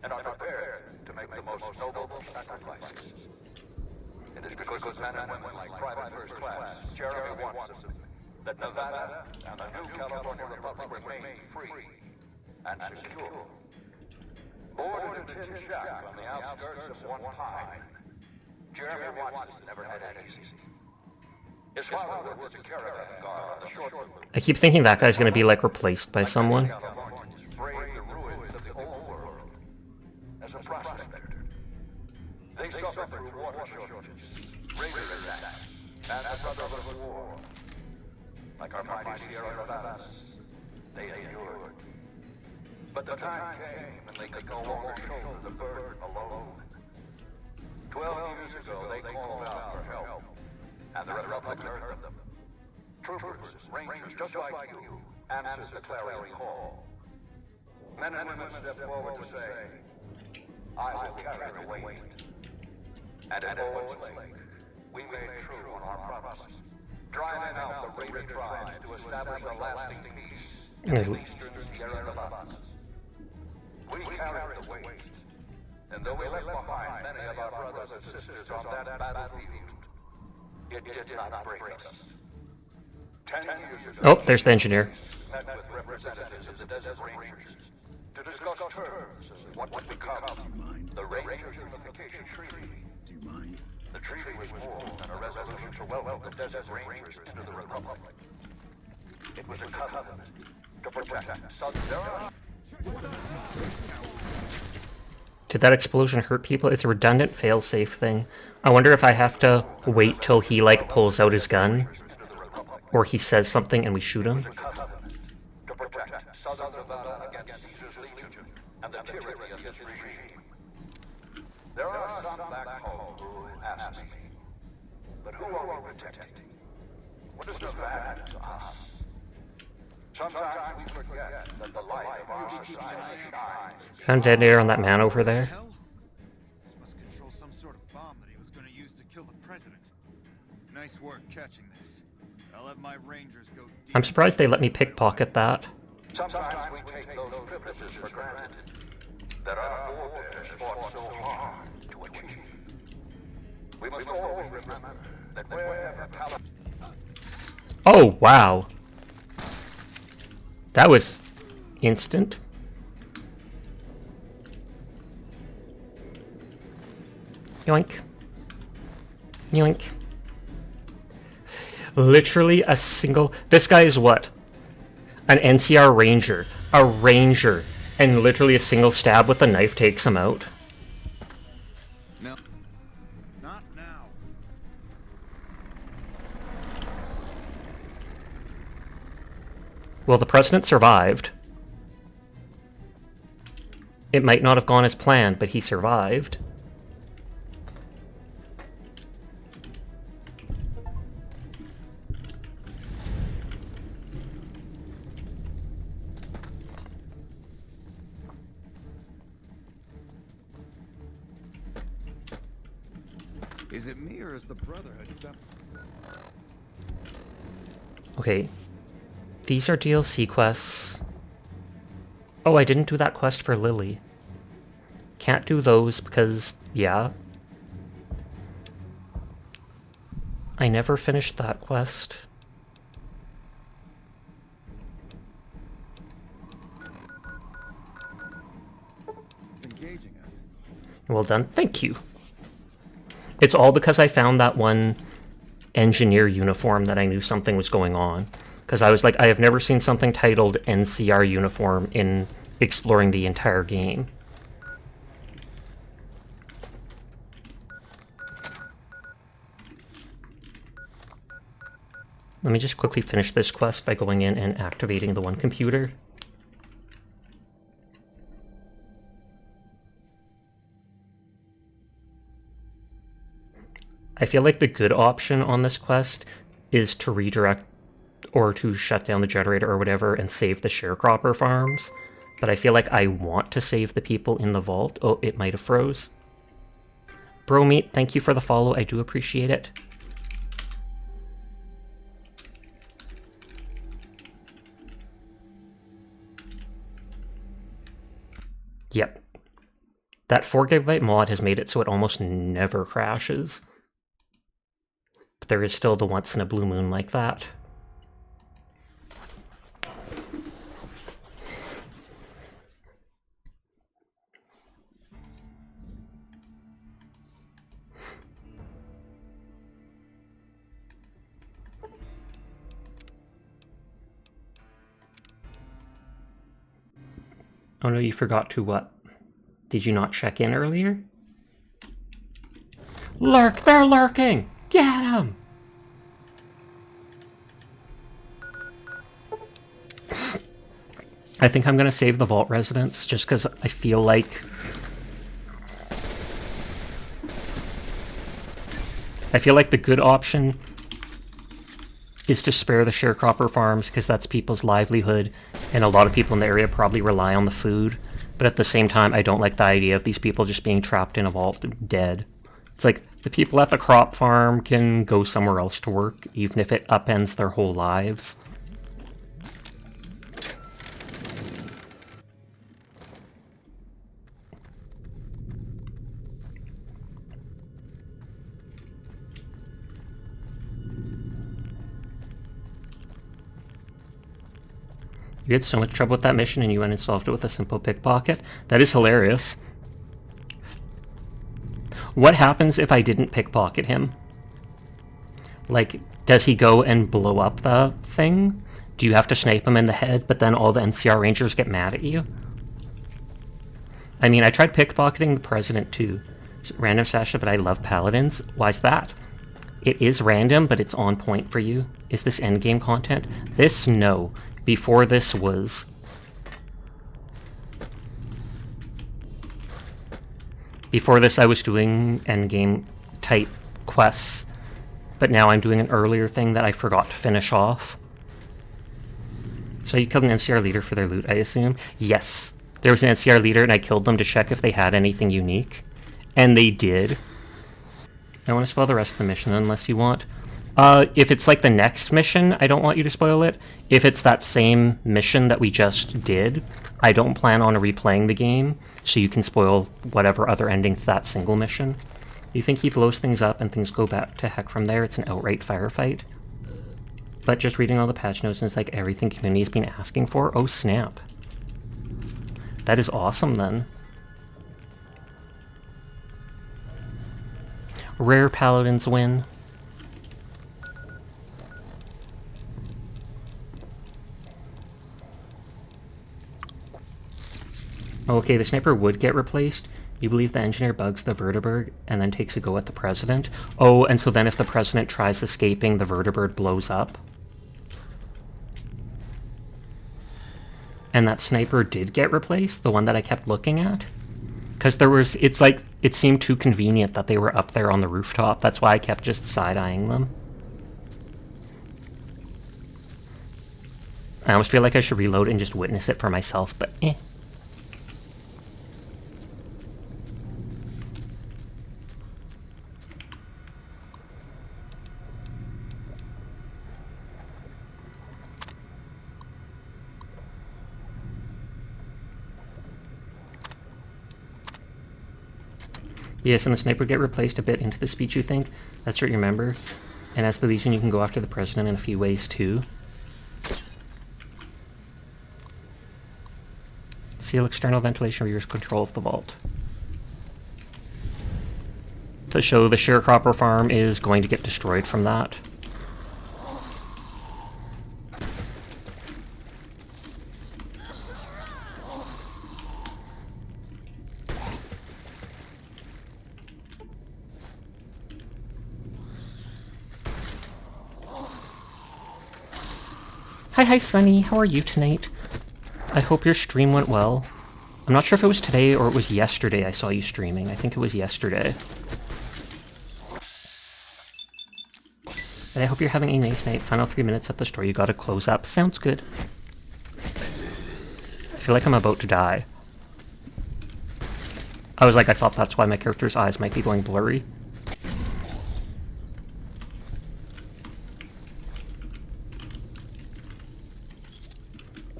O: and are prepared to make the most noble sacrifices. It is because of men and women like Private First Class Jeremy Watson that Nevada and the new California Republic remain free and secure. Born in a tin shack on the outskirts of One Pine, Jeremy Watson never had it easy. His father worked as a caravan guard on the short route.
A: I keep thinking that guy's gonna be like replaced by someone.
O: Braved the ruins of the old world as a prospector. They suffered through water shortages, raider attacks, and the Brotherhood War. Like our mighty Sierra Nevadas, they endured. But the time came and they could no longer shoulder the burden alone. 12 years ago, they called out for help, and the Republic heard them. Troopers, rangers, just like you, answered the clarion call. Men and women stepped forward to say, I will carry the weight. And at Owens Lake, we made true on our promise, driving out the raider tribes to establish a lasting peace in the eastern Sierra Nevadas. We carried the weight, and though we left behind many of our brothers and sisters on that battlefield, it did not break us. 10 years ago,
A: Oh, there's the engineer.
O: met with representatives of the Desert Rangers to discuss terms of what would become the Rangers Unification Treaty.
L: Do you mind?
O: The treaty was more than a resolution to welcome the Desert Rangers into the Republic. It was a covenant to protect Southern.
A: Did that explosion hurt people? It's a redundant failsafe thing. I wonder if I have to wait till he like pulls out his gun, or he says something and we shoot him.
O: To protect Southern Nevada against Caesar's Legion and the tyranny of his regime. There are some back home who ask me, but who are we protecting? What is Nevada to us? Sometimes we forget that the light of our society shines.
A: Found dead air on that man over there.
M: This must control some sort of bomb that he was going to use to kill the president. Nice work catching this. I'll have my rangers go deep.
A: I'm surprised they let me pickpocket that.
O: Sometimes we take those privileges for granted that our forebears fought so hard to achieve. We must always remember that wherever talent...
A: Oh, wow. That was instant. Yoink. Yoink. Literally a single... This guy is what? An NCR ranger. A ranger. And literally a single stab with a knife takes him out.
M: No. Not now.
A: Well, the president survived. It might not have gone as planned, but he survived.
L: Is it me or is the Brotherhood stuff?
A: Okay. These are DLC quests. Oh, I didn't do that quest for Lily. Can't do those because, yeah. I never finished that quest.
L: Engaging us.
A: Well done. Thank you. It's all because I found that one engineer uniform that I knew something was going on. Because I was like, I have never seen something titled NCR uniform in exploring the entire game. Let me just quickly finish this quest by going in and activating the one computer. I feel like the good option on this quest is to redirect or to shut down the generator or whatever and save the sharecropper farms. But I feel like I want to save the people in the vault. Oh, it might have froze. Bromeat, thank you for the follow. I do appreciate it. Yep. That 4GB mod has made it so it almost never crashes. But there is still the once in a blue moon like that. Oh no, you forgot to what? Did you not check in earlier? Lurk! They're lurking! Get them! I think I'm gonna save the vault residents just because I feel like the good option is to spare the sharecropper farms because that's people's livelihood and a lot of people in the area probably rely on the food. But at the same time, I don't like the idea of these people just being trapped in a vault dead. It's like the people at the crop farm can go somewhere else to work, even if it upends their whole lives. You had so much trouble with that mission and you went and solved it with a simple pickpocket? That is hilarious. What happens if I didn't pickpocket him? Like, does he go and blow up the thing? Do you have to snipe him in the head, but then all the NCR Rangers get mad at you? I mean, I tried pickpocketing the president too. Random Sasha, but I love paladins. Why's that? It is random, but it's on point for you. Is this endgame content? This, no. Before this was. Before this I was doing endgame type quests, but now I'm doing an earlier thing that I forgot to finish off. So you killed an NCR leader for their loot, I assume? Yes. There was an NCR leader and I killed them to check if they had anything unique. And they did. I want to spoil the rest of the mission unless you want. If it's like the next mission, I don't want you to spoil it. If it's that same mission that we just did, I don't plan on replaying the game, so you can spoil whatever other ending to that single mission. You think he blows things up and things go back to heck from there? It's an outright firefight. But just reading all the patch notes, and it's like everything community's been asking for. Oh snap. That is awesome then. Rare paladins win. Okay, the sniper would get replaced. You believe the engineer bugs the vertibird and then takes a go at the president? Oh, and so then if the president tries escaping, the vertibird blows up? And that sniper did get replaced? The one that I kept looking at? Because there was, it's like, it seemed too convenient that they were up there on the rooftop. That's why I kept just side-eyeing them. I almost feel like I should reload and just witness it for myself, but eh. Yes, and the sniper get replaced a bit into the speech, you think? That's what you remember. And as the Legion, you can go after the president in a few ways, too. Seal external ventilation rears control of the vault. to show the sharecropper farm is going to get destroyed from that. Hi Sunny, how are you tonight? I hope your stream went well. I'm not sure if it was today or it was yesterday I saw you streaming. I think it was yesterday. And I hope you're having a nice night. Final 3 minutes at the store. You gotta close up. Sounds good. I feel like I'm about to die. I thought that's why my character's eyes might be going blurry.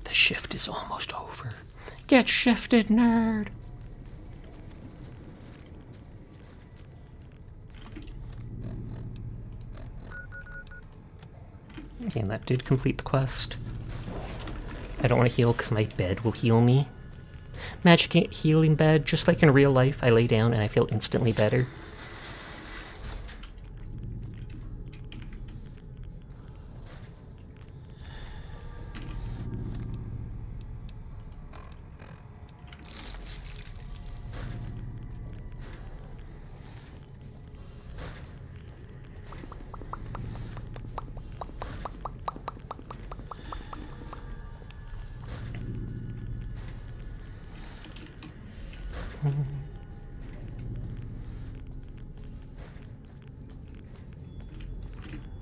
A: The shift is almost over. Get shifted, nerd! Okay, and that did complete the quest. I don't want to heal because my bed will heal me. Magic healing bed, just like in real life, I lay down and I feel instantly better.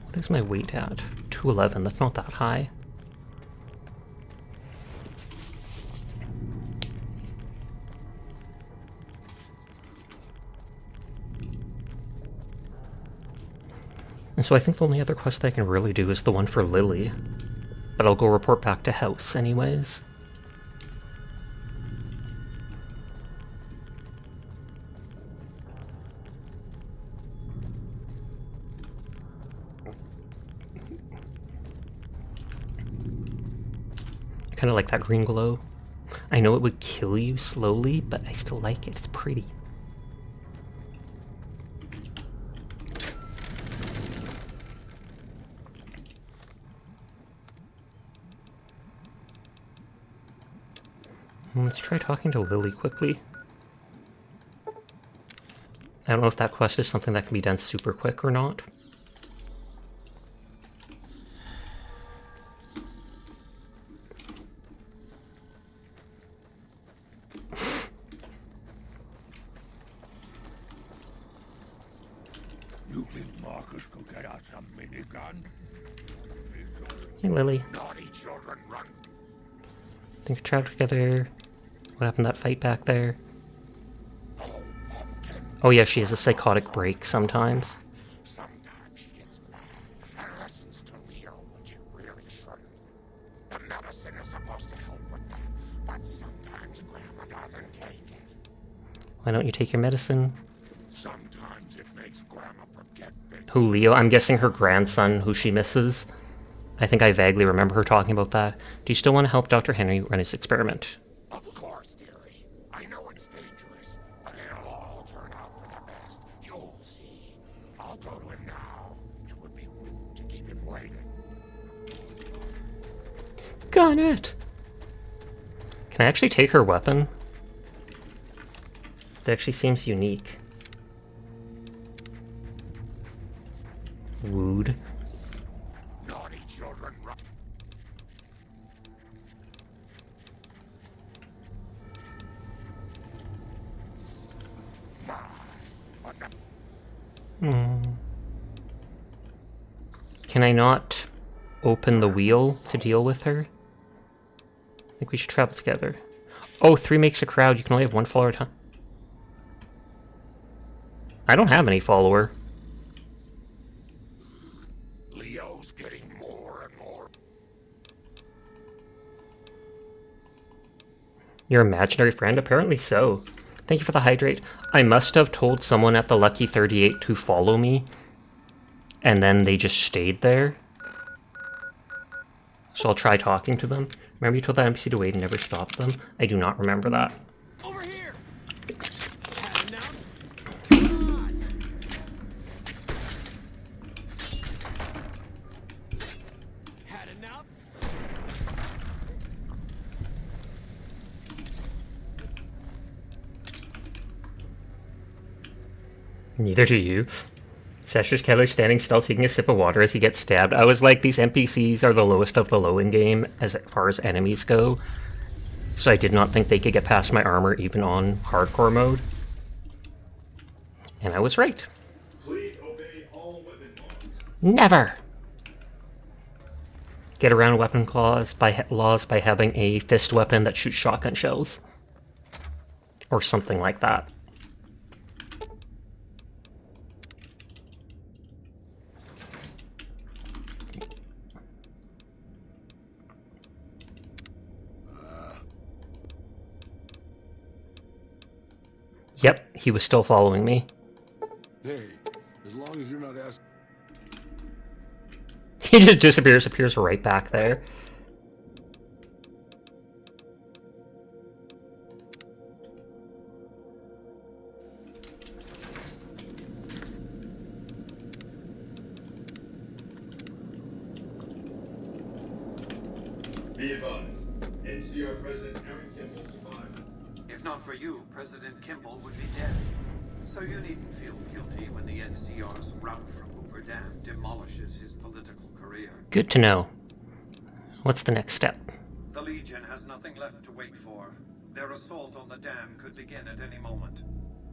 A: What is my weight at? 211, that's not that high. And so I think the only other quest that I can really do is the one for Lily. But I'll go report back to house anyways. Kind of like that green glow. I know it would kill you slowly, but I still like it. It's pretty. Let's try talking to Lily quickly. I don't know if that quest is something that can be done super quick or not.
P: You think Marcus could get us a minigun?
A: Hey Lily.
P: Naughty children, run.
A: Think we trapped together. What happened to that fight back there? Oh yeah, she has a psychotic break sometimes.
P: Sometimes she gets mad and listens to Leo when she really shouldn't. The medicine is supposed to help with that, but sometimes Grandma doesn't take it.
A: Why don't you take your medicine?
P: Sometimes it makes Grandma forget things.
A: Who, Leo? I'm guessing her grandson, who she misses. I think I vaguely remember her talking about that. Do you still want to help Dr. Henry run his experiment?
P: Of course, dearie. I know it's dangerous, but it'll all turn out for the best. You'll see. I'll go to him now. It would be rude to keep him waiting.
A: Got it! Can I actually take her weapon? That actually seems unique. Wooed.
P: Naughty children, run.
A: Can I not open the wheel to deal with her? I think we should travel together. Oh, 3 makes a crowd. You can only have 1 follower at a time. I don't have any follower.
P: Leo's getting more and more.
A: Your imaginary friend? Apparently so. Thank you for the hydrate. I must have told someone at the Lucky 38 to follow me, and then they just stayed there. So I'll try talking to them. Remember you told that NPC to wait and never stop them? I do not remember that.
I: Over here!
A: Neither do you. Sessions Keller standing still taking a sip of water as he gets stabbed. I was like, these NPCs are the lowest of the low in game as far as enemies go. So I did not think they could get past my armor even on hardcore mode. And I was right.
Q: Please obey all weapon laws.
A: Never! Get around weapon laws by having a fist weapon that shoots shotgun shells. Or something like that. Yep, he was still following me.
B: Hey, as long as you're not asking...
A: He just disappears, appears right back there.
Q: Be advised, NCR President Aaron Kimball survived.
C: If not for you, President Kimball would be dead. So you needn't feel guilty when the NCR's route from Hoover Dam demolishes his political career.
A: Good to know. What's the next step?
C: The Legion has nothing left to wait for. Their assault on the dam could begin at any moment.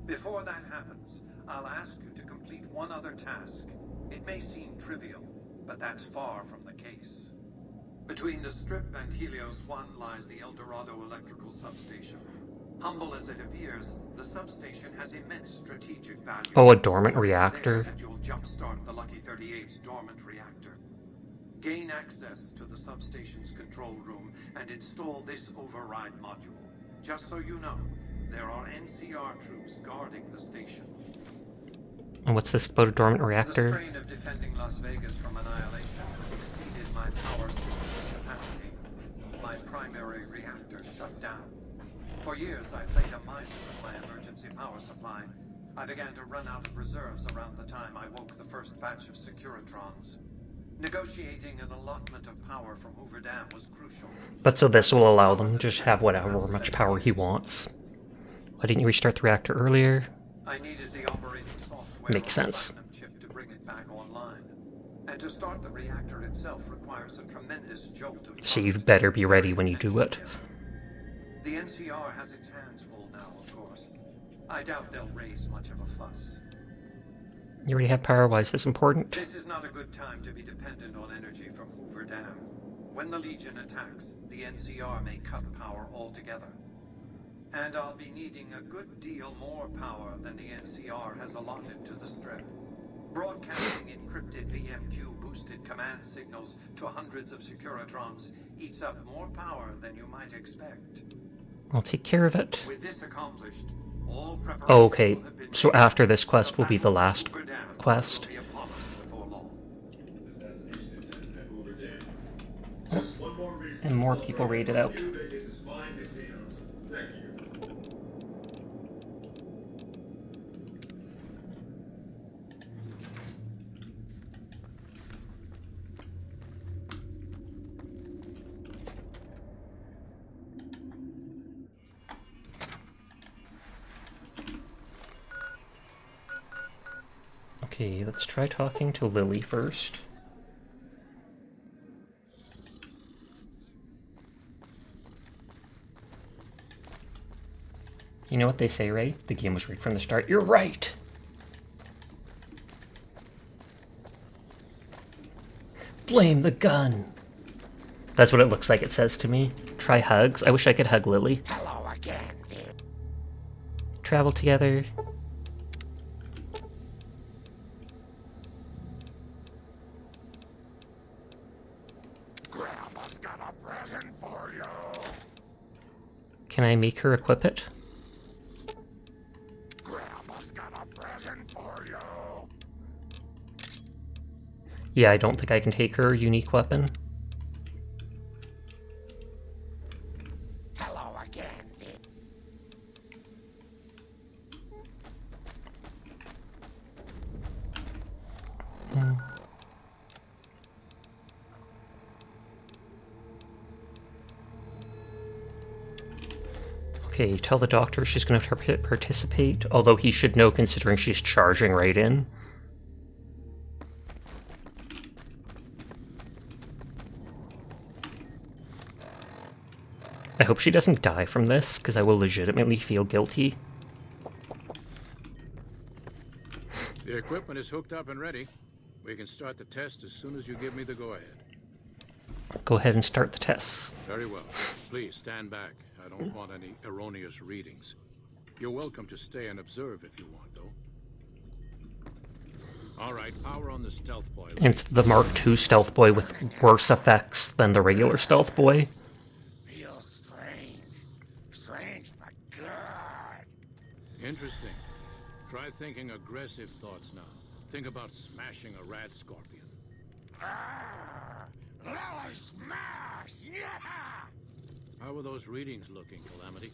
C: Before that happens, I'll ask you to complete one other task. It may seem trivial, but that's far from the case. Between the Strip and Helios 1 lies the El Dorado electrical substation. Humble as it appears, the substation has immense strategic value.
A: Oh, a dormant reactor.
C: There, you'll jumpstart the Lucky 38's dormant reactor. Gain access to the substation's control room and install this override module. Just so you know, there are NCR troops guarding the station.
A: And what's this about a dormant
C: The
A: reactor?
C: strain of defending Las Vegas from annihilation exceeded my power system's capacity. My primary reactor shut down. For years, I played a miser with my emergency power supply. I began to run out of reserves around the time I woke the first batch of Securitrons. Negotiating an allotment of power from Hoover Dam was crucial.
A: But so this will allow them to just have whatever much power he wants. Why didn't you restart the reactor earlier?
C: I needed the operating software
A: Makes sense.
C: on the Platinum chip to bring it back online. And to start the reactor itself requires a tremendous jolt of...
A: So you'd better be ready when you do it.
C: The NCR has its hands full now, of course. I doubt they'll raise much of a fuss.
A: You already have power, why is this important?
C: This is not a good time to be dependent on energy from Hoover Dam. When the Legion attacks, the NCR may cut power altogether. And I'll be needing a good deal more power than the NCR has allotted to the Strip. Broadcasting encrypted VMQ-boosted command signals to hundreds of Securitrons eats up more power than you might expect.
A: I'll take care of it.
C: With this accomplished, all
A: Oh, okay, so after this quest will be the last quest.
Q: Assassination attempt at Hoover Dam. Just one more reason.
A: And more people raid it out.
Q: New Vegas' fine casinos. Thank you.
A: Okay, let's try talking to Lily first. You know what they say, right? The game was rigged from the start. You're right! Blame the gun! That's what it looks like it says to me. Try hugs. I wish I could hug Lily.
P: Hello again, dude.
A: Travel together.
P: Grandma's got a present for you.
A: Can I make her equip it?
P: Grandma's got a present for you.
A: Yeah, I don't think I can take her unique weapon.
P: Hello again, dude.
A: Okay, tell the doctor she's going to participate, although he should know considering she's charging right in. I hope she doesn't die from this, because I will legitimately feel guilty.
R: The equipment is hooked up and ready. We can start the test as soon as you give me the go-ahead.
A: Go ahead and start the tests.
R: Very well. Please stand back. I don't want any erroneous readings. You're welcome to stay and observe if you want, though. All right, power on the stealth boy.
A: It's the Mark II stealth boy with worse effects than the regular stealth boy.
P: Feels strange. Strange, but good.
R: Interesting. Try thinking aggressive thoughts now. Think about smashing a rat scorpion.
P: Lily smash! Yeah!
R: How are those readings looking, Calamity?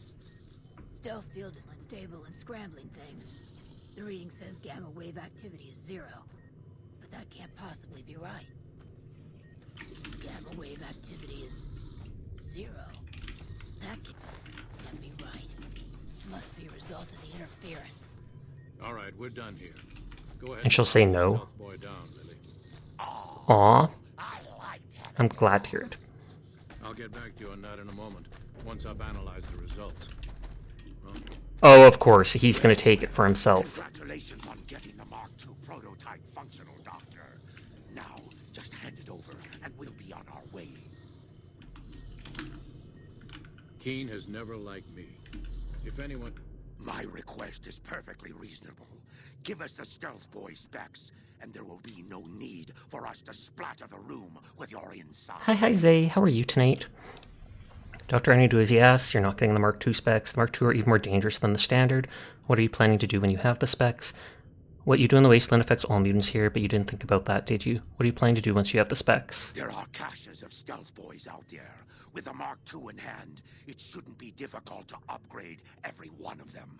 S: Stealth field is unstable and scrambling things. The reading says gamma wave activity is 0. But that can't possibly be right. Gamma wave activity is 0. That can't be right. Must be a result of the interference.
R: All right, we're done here. Go ahead.
A: And she'll say no.
R: Stealth boy down, Lily.
A: Aw. I'm glad to hear it.
R: I'll get back to you on that in a moment, once I've analyzed the results.
A: Oh, of course, he's going to take it for himself.
P: Congratulations on getting the Mark II prototype functional, Doctor. Now, just hand it over, and we'll be on our way.
R: Keen has never liked me. If anyone...
P: My request is perfectly reasonable. Give us the stealth boy specs, and there will be no need for us to splatter the room with your inside.
A: Hi, Zay. How are you tonight? Doctor, I need to do as he asks. You're not getting the Mark II specs. The Mark II are even more dangerous than the standard. What are you planning to do when you have the specs? What you do in the wasteland affects all mutants here, but you didn't think about that, did you? What are you planning to do once you have the specs?
P: There are caches of stealth boys out there. With the Mark II in hand, it shouldn't be difficult to upgrade every one of them.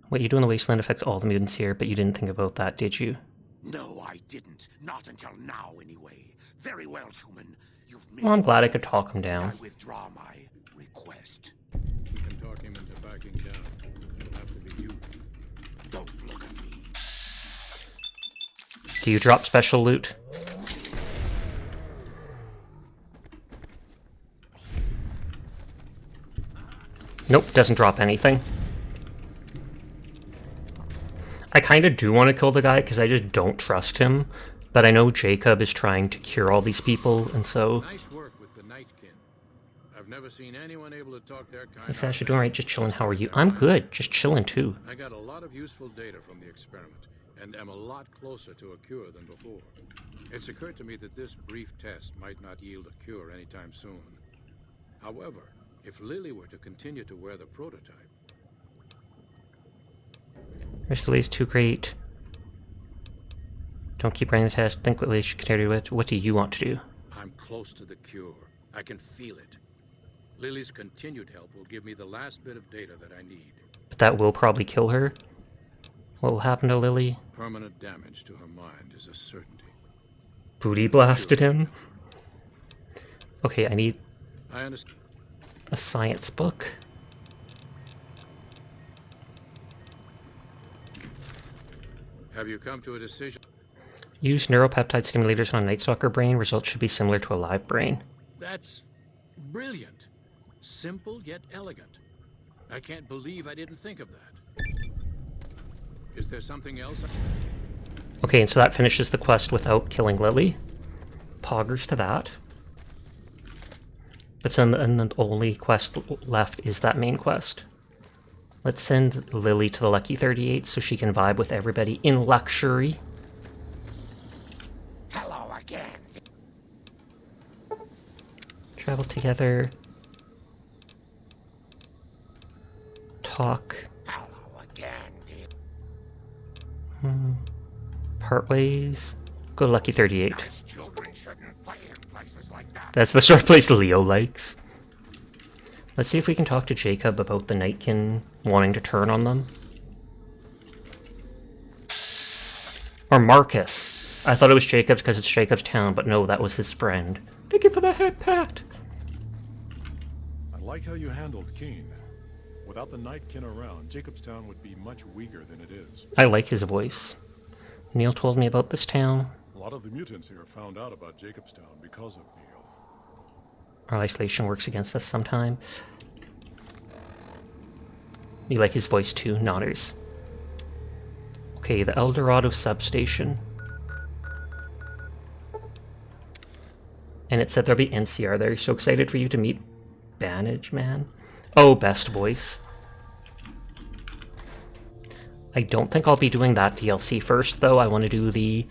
A: What you do in the wasteland affects all the mutants here, but you didn't think about that, did you?
P: No, I didn't. Not until now, anyway. Very well, Schumann. You've made
A: Well, I'm glad I could talk him down.
P: I withdraw my request.
R: You can talk him into backing down. It'll have to be you.
P: Don't look at me.
A: Do you drop special loot? Nope, doesn't drop anything. I kind of do want to kill the guy because I just don't trust him, but I know Jacob is trying to cure all these people, and so...
R: Nice work with the Nightkin. I've never seen anyone able to talk their kind.
A: Hey Sash, you're doing right, just chilling. How are you? I'm good, just chilling too.
R: I got a lot of useful data from the experiment, and am a lot closer to a cure than before. It's occurred to me that this brief test might not yield a cure anytime soon. However, if Lily were to continue to wear the prototype...
A: Mr. Lee's too great. Don't keep running the test. Think what Lee should continue with. What do you want to do?
R: I'm close to the cure. I can feel it. Lily's continued help will give me the last bit of data that I need.
A: But that will probably kill her. What will happen to Lily?
R: Permanent damage to her mind is a certainty.
A: Booty blasted him? Okay, I need
R: I understand.
A: a science book.
R: Have you come to a decision?
A: Use neuropeptide stimulators on a Night Stalker brain. Results should be similar to a live brain.
R: That's brilliant. Simple yet elegant. I can't believe I didn't think of that. Is there something else?
A: Okay, and so that finishes the quest without killing Lily. Poggers to that. But then the only quest left is that main quest. Let's send Lily to the Lucky 38 so she can vibe with everybody in luxury.
P: Hello again.
A: Travel together. Talk.
P: Hello again, dear.
A: Part ways. Go to Lucky 38.
P: Children shouldn't play in places like that.
A: That's the sort of place Leo likes. Let's see if we can talk to Jacob about the Nightkin wanting to turn on them. Or Marcus. I thought it was Jacob's because it's Jacob's town, but no, that was his friend. Thank you for the head pat.
B: I like how you handled Keen.
T: Without the Nightkin around, Jacobstown would be much weaker than it is.
A: I like his voice. Neil told me about this town.
T: A lot of the mutants here found out about Jacobstown because of Neil.
A: Our isolation works against us sometimes. You like his voice too, Nodders. Okay, the El Dorado substation. And it said there'll be NCR there. So excited for you to meet Bandage Man. Oh, best voice. I don't think I'll be doing that DLC first, though. I want to do the...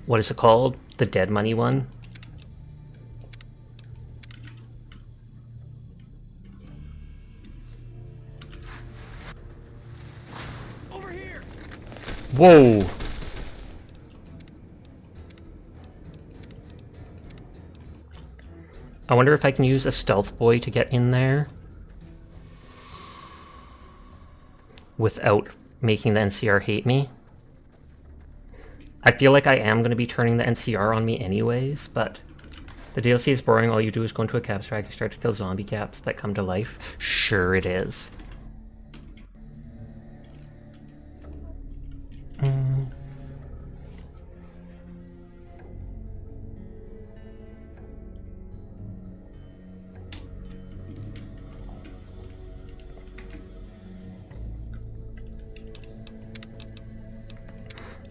A: What is it called? The Dead Money one.
I: Over here.
A: Whoa! I wonder if I can use a stealth boy to get in there without making the NCR hate me. I feel like I am going to be turning the NCR on me anyways, but the DLC is boring. All you do is go into a caps rack and start to kill zombie caps that come to life. Sure it is.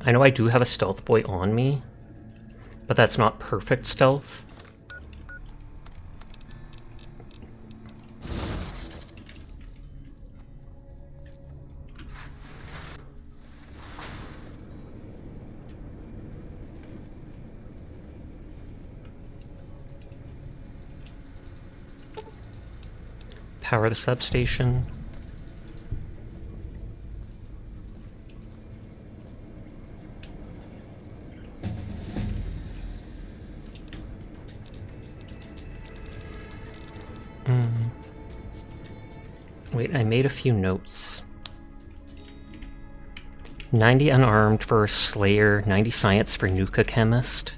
A: I know I do have a stealth boy on me, but that's not perfect stealth. Power the substation. Wait, I made a few notes. 90 unarmed for Slayer, 90 science for Nuka Chemist.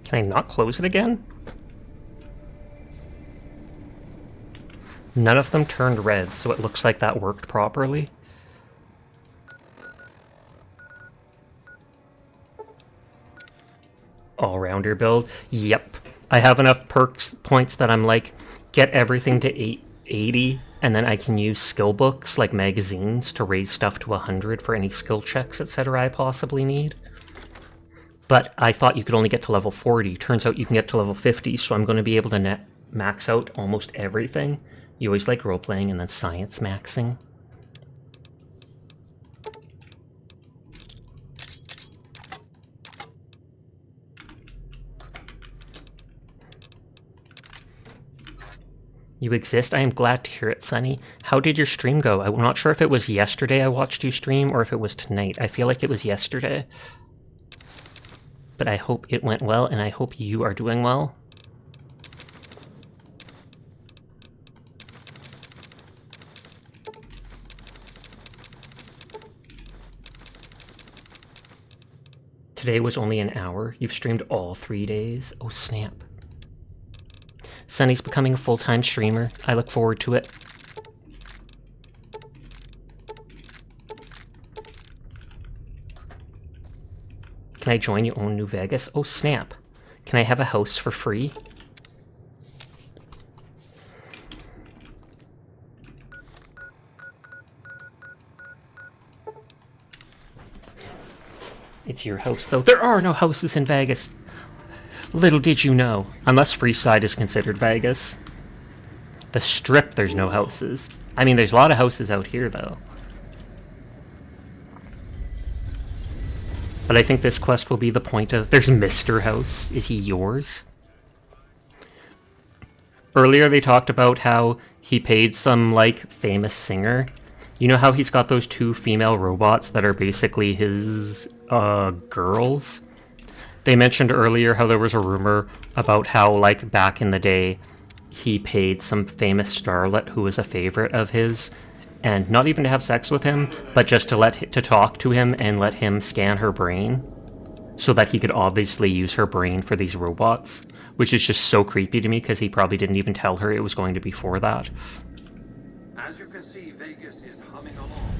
A: Can I not close it again? None of them turned red, so it looks like that worked properly. All-rounder build. Yep. I have enough perks points that I'm like, get everything to 880, and then I can use skill books, like magazines, to raise stuff to 100 for any skill checks, etc. I possibly need. But I thought you could only get to level 40. Turns out you can get to level 50, so I'm going to be able to max out almost everything. You always like role-playing and then science maxing. You exist? I am glad to hear it, Sunny. How did your stream go? I'm not sure if it was yesterday I watched you stream or if it was tonight. I feel like it was yesterday. But I hope it went well, and I hope you are doing well. Today was only an hour. You've streamed all 3 days. Oh, snap. Sunny's becoming a full-time streamer. I look forward to it. Can I join you own New Vegas? Oh, snap. Can I have a house for free? It's your house, though. There are no houses in Vegas. Little did you know. Unless Freeside is considered Vegas. The Strip, there's no houses. I mean, there's a lot of houses out here, though. But I think this quest will be the point of... There's Mr. House. Is he yours? Earlier they talked about how he paid some, like, famous singer. You know how he's got those 2 female robots that are basically his, girls? They mentioned earlier how there was a rumor about how, like, back in the day, he paid some famous starlet who was a favorite of his, and not even to have sex with him, but just to talk to him and let him scan her brain, so that he could obviously use her brain for these robots. Which is just so creepy to me, because he probably didn't even tell her it was going to be for that.
C: As you can see, Vegas is humming along.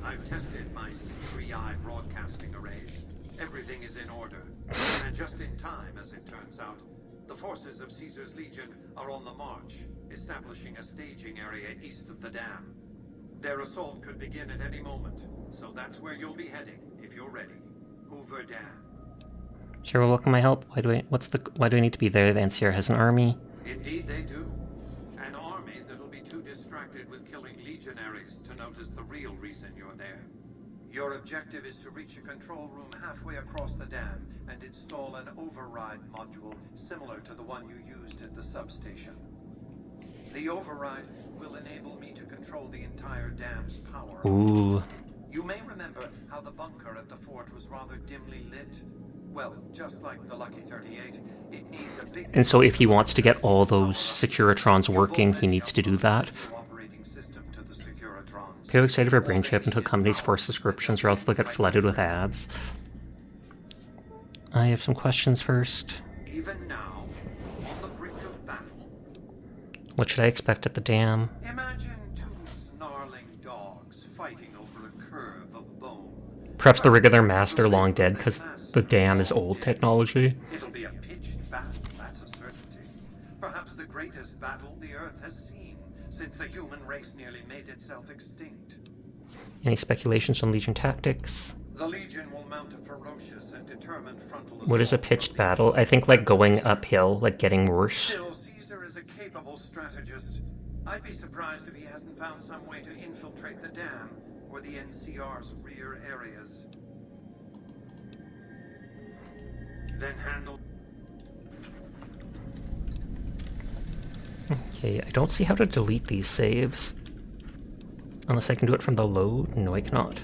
C: I've tested my C3I broadcasting arrays. Everything is in order. And just in time, as it turns out, the forces of Caesar's Legion are on the march, establishing a staging area east of the dam. Their assault could begin at any moment, so that's where you'll be heading, if you're ready. Hoover Dam.
A: Sure, well, what can I help? Why do I need to be there? The NCR has an army.
C: Indeed they do. An army that'll be too distracted with killing legionaries to notice the real reason you're there. Your objective is to reach a control room halfway across the dam and install an override module similar to the one you used at the substation. The override will enable me to control the entire dam's power.
A: Ooh.
C: You may remember how the bunker at the fort was rather dimly lit. Well, just like the Lucky 38, it needs a big...
A: And so if he wants to get all those Securitrons working, he needs to do that. People are excited for Brain Chip until companies force subscriptions or else they'll get flooded with ads. I have some questions first.
C: Even now, on the brink of battle,
A: what should I expect at the dam?
C: imagine 2 snarling dogs fighting over a curve of bone.
A: Perhaps the regular master long dead because the dam is old technology.
C: It'll be a pitched battle, that's a certainty. Perhaps the greatest battle the Earth has seen since the human race nearly made itself extinct.
A: Any speculations on Legion tactics?
C: The Legion will mount a ferocious and determined frontal assault.
A: What is a pitched battle? I think like going uphill, like getting worse.
C: Still, Caesar is a capable strategist. I'd be surprised if he hasn't found some way to infiltrate the dam or the NCR's rear areas. Then handle...
A: Okay, I don't see how to delete these saves. Unless I can do it from the load? No, I cannot.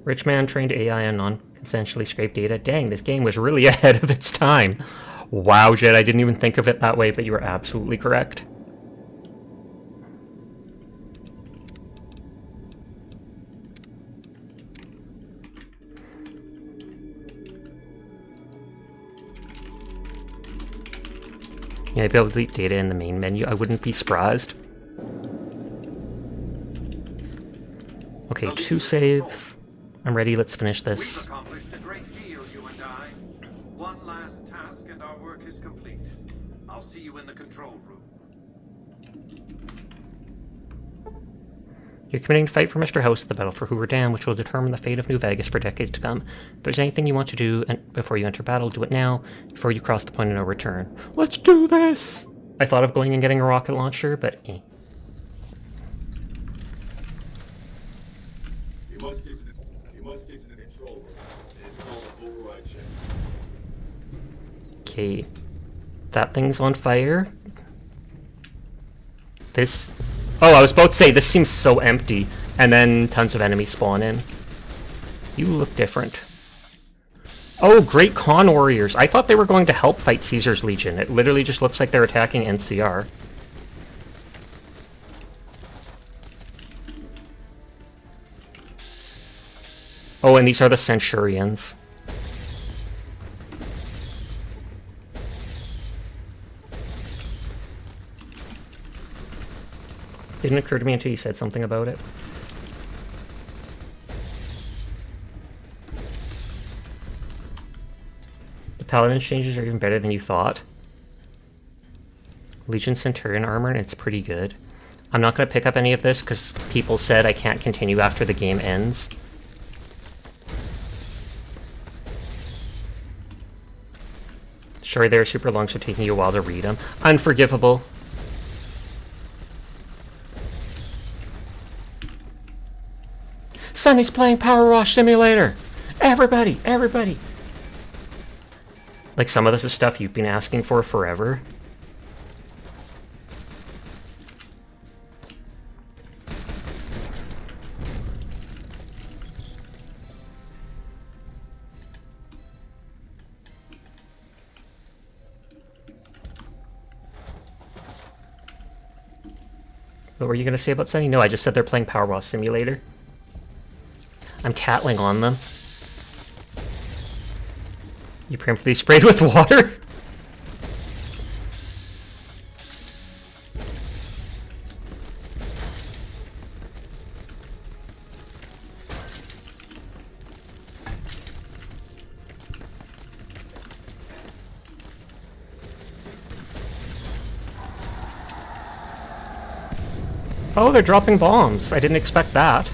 A: Rich man trained AI on non-consensually scraped data. Dang, this game was really ahead of its time. Wow, Jed, I didn't even think of it that way, but you were absolutely correct. Yeah, I'd be able to delete data in the main menu. I wouldn't be surprised. Okay, 2 saves. I'm ready, let's finish
C: We've
A: this.
C: accomplished a great deal, you and I. One last task and our work is complete. I'll see you in the control room.
A: You're committing to fight for Mr. House at the Battle for Hoover Dam, which will determine the fate of New Vegas for decades to come. If there's anything you want to do before you enter battle, do it now, before you cross the point of no return. Let's do this! I thought of going and getting a rocket launcher, but eh.
Q: You must get to the control room and install the override chip.
A: Okay. That thing's on fire. This... Oh, I was about to say, this seems so empty. And then tons of enemies spawn in. You look different. Oh, great con warriors. I thought they were going to help fight Caesar's Legion. It literally just looks like they're attacking NCR. Oh, and these are the Centurions. Didn't occur to me until you said something about it. The Paladin's changes are even better than you thought. Legion Centurion armor, and it's pretty good. I'm not going to pick up any of this because people said I can't continue after the game ends. Sorry, they're super long, so taking you a while to read them. Unforgivable. Sunny's playing Power Wash Simulator! Everybody! Everybody! Like, some of this is stuff you've been asking for forever. What were you going to say about Sunny? No, I just said they're playing Powerwash Simulator. I'm tattling on them. You preemptively sprayed with water? Oh, they're dropping bombs. I didn't expect that.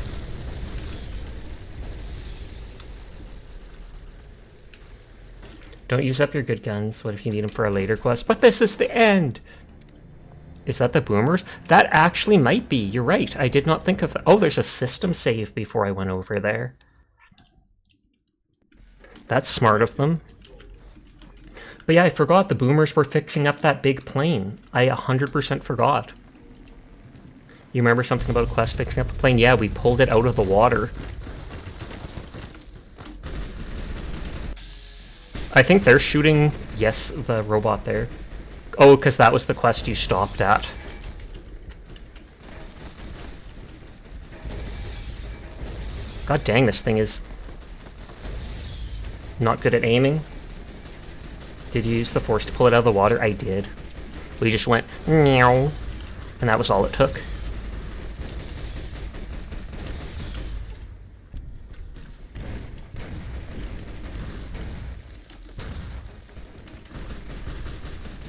A: Don't use up your good guns. What if you need them for a later quest? But this is the end! Is that the boomers? That actually might be. You're right. I did not think of that. Oh, there's a system save before I went over there. That's smart of them. But yeah, I forgot the boomers were fixing up that big plane. I 100% forgot. You remember something about a quest fixing up the plane? Yeah, we pulled it out of the water. I think they're shooting, yes, the robot there. Oh, because that was the quest you stopped at. God dang, this thing is not good at aiming. Did you use the force to pull it out of the water? I did. We just went, meow, and that was all it took.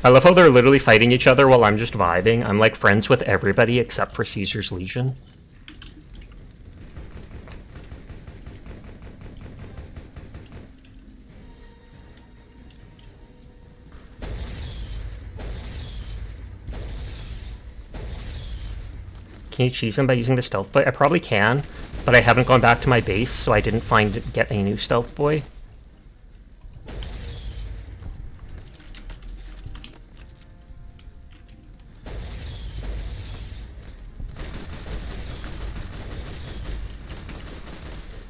A: I love how they're literally fighting each other while I'm just vibing. I'm like friends with everybody except for Caesar's Legion. Can you cheese them by using the stealth boy? I probably can, but I haven't gone back to my base, so I didn't get a new stealth boy.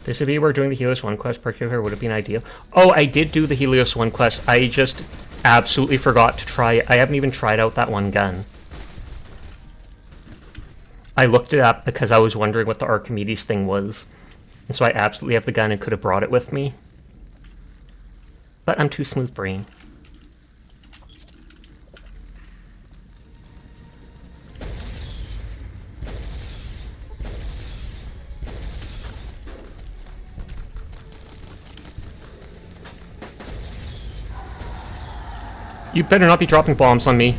A: This would be where doing the Helios 1 quest particular would have been ideal. Oh, I did do the Helios 1 quest. I just absolutely forgot to try it. I haven't even tried out that one gun. I looked it up because I was wondering what the Archimedes thing was. And so I absolutely have the gun and could have brought it with me. But I'm too smooth brain. You better not be dropping bombs on me.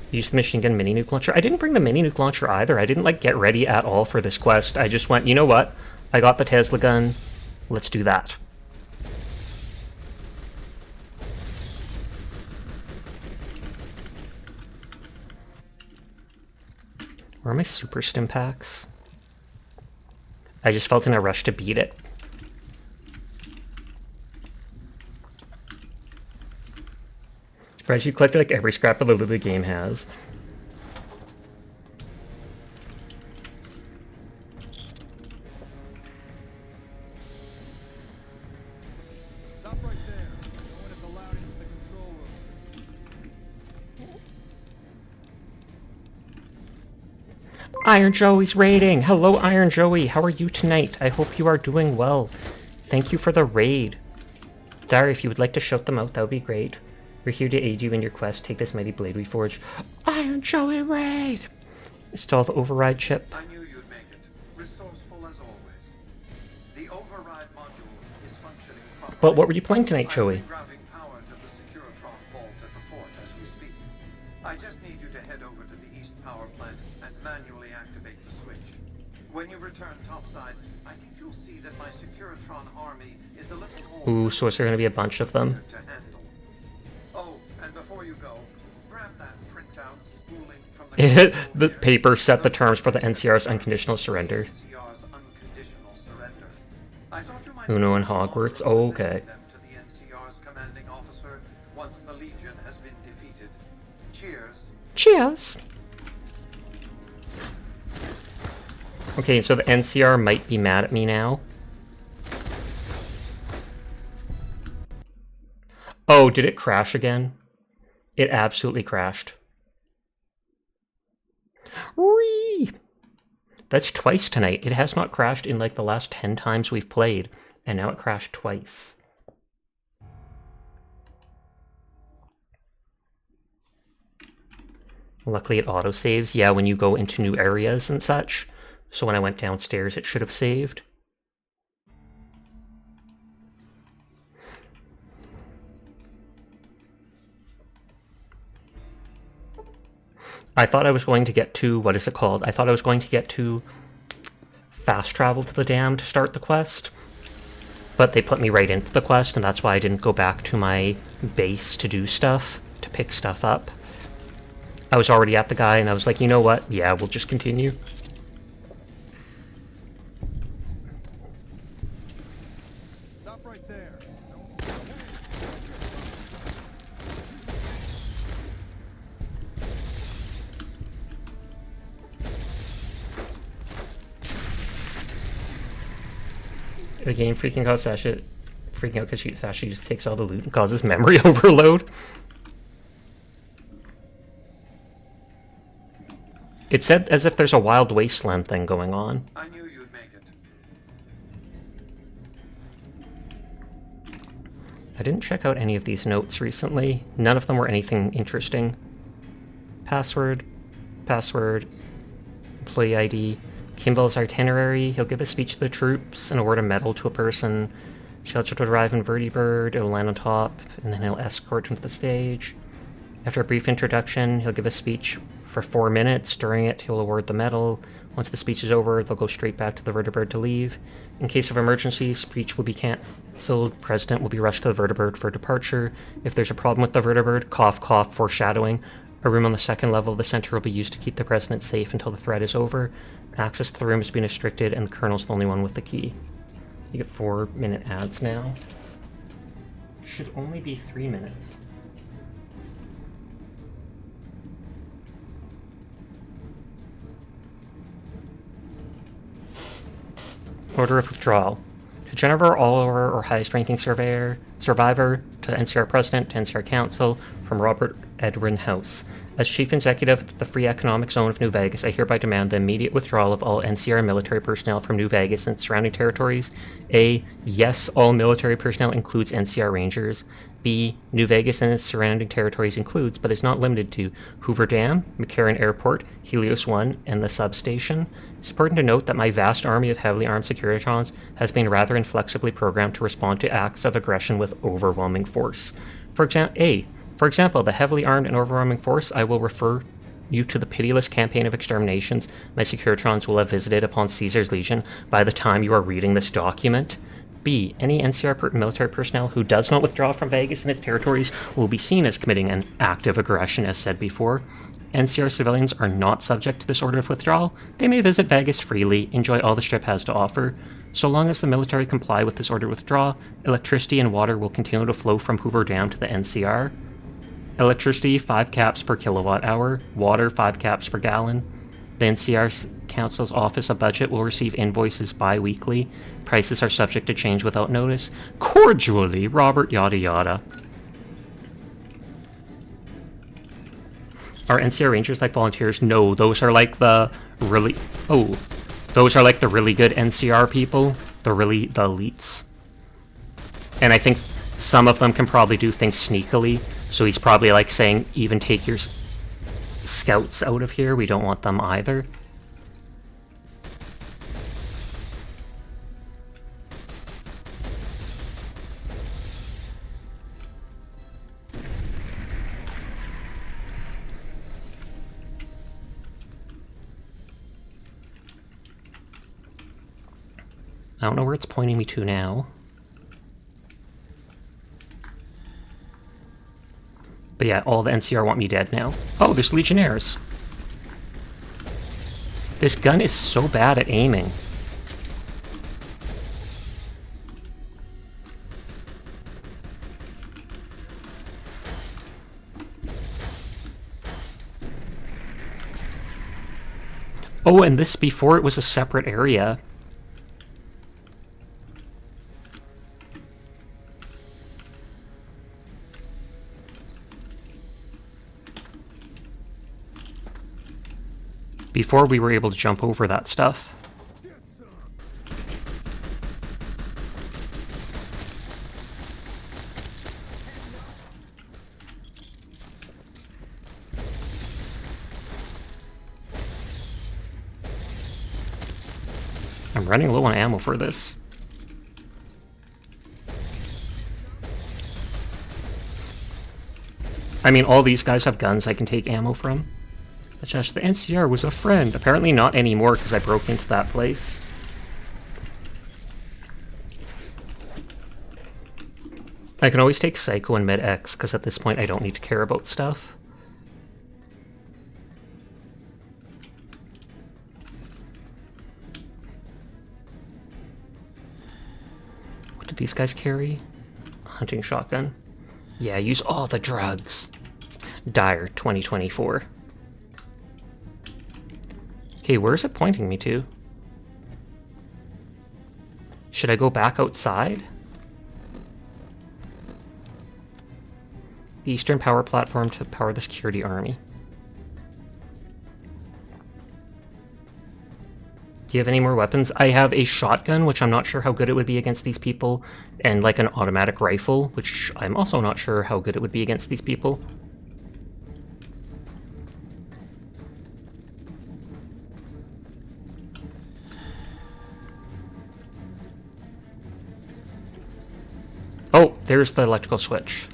A: Use the machine gun mini nuke launcher. I didn't bring the mini nuke launcher either. I didn't like get ready at all for this quest. I just went, you know what? I got the Tesla gun. Let's do that. Where are my super stim packs? I just felt in a rush to beat it. Surprised you collected like every scrap of loot the game has.
L: Stop right there. No one is allowed into the control room.
A: Iron Joey's raiding! Hello, Iron Joey. How are you tonight? I hope you are doing well. Thank you for the raid. Dari, if you would like to shout them out, that would be great. We're here to aid you in your quest. Take this mighty blade we forged. Iron Joey raid! Install the override chip.
C: I knew you'd make it. Resourceful as always. The override module is functioning properly.
A: But what were you playing tonight, Joey?
C: I'm routing power to the Securitron vault at the fort as we speak. I just need you to head over to the east power plant and manually activate the switch. When you return topside, I think you'll see that my Securitron army is a little more...
A: Ooh, so is there going to be a bunch of them? The paper set the terms for the NCR's unconditional surrender. Uno and Hogwarts. Oh, okay. Cheers. Okay, so the NCR might be mad at me now. Oh, did it crash again? It absolutely crashed. Whee! That's twice tonight. It has not crashed in like the last 10 times we've played, and now it crashed twice. Luckily it autosaves, yeah, when you go into new areas and such. So when I went downstairs it should have saved. I thought I was going to get to, what is it called? I thought I was going to get to fast travel to the dam to start the quest. But they put me right into the quest, and that's why I didn't go back to my base to do stuff, to pick stuff up. I was already at the guy, and I was like, you know what? Yeah, we'll just continue.
T: Stop right there.
A: The game freaking out Sasha, freaking out because Sasha just takes all the loot and causes memory overload. It said as if there's a Wild Wasteland thing going on.
C: I knew you'd make it.
A: I didn't check out any of these notes recently. None of them were anything interesting. Password, employee ID, Kimball's itinerary. He'll give a speech to the troops and award a medal to a person. Shelter to arrive in Vertibird. It will land on top, and then he'll escort him to the stage. After a brief introduction, he'll give a speech for 4 minutes. During it, he'll award the medal. Once the speech is over, they'll go straight back to the Vertibird to leave. In case of emergency, speech will be cancelled. President will be rushed to the Vertibird for departure. If there's a problem with the Vertibird, cough, cough, foreshadowing. A room on the second level of the center will be used to keep the president safe until the threat is over. Access to the room has been restricted, and the colonel's the only one with the key. You get 4-minute ads now. Should only be 3 minutes. Order of withdrawal. To Jennifer Oliver or highest-ranking survivor, to NCR President, to NCR Council, from Robert Edwin House. As Chief Executive of the Free Economic Zone of New Vegas, I hereby demand the immediate withdrawal of all NCR military personnel from New Vegas and surrounding territories. A. Yes, all military personnel includes NCR Rangers. B. New Vegas and its surrounding territories includes, but is not limited to, Hoover Dam, McCarran Airport, Helios 1, and the substation. It's important to note that my vast army of heavily armed Securitrons has been rather inflexibly programmed to respond to acts of aggression with overwhelming force. For example, the heavily armed and overwhelming force, I will refer you to the pitiless campaign of exterminations my Securitrons will have visited upon Caesar's Legion by the time you are reading this document. B. Any NCR military personnel who does not withdraw from Vegas and its territories will be seen as committing an act of aggression, as said before. NCR civilians are not subject to this order of withdrawal. They may visit Vegas freely, enjoy all the Strip has to offer. So long as the military comply with this order of withdrawal, electricity and water will continue to flow from Hoover Dam to the NCR. Electricity, 5 caps per kilowatt hour. Water, 5 caps per gallon. The NCR Council's Office of Budget will receive invoices bi-weekly. Prices are subject to change without notice. Cordially, Robert yada yada. Are NCR Rangers like volunteers? No, those are like the really... Oh, those are like the really good NCR people. The elites. And I think some of them can probably do things sneakily. So he's probably like saying, even take your scouts out of here. We don't want them either. I don't know where it's pointing me to now. But yeah, all the NCR want me dead now. Oh, there's Legionnaires. This gun is so bad at aiming. Oh, and this before it was a separate area. Before we were able to jump over that stuff. I'm running low on ammo for this. I mean, all these guys have guns I can take ammo from. It's just the NCR was a friend. Apparently not anymore because I broke into that place. I can always take Psycho and Med-X because at this point I don't need to care about stuff. What did these guys carry? Hunting shotgun. Yeah, use all the drugs. Dire 2024. Okay, where is it pointing me to? Should I go back outside? The Eastern Power Platform to power the security army. Do you have any more weapons? I have a shotgun, which I'm not sure how good it would be against these people, and like an automatic rifle, which I'm also not sure how good it would be against these people. Oh, there's the electrical switch.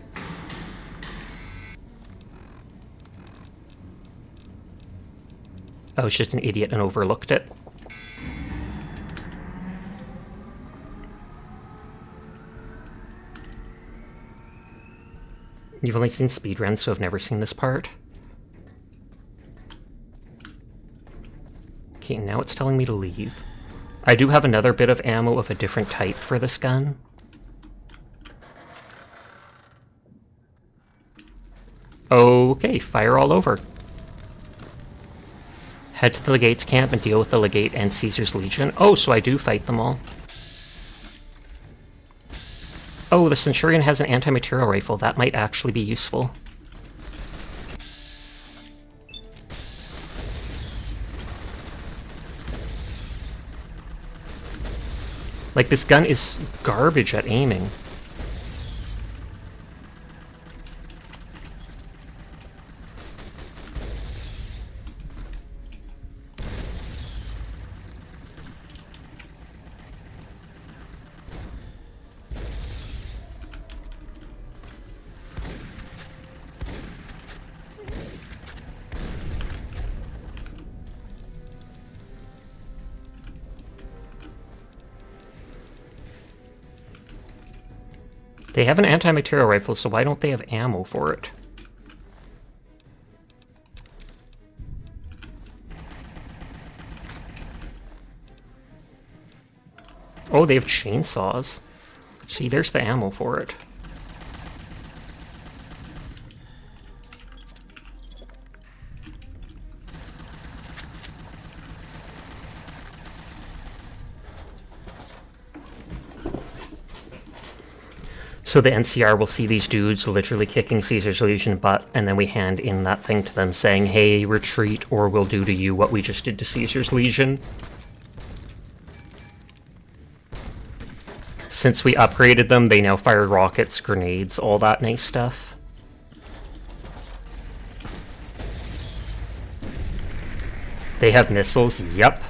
A: I was just an idiot and overlooked it. You've only seen speedruns, so I've never seen this part. Okay, now it's telling me to leave. I do have another bit of ammo of a different type for this gun. Okay, fire all over. Head to the Legate's camp and deal with the Legate and Caesar's Legion. Oh, so I do fight them all. Oh, the Centurion has an anti-material rifle. That might actually be useful. Like, this gun is garbage at aiming. They have an anti-material rifle, so why don't they have ammo for it? Oh, they have chainsaws. See, there's the ammo for it. So the NCR will see these dudes literally kicking Caesar's Legion butt, and then we hand in that thing to them saying, hey, retreat, or we'll do to you what we just did to Caesar's Legion. Since we upgraded them, they now fire rockets, grenades, all that nice stuff. They have missiles, yep.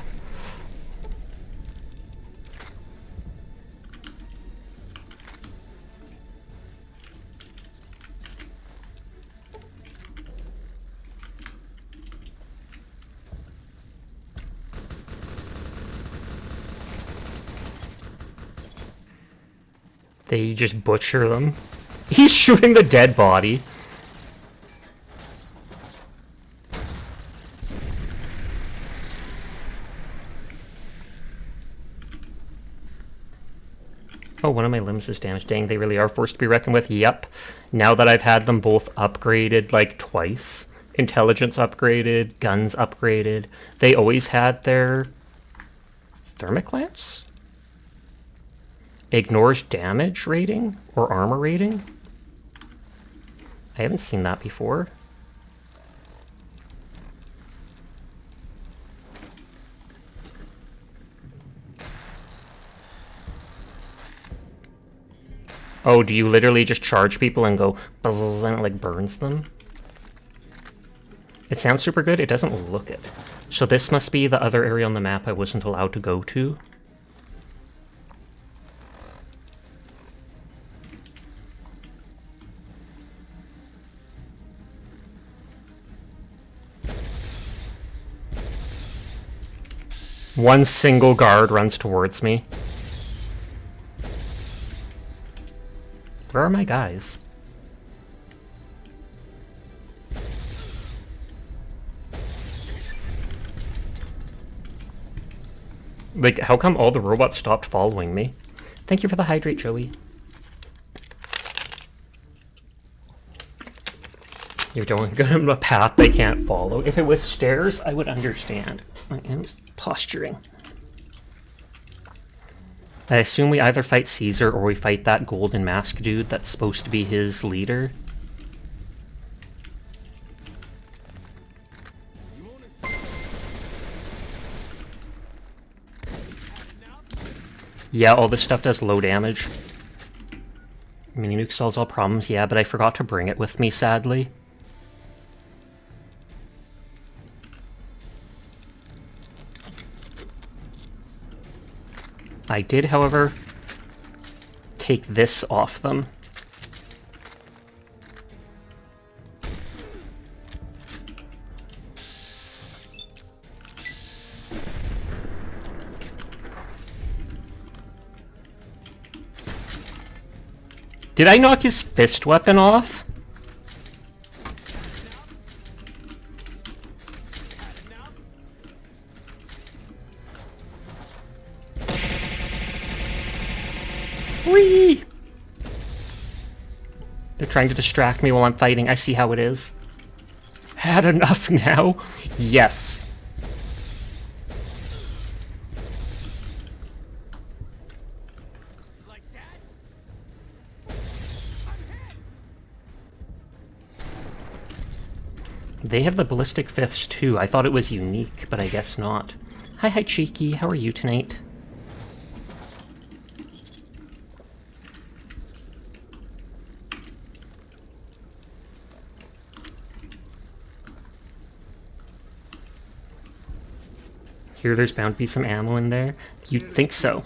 A: They just butcher them. He's shooting the dead body. Oh, one of my limbs is damaged. Dang, they really are forced to be reckoned with. Yep. Now that I've had them both upgraded like twice. Intelligence upgraded, guns upgraded. They always had their thermic lance? Ignores damage rating or armor rating? I haven't seen that before. Oh, do you literally just charge people and go buzz and it like burns them? It sounds super good, it doesn't look it. So this must be the other area on the map I wasn't allowed to go to. One single guard runs towards me. Where are my guys? Like, how come all the robots stopped following me? Thank you for the hydrate, Joey. You're going on a path they can't follow. If it was stairs, I would understand. I am posturing. I assume we either fight Caesar or we fight that golden mask dude that's supposed to be his leader. Yeah, all this stuff does low damage. Mini nuke solves all problems, yeah, but I forgot to bring it with me, sadly. I did, however, take this off them. Did I knock his fist weapon off? Whee! They're trying to distract me while I'm fighting. I see how it is. Had enough now? Yes. They have the ballistic fifths too. I thought it was unique, but I guess not. Hi, Cheeky. How are you tonight? Here, there's bound to be some ammo in there. You'd think so.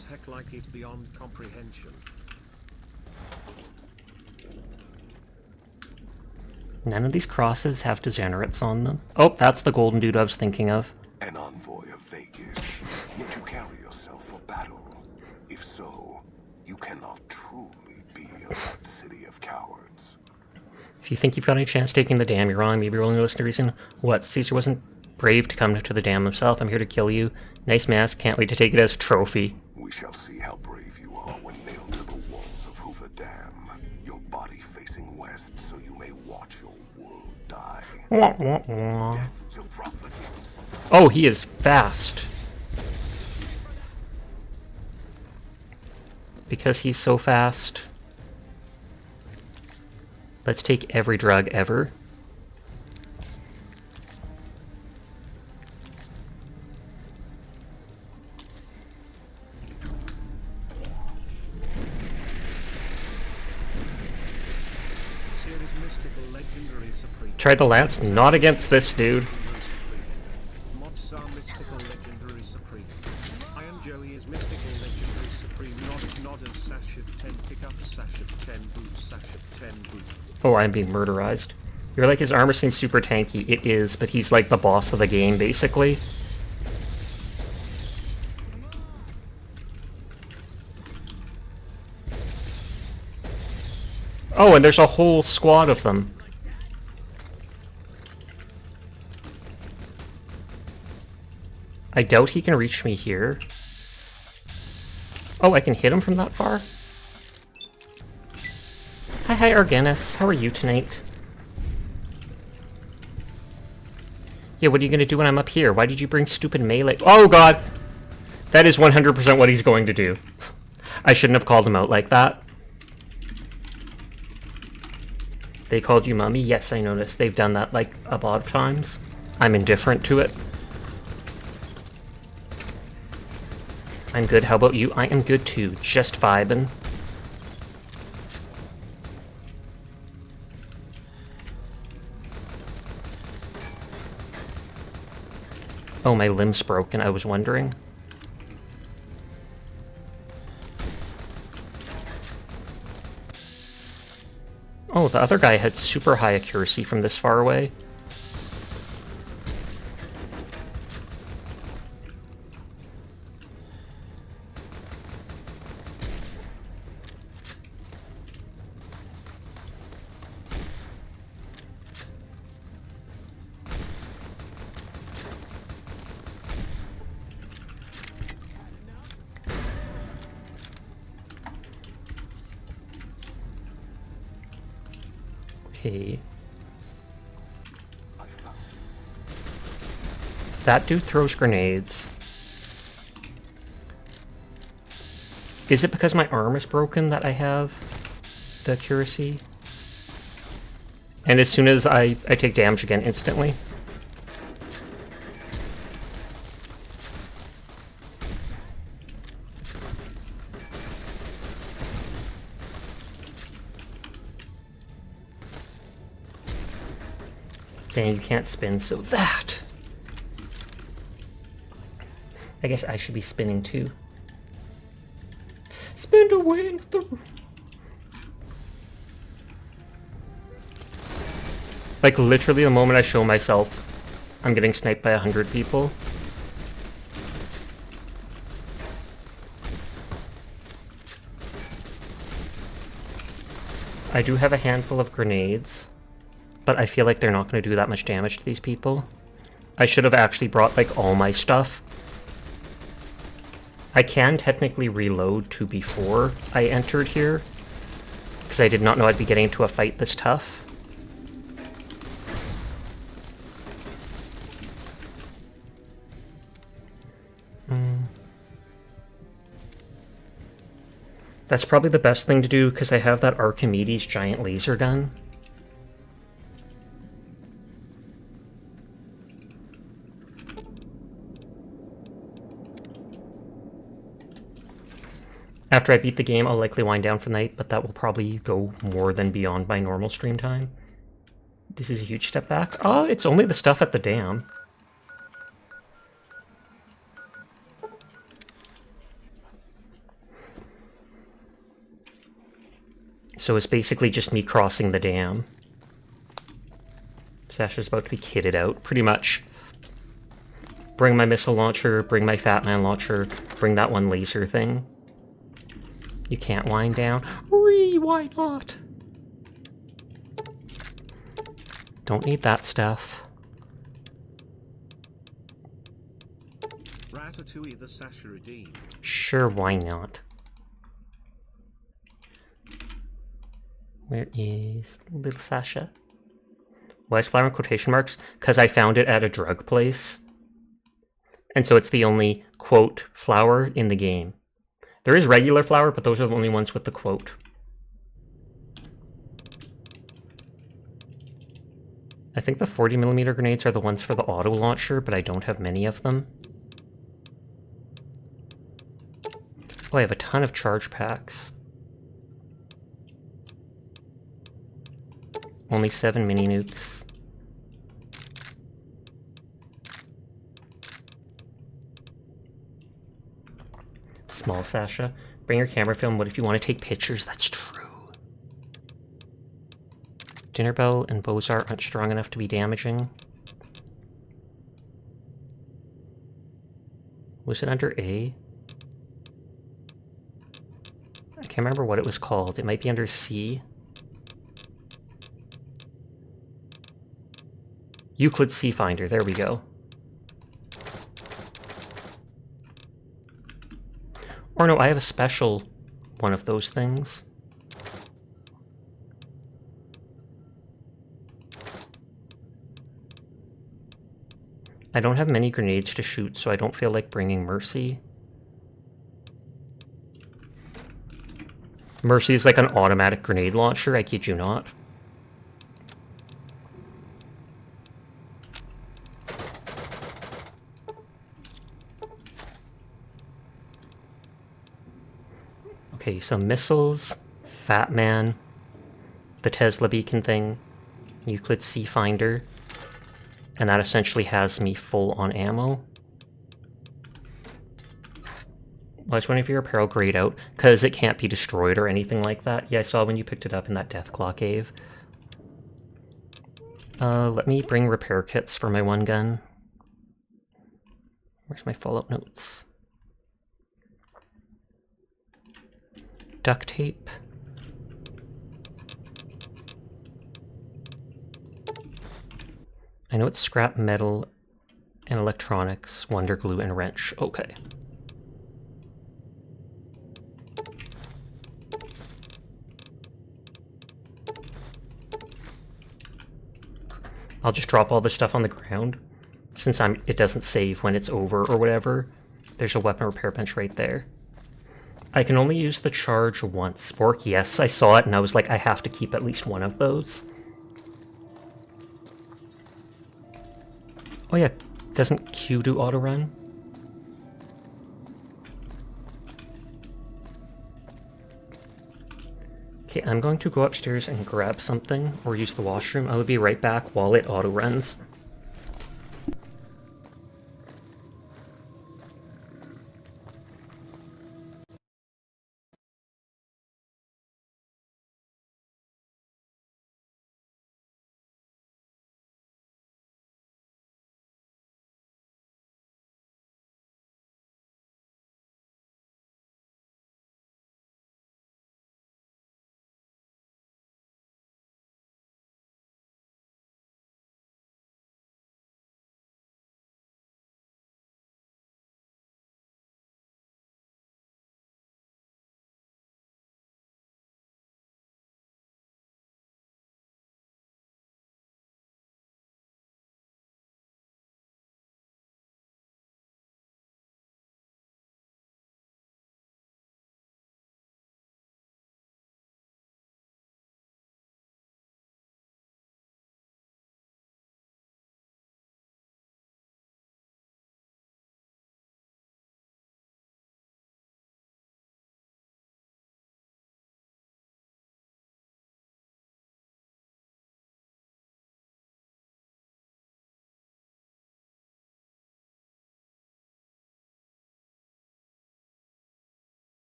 A: None of these crosses have degenerates on them. Oh, that's the golden dude I was thinking of.
O: An envoy of Vegas, yet you carry yourself for battle. If so, you cannot truly be a city of cowards.
A: If you think you've got any chance taking the dam, you're wrong. Maybe you're only listening to reason. What? Caesar wasn't brave to come to the dam himself. I'm here to kill you. Nice mask. Can't wait to take it as a trophy.
O: We shall see how brave you are when nailed to the walls of Hoover Dam. Your body facing west, so you may watch your world die.
A: Wah, wah, wah. Oh, he is fast. Because he's so fast. Let's take every drug ever. Try the lance, not against this dude.
U: I am Joey is mystical legendary supreme, not as sash of 10 pickup, sash of 10 boots, sash of 10 boots.
A: Oh, I'm being murderized. You're like, his armor seems super tanky. It is, but he's like the boss of the game, basically. Oh, and there's a whole squad of them. I doubt he can reach me here. Oh, I can hit him from that far? Hi, Argenis. How are you tonight? Yeah, what are you gonna do when I'm up here? Why did you bring stupid melee? Oh, God! That is 100% what he's going to do. I shouldn't have called him out like that. They called you mummy? Yes, I noticed. They've done that, like, a lot of times. I'm indifferent to it. I'm good. How about you? I am good too. Just vibing. Oh, my limb's broken, I was wondering. Oh, the other guy had super high accuracy from this far away. Okay. That dude throws grenades. Is it because my arm is broken that I have the accuracy? And as soon as I take damage again instantly? Dang, you can't spin, so that! I guess I should be spinning too. Spin away the... Like, literally the moment I show myself, I'm getting sniped by 100 people. I do have a handful of grenades, but I feel like they're not going to do that much damage to these people. I should have actually brought, like, all my stuff. I can technically reload to before I entered here, because I did not know I'd be getting into a fight this tough. That's probably the best thing to do, because I have that Archimedes giant laser gun. After I beat the game, I'll likely wind down for the night, but that will probably go more than beyond my normal stream time. This is a huge step back. Oh, it's only the stuff at the dam. So it's basically just me crossing the dam. Sasha's about to be kitted out, pretty much. Bring my missile launcher, bring my Fat Man launcher, bring that one laser thing. You can't wind down. Why not? Don't need that stuff.
U: Ratatouille the Sasha redeemed.
A: Sure, why not? Where is little Sasha? Why is flower in quotation marks? Because I found it at a drug place. And so it's the only, quote, flower in the game. There is regular flower, but those are the only ones with the quote. I think the 40mm grenades are the ones for the auto launcher, but I don't have many of them. Oh, I have a ton of charge packs. Only 7 mini nukes. Small Sasha. Bring your camera film. What if you want to take pictures? That's true. Dinnerbell and Bozar aren't strong enough to be damaging. Was it under A? I can't remember what it was called. It might be under C. Euclid C Finder. There we go. Or no, I have a special one of those things. I don't have many grenades to shoot, so I don't feel like bringing Mercy. Mercy is like an automatic grenade launcher, I kid you not. Okay, so missiles, Fat Man, the Tesla beacon thing, Euclid C Finder, and that essentially has me full on ammo. Well, I was wondering if your apparel grayed out, because it can't be destroyed or anything like that. Yeah, I saw when you picked it up in that Deathclaw cave. Let me bring repair kits for my one gun. Where's my Fallout notes? Duct tape. I know it's scrap metal and electronics, wonder glue, and wrench. Okay. I'll just drop all this stuff on the ground. Since it doesn't save when it's over or whatever. There's a weapon repair bench right there. I can only use the charge once. Spork, yes, I saw it and I was like, I have to keep at least one of those. Oh yeah, doesn't Q do auto run? Okay, I'm going to go upstairs and grab something or use the washroom. I'll be right back while it auto runs.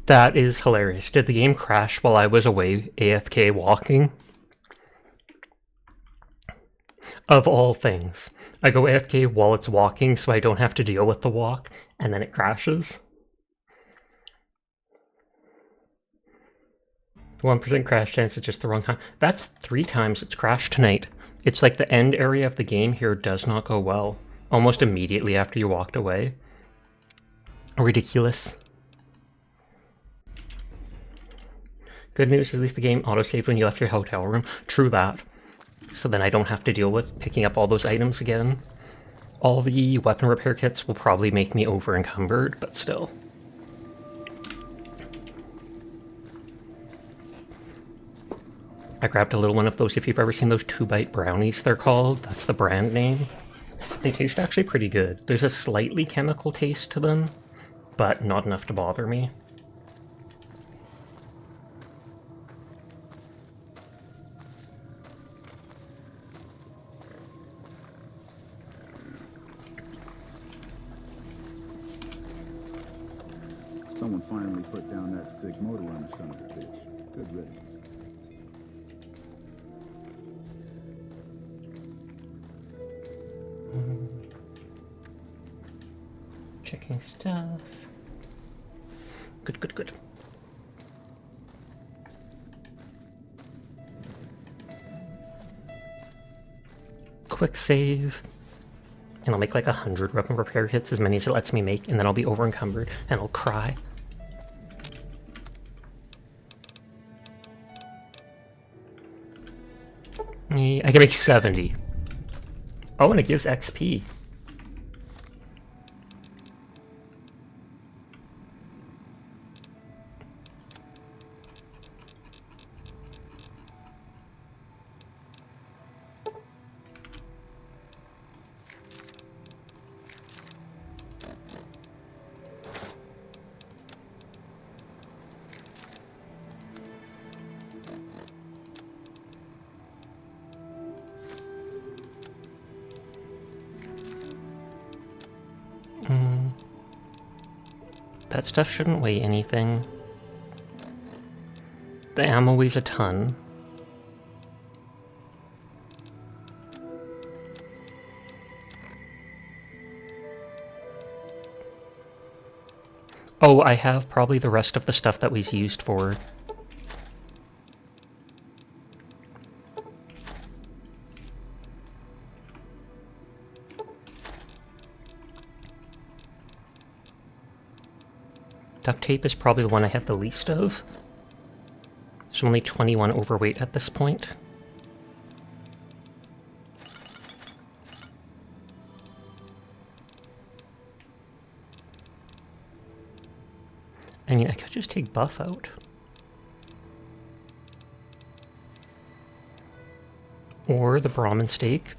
A: That is hilarious. Did the game crash while I was away AFK walking? Of all things. I go AFK while it's walking so I don't have to deal with the walk, and then it crashes. 1% crash chance at just the wrong time. That's 3 times it's crashed tonight. It's like the end area of the game here does not go well. almost immediately after you walked away. Ridiculous. Good news, at least the game autosaved when you left your hotel room. True that. So then I don't have to deal with picking up all those items again. All the weapon repair kits will probably make me over encumbered, but still. I grabbed a little one of those. If you've ever seen those 2-bite brownies, they're called. That's the brand name. They taste actually pretty good. There's a slightly chemical taste to them, but not enough to bother me.
L: Someone finally put down that sick motor runner son of a bitch. Good riddance.
A: Checking stuff. Good, good, good. Quick save. And I'll make like 100 weapon repair kits, as many as it lets me make, and then I'll be over encumbered and I'll cry. I can make 70. Oh, and it gives XP. That stuff shouldn't weigh anything. The ammo weighs a ton. Oh, I have probably the rest of the stuff that was used for. Duct tape is probably the one I have the least of. There's only 21 overweight at this point. I mean, I could just take buff out. Or the Brahmin steak.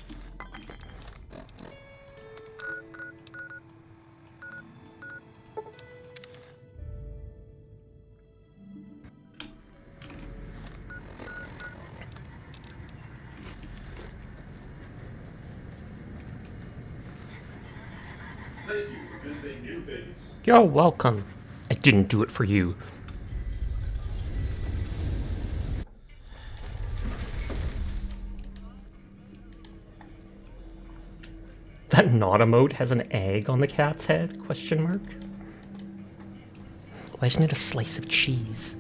A: You're welcome. I didn't do it for you. That not emote has an egg on the cat's head? Question mark. Why isn't it a slice of cheese?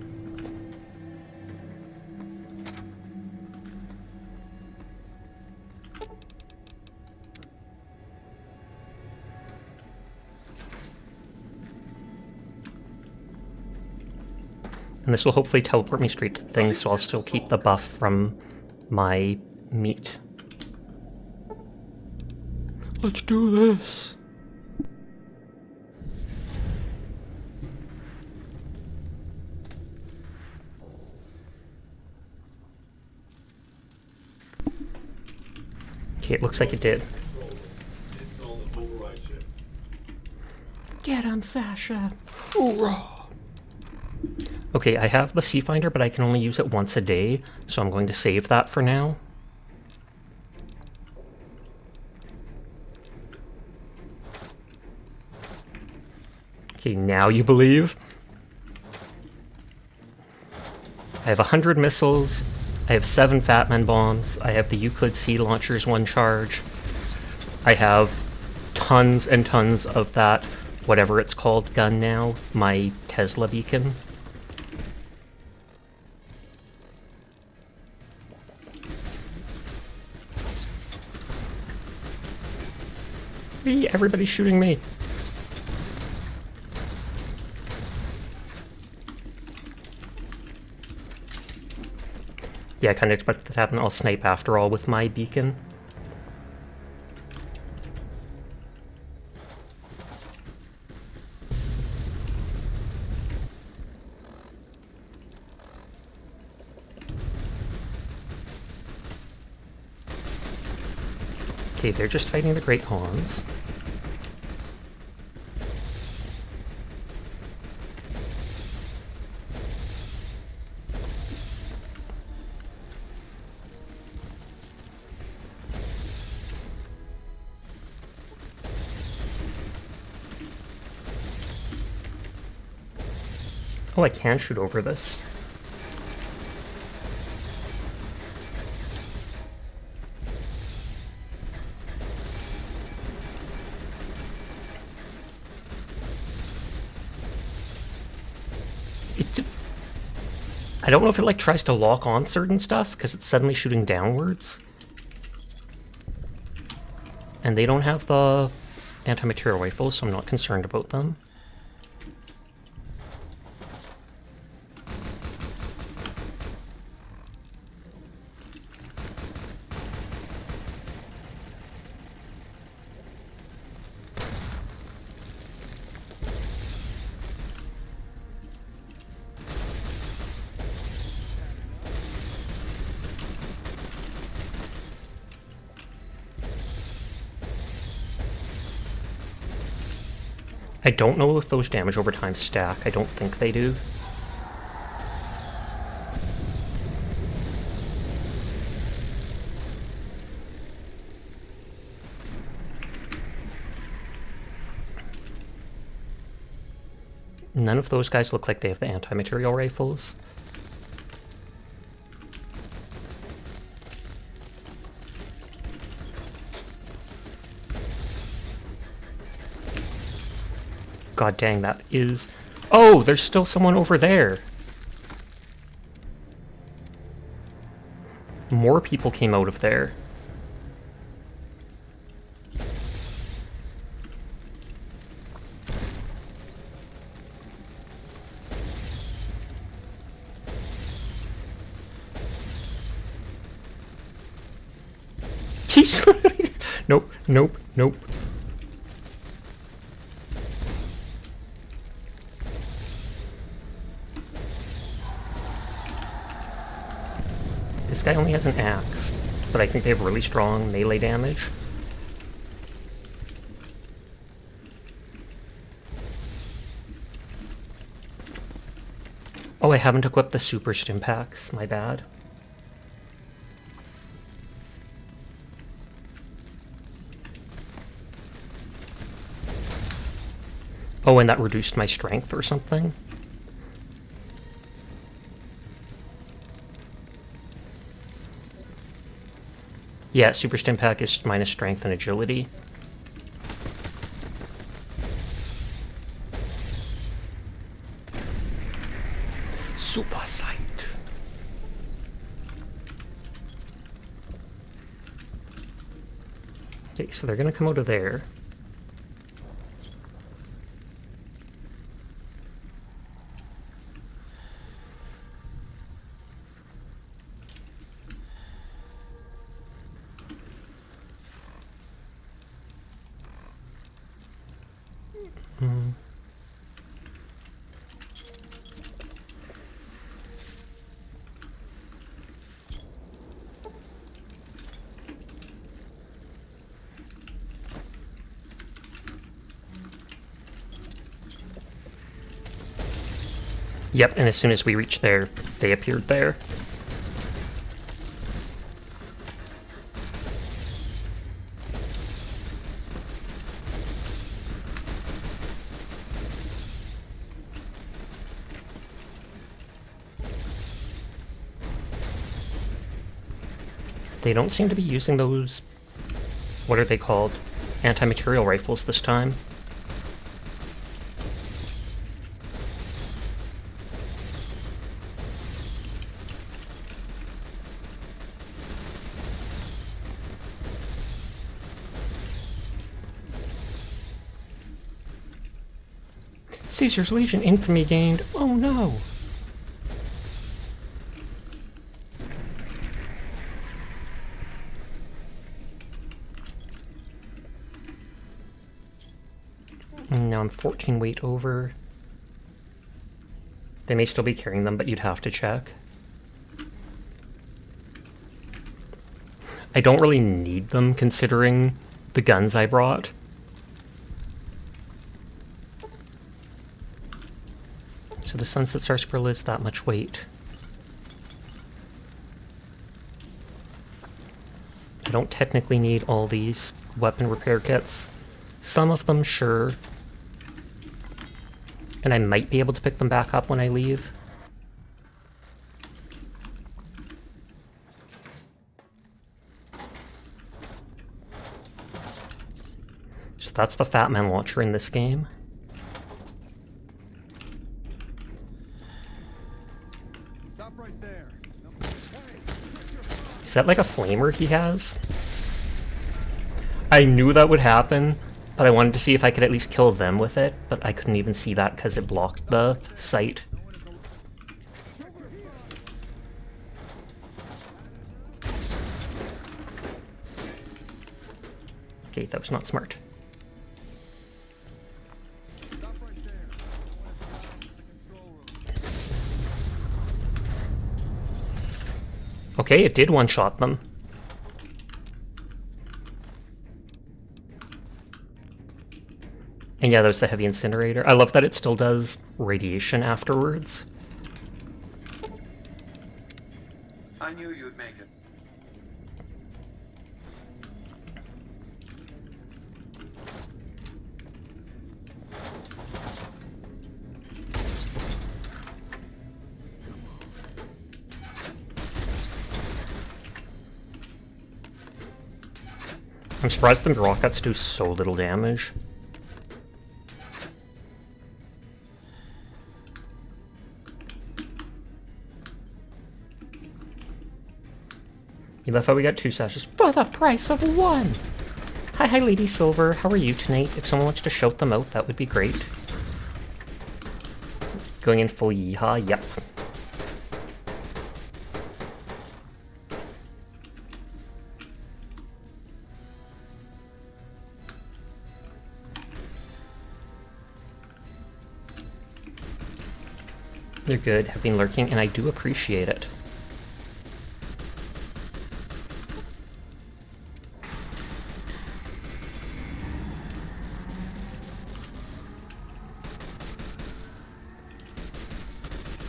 A: And this will hopefully teleport me straight to things, so I'll still keep the buff from my meat. Let's do this! Okay, it looks like it did. Get him, Sasha! Hoorah! Okay, I have the Sea Finder, but I can only use it once a day, so I'm going to save that for now. Okay, now you believe? I have 100 missiles, I have 7 Fatman bombs, I have the Euclid Sea launchers 1 charge, I have tons and tons of that, whatever it's called, gun now, my Tesla beacon. me! Everybody's shooting me! Yeah, I kind of expected that to happen. I'll snipe after all with my beacon. Okay, they're just fighting the Great Khans. Oh, I can shoot over this. I don't know if it like tries to lock on certain stuff because it's suddenly shooting downwards. And they don't have the anti-material rifles, so I'm not concerned about them. I don't know if those damage over time stack. I don't think they do. None of those guys look like they have the anti-material rifles. God dang, that is... Oh, there's still someone over there. More people came out of there. He's... Nope, nope, nope. This guy only has an axe, but I think they have really strong melee damage. Oh, I haven't equipped the super stim packs, my bad. Oh, and that reduced my strength or something? Yeah, Super Stim Pack is minus strength and agility. Super Sight. Okay, so they're gonna come out of there. Yep, and as soon as we reached there, they appeared there. They don't seem to be using those... what are they called? Anti-material rifles this time. Caesar's Legion infamy gained. Oh no. Now I'm 14 weight over. They may still be carrying them, but you'd have to check. I don't really need them considering the guns I brought. So the Sunset Sarsaparilla is that much weight. I don't technically need all these weapon repair kits. Some of them, sure. And I might be able to pick them back up when I leave. So that's the Fat Man launcher in this game.
U: Stop right there.
A: Is that like a flamer he has? I knew that would happen, but I wanted to see if I could at least kill them with it, but I couldn't even see that because it blocked the sight. Okay, that was not smart. Okay, it did one-shot them. And yeah, there's the heavy incinerator. I love that it still does radiation afterwards.
C: I knew you'd make it.
A: I'm surprised the rockets do so little damage. You left out, we got 2 sashes for the price of 1! Hi, Lady Silver. How are you tonight? If someone wants to shout them out, that would be great. Going in full yeehaw? Yep. They're good, have been lurking, and I do appreciate it.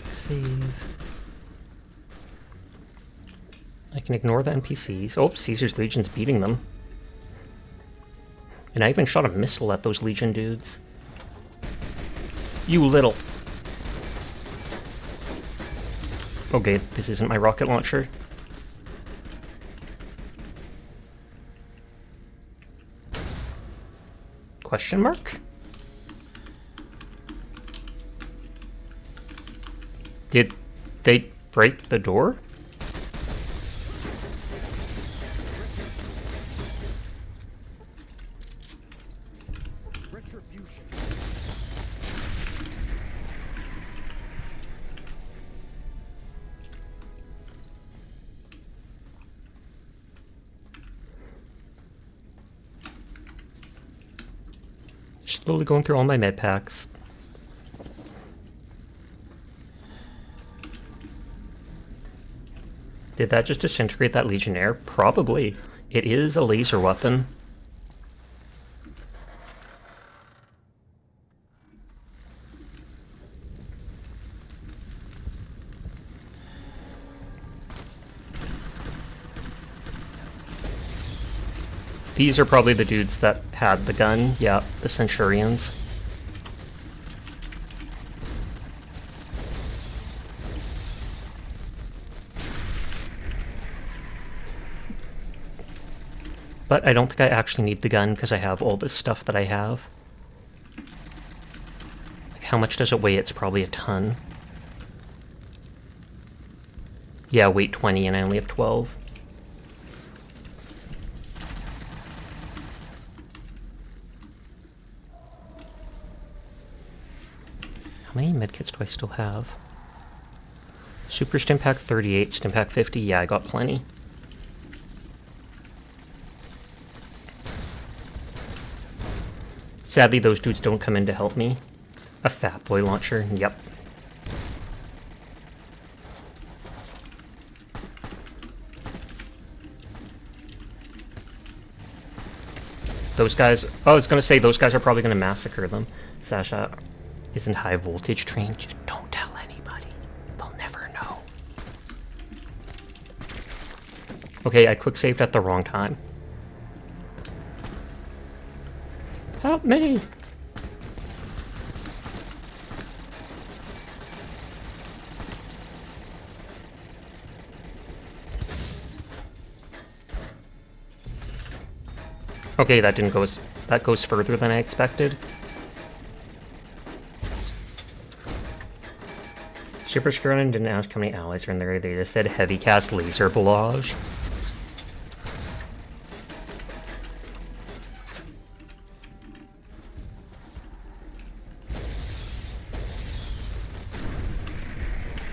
A: Save. I can ignore the NPCs. Oh, Caesar's Legion's beating them. And I even shot a missile at those Legion dudes. You little... Okay, this isn't my rocket launcher. Question mark? Did they break the door? Slowly going through all my med packs. Did that just disintegrate that Legionnaire? Probably. It is a laser weapon. These are probably the dudes that had the gun. Yeah, the Centurions. But I don't think I actually need the gun because I have all this stuff that I have. Like, how much does it weigh? It's probably a ton. Yeah, weight 20 and I only have 12. How many medkits do I still have? Super Stimpack 38, Stimpack 50. Yeah, I got plenty. Sadly, those dudes don't come in to help me. A Fat Boy launcher. Yep. Those guys... Oh, I was gonna say, those guys are probably gonna massacre them. Sasha isn't high voltage trained. Just don't tell anybody. They'll never know. Okay, I quick saved at the wrong time. Help me! Okay, that didn't go as... That goes further than I expected. Super Skirnin didn't ask how many allies are in there, they just said heavy cast laser barrage.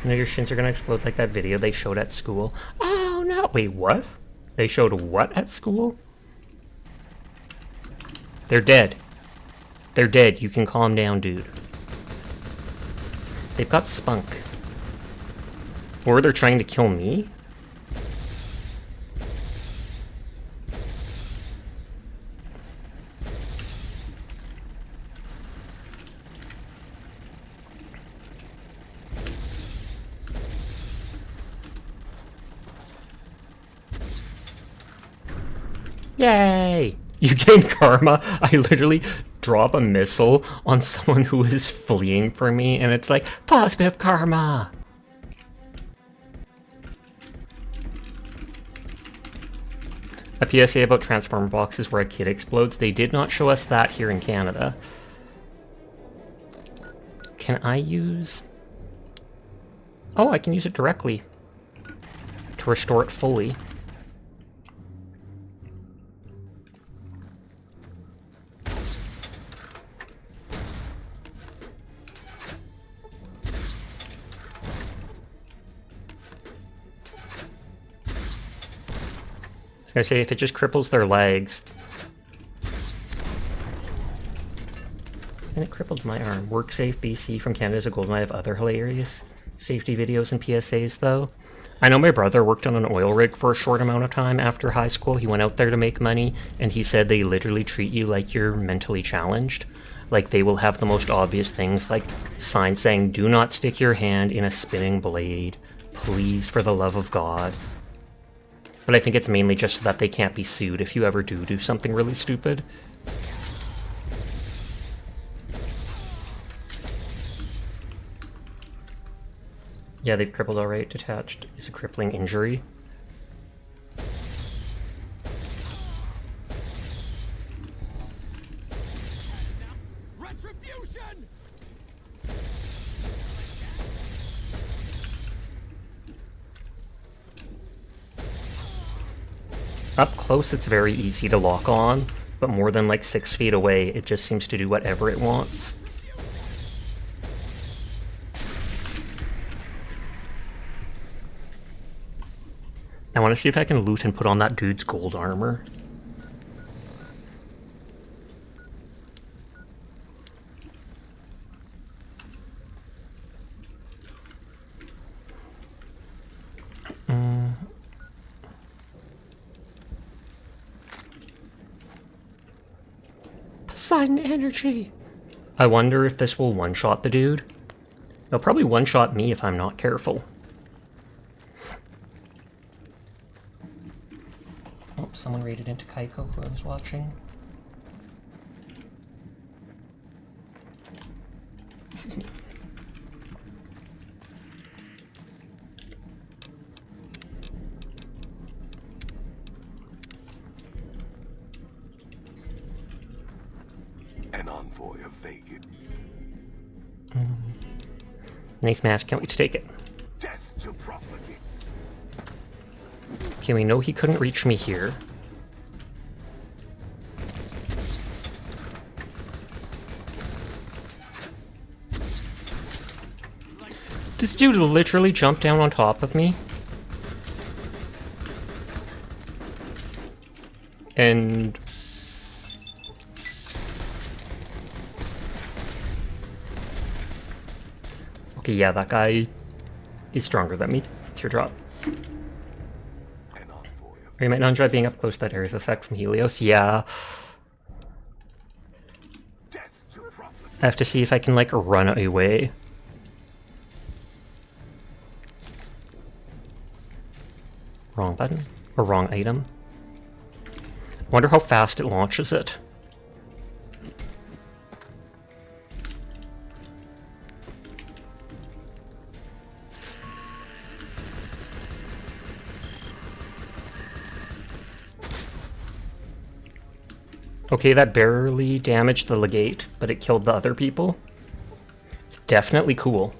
A: You know your shins are gonna explode like that video they showed at school. Oh no! Wait, what? They showed what at school? They're dead. They're dead. You can calm down, dude. They've got spunk. Or they're trying to kill me? Yay! You gain karma. I literally drop a missile on someone who is fleeing from me, and it's like, positive karma! A PSA about transformer boxes where a kid explodes. They did not show us that here in Canada. Can I use... Oh, I can use it directly to restore it fully. I was gonna say, if it just cripples their legs. And it crippled my arm. WorkSafe BC from Canada is a gold mine of other hilarious safety videos and PSAs, though. I know my brother worked on an oil rig for a short amount of time after high school. He went out there to make money, and he said they literally treat you like you're mentally challenged. Like, they will have the most obvious things, like signs saying, do not stick your hand in a spinning blade. Please, for the love of God. But I think it's mainly just so that they can't be sued if you ever do something really stupid. Yeah, they've crippled alright. Detached is a crippling injury. Up close, it's very easy to lock on, but more than like 6 feet away, it just seems to do whatever it wants. I want to see if I can loot and put on that dude's gold armor. Poseidon energy! I wonder if this will one-shot the dude. They'll probably one-shot me if I'm not careful. Oh, someone raided into Kaiko who I was watching.
B: An envoy of Vegas.
A: Nice mask, can't wait to take it.
B: Death to profligates.
A: Okay, we know he couldn't reach me here. This dude literally jumped down on top of me. And... okay, yeah, that guy is stronger than me. Teardrop. Or you might not enjoy being up close to that area of effect from Helios. Yeah. I have to see if I can, like, run away. Wrong button? Or wrong item? Wonder how fast it launches it. Okay, that barely damaged the legate, but it killed the other people. It's definitely cool.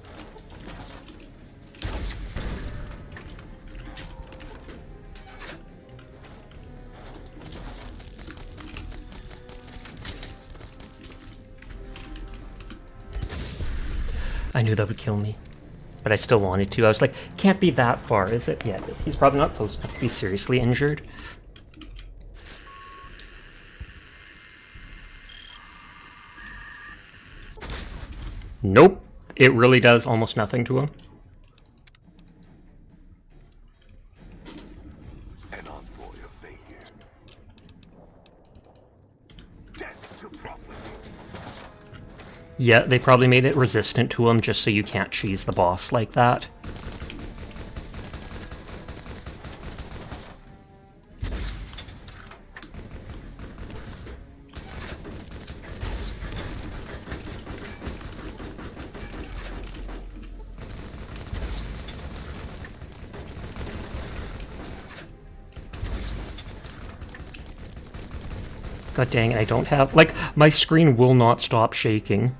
A: I knew that would kill me, but I still wanted to. I was like, can't be that far, is it? Yeah, it is. He's probably not close enough to be seriously injured. Nope. It really does almost nothing to him.
O: An envoy of Vader. Death to profligates.
A: Yeah, they probably made it resistant to him just so you can't cheese the boss like that. God dang, I don't have... like, my screen will not stop shaking.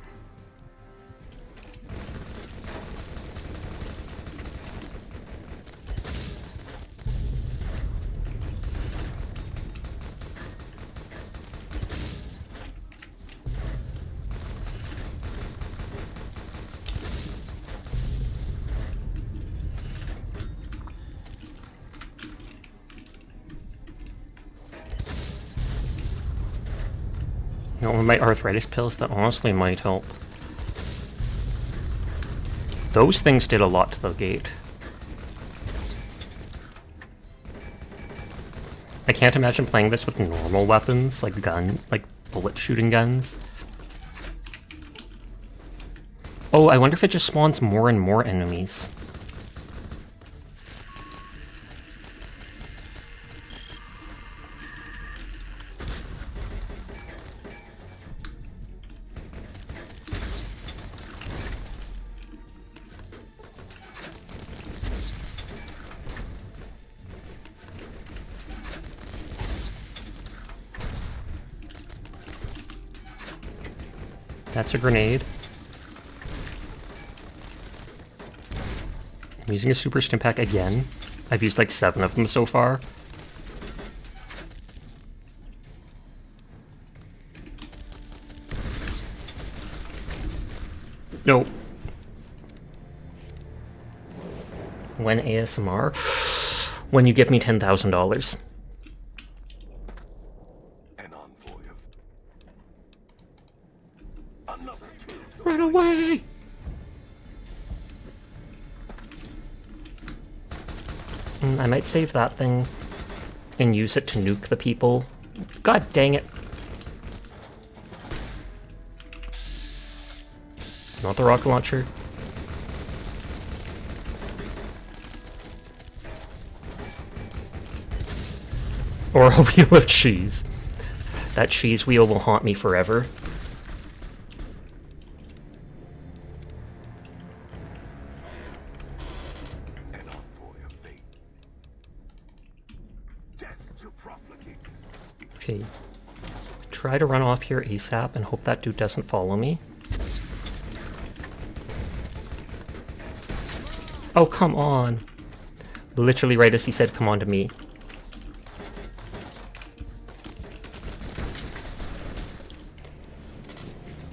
A: You know, with my arthritis pills, that honestly might help. Those things did a lot to the gate. I can't imagine playing this with normal weapons, like bullet shooting guns. Oh, I wonder if it just spawns more and more enemies. That's a grenade. I'm using a super stim pack again. I've used like 7 of them so far. Nope. When ASMR? When you give me $10,000. Run away! I might save that thing and use it to nuke the people. God dang it. Not the rocket launcher. Or a wheel of cheese. That cheese wheel will haunt me forever. Okay. Try to run off here ASAP and hope that dude doesn't follow me. Oh, come on. Literally right as he said, come on to me.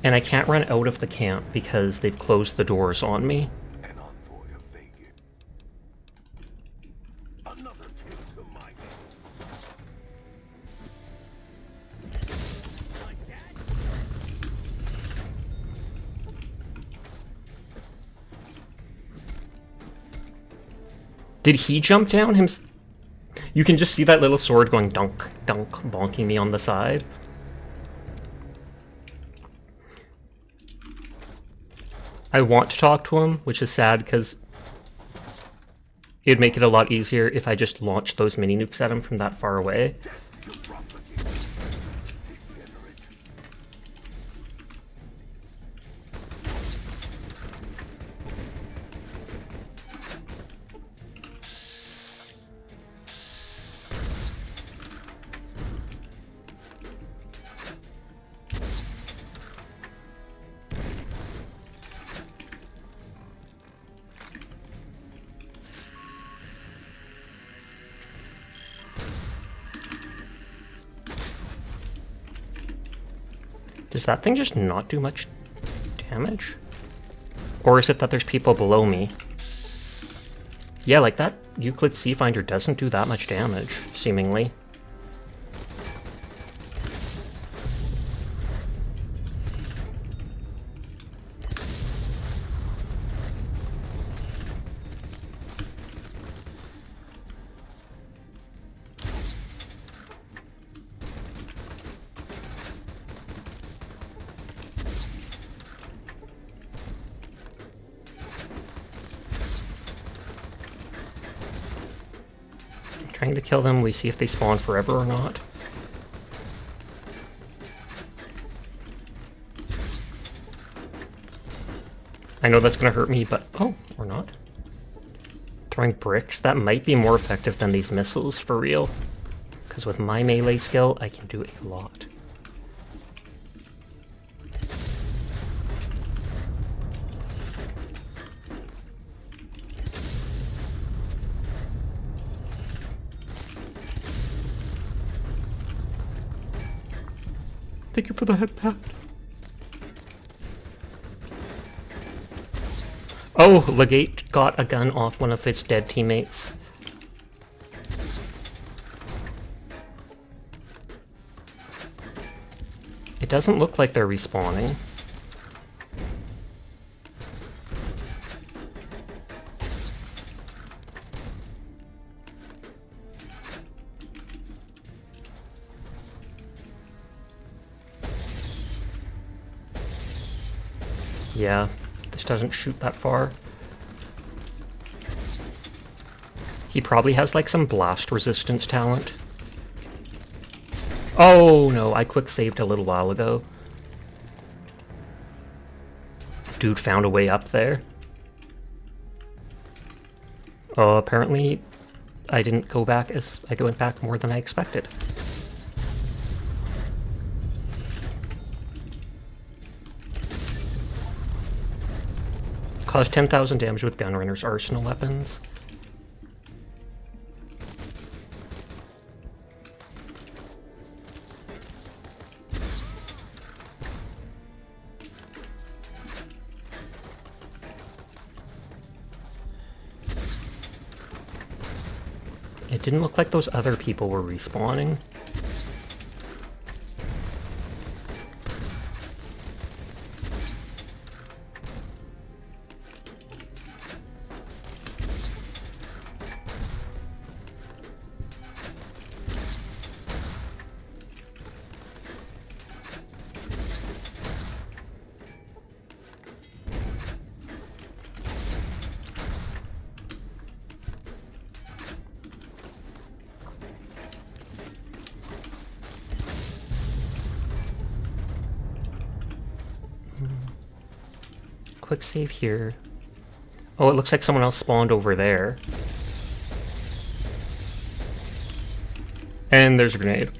A: And I can't run out of the camp because they've closed the doors on me.
O: An envoy
A: Did he jump down him? You can just see that little sword going dunk, dunk, bonking me on the side. I want to talk to him, which is sad because it'd make it a lot easier if I just launched those mini nukes at him from that far away. Does that thing just not do much damage? Or is it that there's people below me? Yeah, like that Euclid Sea Finder doesn't do that much damage, seemingly. Trying to kill them, we see if they spawn forever or not. I know that's gonna hurt me, but oh, or not. Throwing bricks, that might be more effective than these missiles, for real. Because with my melee skill, I can do a lot. Thank you for the head pat. Oh, Legate got a gun off one of his dead teammates. It doesn't look like they're respawning. Yeah, this doesn't shoot that far. He probably has like some blast resistance talent. Oh no, I quick saved a little while ago. Dude found a way up there. Oh, apparently I didn't go back as I went back more than I expected. Caused 10,000 damage with Gunrunner's arsenal weapons. It didn't look like those other people were respawning. Quick save here. Oh, it looks like someone else spawned over there. And there's a grenade.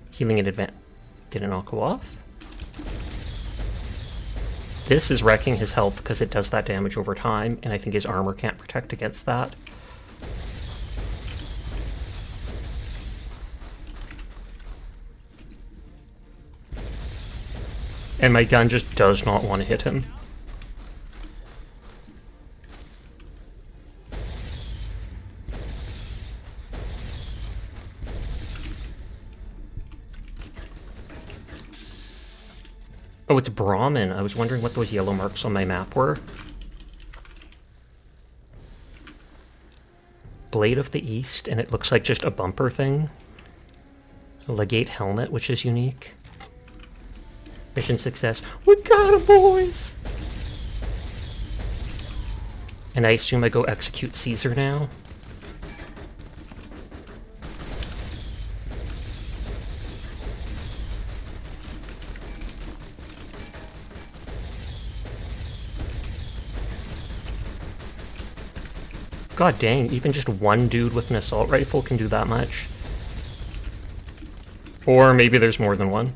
A: Healing in advance. Did it not go off? This is wrecking his health because it does that damage over time, and I think his armor can't protect against that. And my gun just does not want to hit him. Oh, it's Brahmin. I was wondering what those yellow marks on my map were. Blade of the East, and it looks like just a bumper thing. A Legate helmet, which is unique. Mission success. We got him, boys! And I assume I go execute Caesar now. God dang, even just one dude with an assault rifle can do that much. Or maybe there's more than one.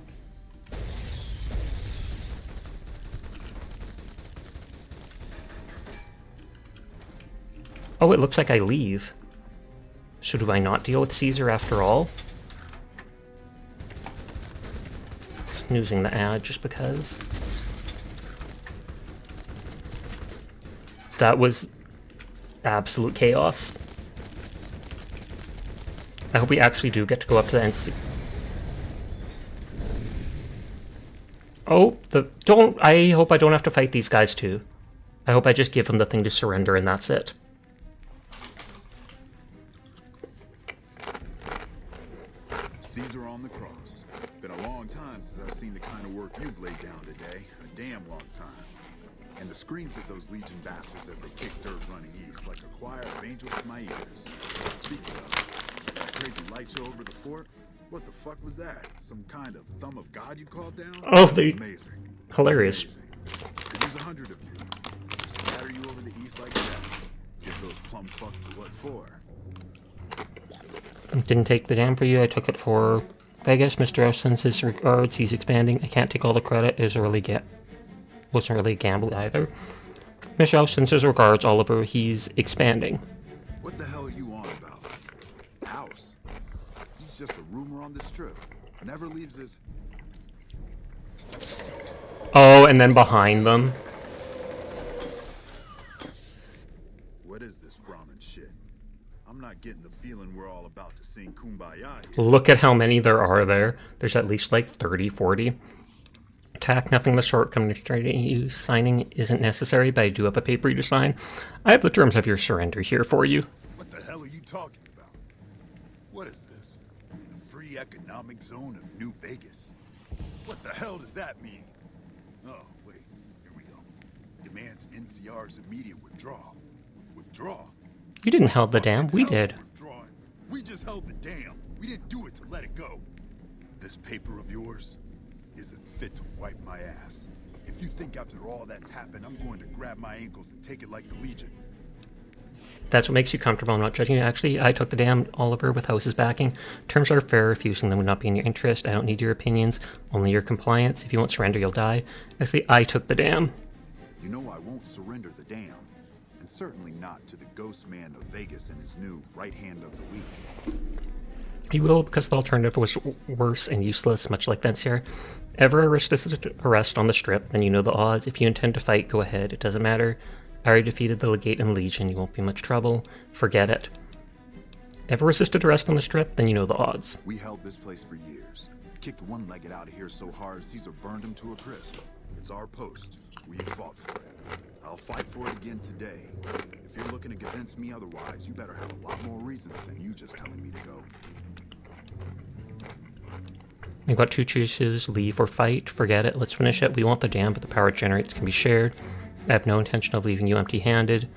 A: Oh, it looks like I leave. So do I not deal with Caesar after all? Snoozing the ad just because. That was absolute chaos. I hope we actually do get to go up to the NC. Oh, I hope I don't have to fight these guys too. I hope I just give them the thing to surrender and that's it.
G: Caesar on the cross. Been a long time since I've seen the kind of work you've laid down today. A damn long time. And the screams of those Legion bastards as they kick dirt running east like a choir of angels to my ears. Speaking of, that crazy light show over the fort? What the fuck was that? Some kind of thumb of God you called down?
A: Oh, amazing. Hilarious.
G: Amazing. Could use 100 of you. Scatter you over the east like that. Give those plum fucks the what for.
A: Didn't take the dam for you, I took it for Vegas. Mr. S sends his regards, he's expanding. I can't take all the credit, wasn't really a gamble either. Michelle sends his regards, Oliver, he's expanding.
G: What the hell are you on about? House? He's just a rumor on the strip. Never leaves his...
A: Oh, and then behind them.
G: What is this Brahmin shit? I'm not getting the feeling we're all about to sing Kumbaya here.
A: Look at how many there are there. There's at least like 30, 40. Attack, nothing the short coming straight at you. Signing isn't necessary, but I do have a paper to sign. I have the terms of your surrender here for you.
G: What the hell are you talking about? What is this? The free economic zone of New Vegas? What the hell does that mean? Oh, wait, here we go. Demands NCR's immediate withdrawal. Withdraw?
A: You didn't hold the dam, we did.
G: Withdrawing. We just held the dam. We didn't do it to let it go. This paper of yours isn't fit to wipe my ass. If you think after all that's happened, I'm going to grab my ankles and take it like the Legion.
A: That's what makes you comfortable. I'm not judging you. Actually, I took the dam, Oliver, with House's backing. Terms are fair. Refusing them would not be in your interest. I don't need your opinions, only your compliance. If you won't surrender, you'll die. Actually, I took the dam.
G: You know I won't surrender the dam. And certainly not to the ghost man of Vegas and his new right hand of the week.
A: You will, because the alternative was worse and useless, much like Vencier. Ever arrest on the strip, then you know the odds. If you intend to fight, go ahead. It doesn't matter. I already defeated the Legate and Legion. You won't be much trouble. Forget it. Ever resisted arrest on the strip, then you know the odds.
G: We held this place for years. Kicked one-legged out of here so hard, Caesar burned him to a crisp. It's our post. We fought for it. I'll fight for it again today. If you're looking to convince me otherwise, you better have a lot more reasons than you just telling me to go.
A: You've got two choices, leave or fight. Forget it, let's finish it. We want the dam, but the power it generates can be shared. I have no intention of leaving you empty-handed.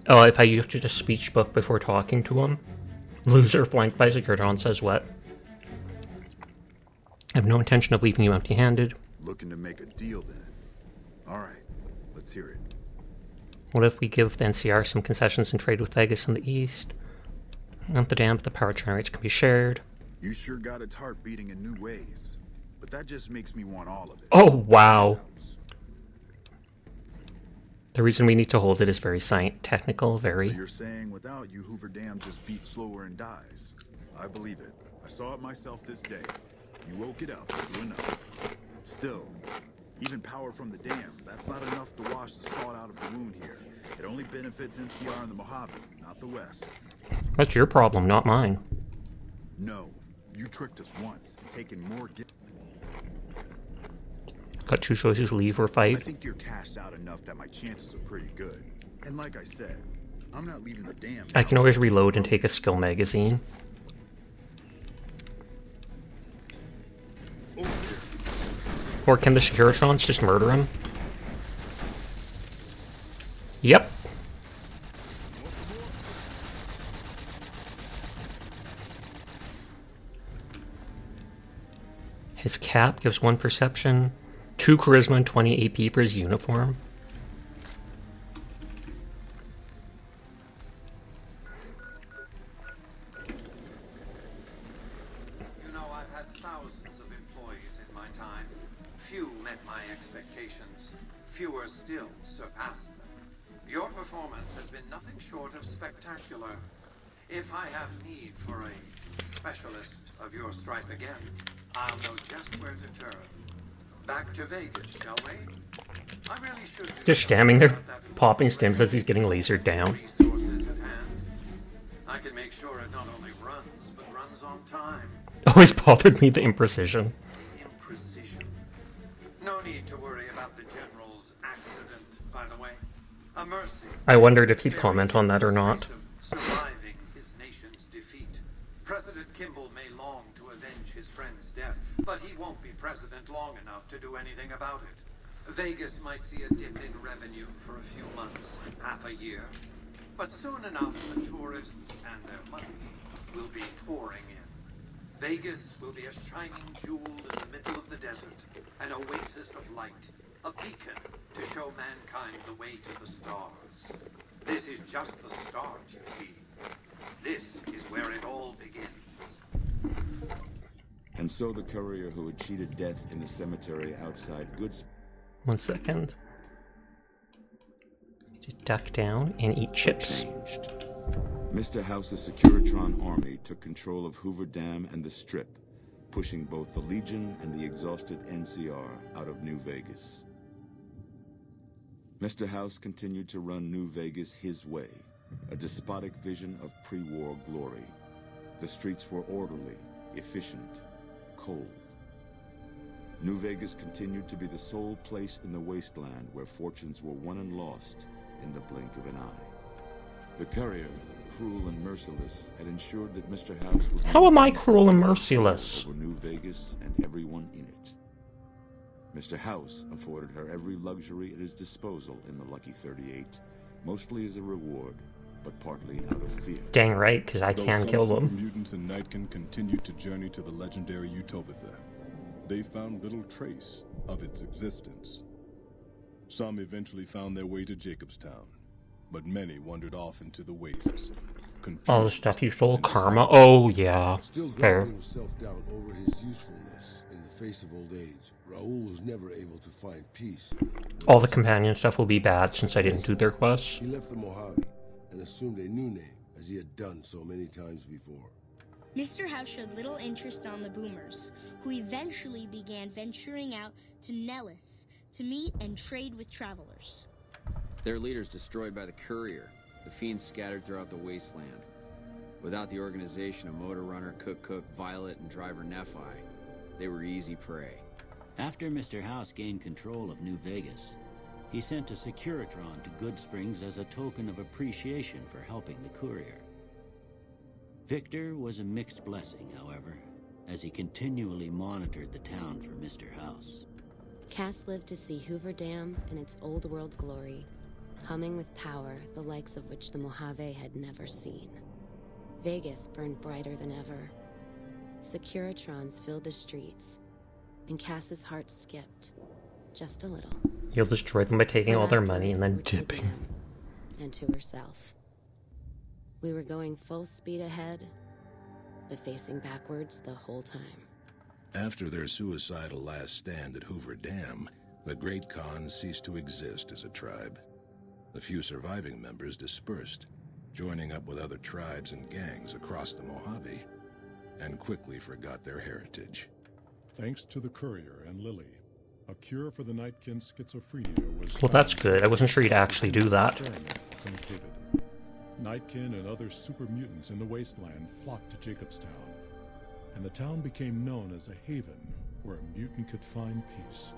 A: Oh, if I used a speech book before talking to him. Loser flanked by Zigguradon says what? I have no intention of leaving you empty-handed.
G: Looking to make a deal then. Alright, let's hear it.
A: What if we give the NCR some concessions and trade with Vegas in the east? Want the dam, but the power it generates can be shared.
G: You sure got its heart beating in new ways. But that just makes me want all of it.
A: Oh, wow. The reason we need to hold it is very technical, very...
G: So you're saying without you, Hoover Dam just beats slower and dies? I believe it. I saw it myself this day. You woke it up, true enough. Still, even power from the dam, that's not enough to wash the salt out of the wound here. It only benefits NCR and the Mojave, not the West.
A: That's your problem, not mine.
G: No. You tricked us once, and taken more...
A: Got two choices, leave or fight.
G: I think you're cashed out enough that my chances are pretty good. And like I said, I'm not leaving the dam.
A: I can always reload and take a skill magazine. Or can the Securitrons just murder him? Yep. His cap gives 1 perception, 2 charisma, and 20 AP for his uniform.
C: You know, I've had thousands of employees in my time. Few met my expectations. Fewer still surpassed them. Your performance has been nothing short of spectacular. If I have need for a specialist of your stripe again, I'll know just where to turn. Back to Vegas, shall we? I really should
A: Just standing there, popping stims as he's getting lasered down.
C: resources at hand. I can make sure it not only runs, but runs on time.
A: Always bothered me, the imprecision.
C: Imprecision. No need to worry about the General's accident, by the way. A mercy.
A: I wondered if he'd comment on that or not.
C: Surviving his nation's defeat. President Kimball may long to avenge his friend's death, but he won't be president long enough to do anything about it. Vegas might see a dip in revenue for a few months, half a year. But soon enough, the tourists and their money will be pouring in. Vegas will be a shining jewel in the middle of the desert, an oasis of light, a beacon to show mankind the way to the stars. This is just the start, you see. This is where it all begins.
H: And so the courier who had cheated death in the cemetery outside Goods.
A: 1 second. Just duck down and eat chips.
H: Changed. Mr. House's Securitron army took control of Hoover Dam and the Strip, pushing both the Legion and the exhausted NCR out of New Vegas. Mr. House continued to run New Vegas his way, a despotic vision of pre-war glory. The streets were orderly, efficient, cold. New Vegas continued to be the sole place in the wasteland where fortunes were won and lost in the blink of an eye. The courier, cruel and merciless, had ensured that Mr. House would...
A: How am I cruel and merciless?
H: ...over New Vegas and everyone in it. Mr. House afforded her every luxury at his disposal in the Lucky 38, mostly as a reward, but partly out of fear.
A: Dang right, because I can kill them.
T: Some mutants and Nightkin continued to journey to the legendary Utopia. They found little trace of its existence. Some eventually found their way to Jacobstown, but many wandered off into the wastes.
A: All the stuff you stole, karma. Oh yeah,
B: Still
A: fair.
B: grappling with self-doubt over his usefulness in the face of old age, Raoul was never able to find peace.
A: All the companion stuff will be bad since I didn't do their quests.
B: He left the Mojave and assumed a new name, as he had done so many times before.
V: Mr. House showed little interest on the Boomers, who eventually began venturing out to Nellis to meet and trade with travelers.
K: Their leaders destroyed by the courier, the fiends scattered throughout the wasteland. Without the organization of Motor Runner, Cook, Violet, and Driver Nephi, they were easy prey.
W: After Mr. House gained control of New Vegas, he sent a Securitron to Good Springs as a token of appreciation for helping the courier. Victor was a mixed blessing, however, as he continually monitored the town for Mr. House.
X: Cass lived to see Hoover Dam in its old world glory, humming with power the likes of which the Mojave had never seen. Vegas burned brighter than ever. Securitrons filled the streets, and Cass's heart skipped, just a little.
A: You'll destroy them by taking all their money and then dipping.
X: And to herself. We were going full speed ahead, but facing backwards the whole time.
Y: After their suicidal last stand at Hoover Dam, the Great Khan ceased to exist as a tribe. The few surviving members dispersed, joining up with other tribes and gangs across the Mojave, and quickly forgot their heritage.
T: Thanks to the courier and Lily, a cure for the Nightkin's schizophrenia was...
A: Well, that's good. I wasn't sure you'd actually do that.
T: Concluded. Nightkin and other super mutants in the wasteland flocked to Jacobstown, and the town became known as a haven where a mutant could find peace.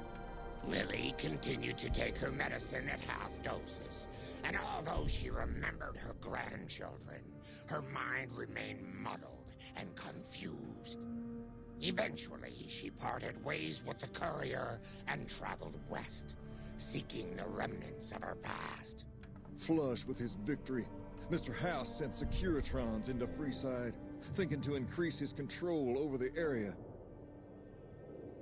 P: Lily continued to take her medicine at half doses, and although she remembered her grandchildren, her mind remained muddled and confused. Eventually, she parted ways with the courier and traveled west, seeking the remnants of her past.
D: Flush with his victory, Mr. House sent Securitrons into Freeside, thinking to increase his control over the area.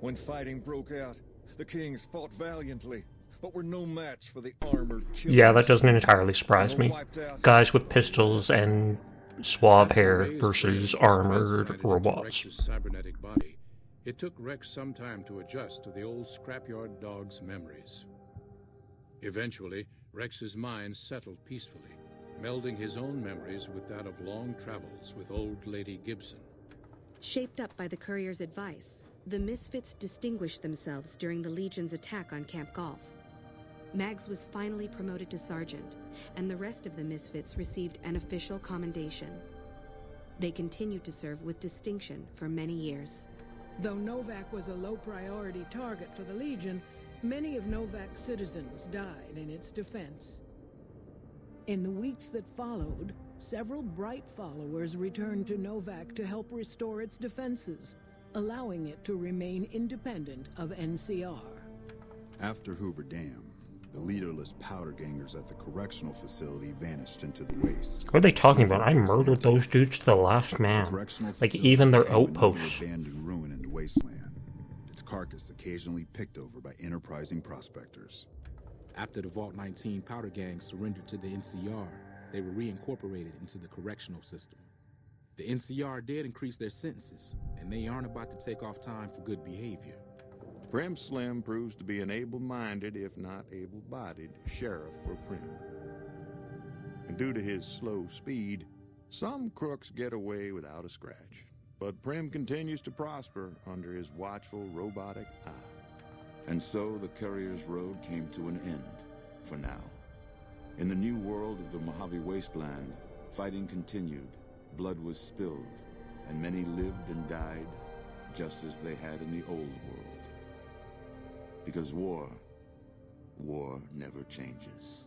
D: When fighting broke out, the Kings fought valiantly, but were no match for the armored killers.
A: Yeah, that doesn't entirely surprise me. Guys with pistols and suave hair versus armored robots.
R: Rex's cybernetic body. It took Rex some time to adjust to the old scrapyard dog's memories. Eventually, Rex's mind settled peacefully, melding his own memories with that of long travels with old Lady Gibson.
E: Shaped up by the courier's advice, the Misfits distinguished themselves during the Legion's attack on Camp Golf. Mags was finally promoted to sergeant, and the rest of the Misfits received an official commendation. They continued to serve with distinction for many years.
F: Though Novak was a low-priority target for the Legion, many of Novak's citizens died in its defense. In the weeks that followed, several Bright followers returned to Novak to help restore its defenses, allowing it to remain independent of NCR.
G: After Hoover Dam, the leaderless powder gangers at the correctional facility vanished into the waste.
A: What are they talking about? I murdered those dudes to the last man. Like, even their outposts.
G: Abandoned ruin in the wasteland. Its carcass occasionally picked over by enterprising prospectors.
J: After the Vault 19 powder gang surrendered to the NCR, they were reincorporated into the correctional system. The NCR did increase their sentences, and they aren't about to take off time for good behavior.
Y: Prim Slim proves to be an able-minded, if not able-bodied, sheriff for Prim. And due to his slow speed, some crooks get away without a scratch. But Prim continues to prosper under his watchful, robotic eye.
H: And so the Courier's Road came to an end, for now. In the new world of the Mojave Wasteland, fighting continued, blood was spilled, and many lived and died just as they had in the old world. Because war never changes.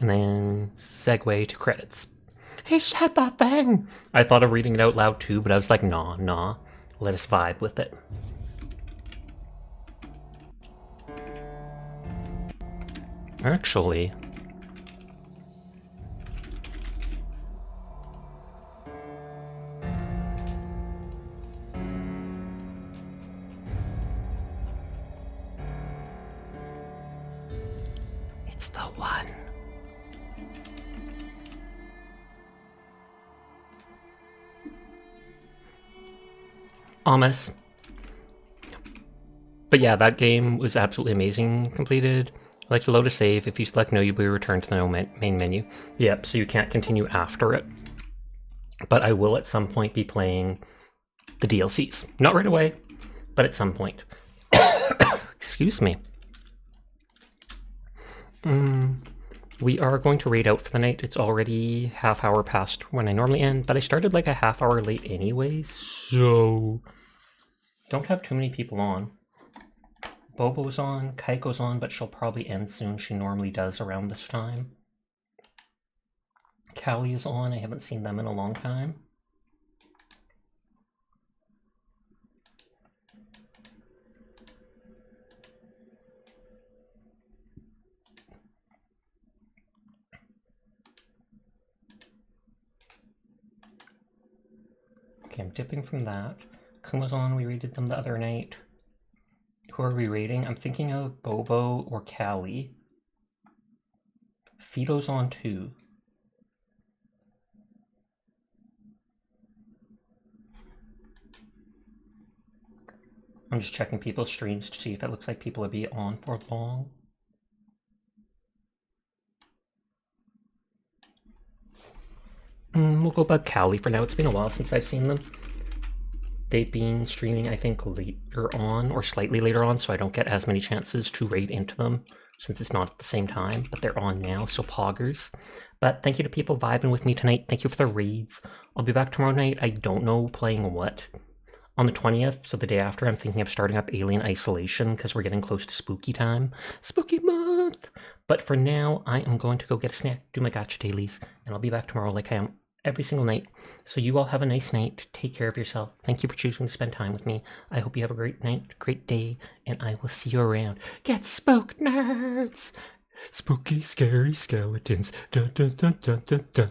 A: And then segue to credits. He said that thing! I thought of reading it out loud too, but I was like, nah. Let us vibe with it. Actually... it's the one. Ominous. But yeah, that game was absolutely amazing. Completed. I'd like to load a save. If you select no, you'll be returned to the main menu. Yep, so you can't continue after it. But I will at some point be playing the DLCs. Not right away, but at some point. Excuse me. We are going to raid out for the night. It's already half hour past when I normally end, but I started like a half hour late anyway, so don't have too many people on. Bobo's on, Kaiko's on, but she'll probably end soon. She normally does around this time. Callie is on. I haven't seen them in a long time. Okay, I'm dipping from that. Kuma's on, we raided them the other night. Who are we raiding? I'm thinking of Bobo or Callie. Fido's on too. I'm just checking people's streams to see if it looks like people will be on for long. We'll go about Callie for now. It's been a while since I've seen them. They've been streaming, I think, later on, or slightly later on, so I don't get as many chances to raid into them, since it's not at the same time, but they're on now, so poggers. But thank you to people vibing with me tonight. Thank you for the raids. I'll be back tomorrow night. I don't know playing what. On the 20th, so the day after, I'm thinking of starting up Alien Isolation because we're getting close to spooky time. Spooky month! But for now, I am going to go get a snack, do my gacha dailies, and I'll be back tomorrow like I am every single night. So you all have a nice night. Take care of yourself. Thank you for choosing to spend time with me. I hope you have a great night, great day, and I will see you around. Get spooked, nerds! Spooky, scary skeletons. Dun, dun, dun, dun, dun, dun. Dun,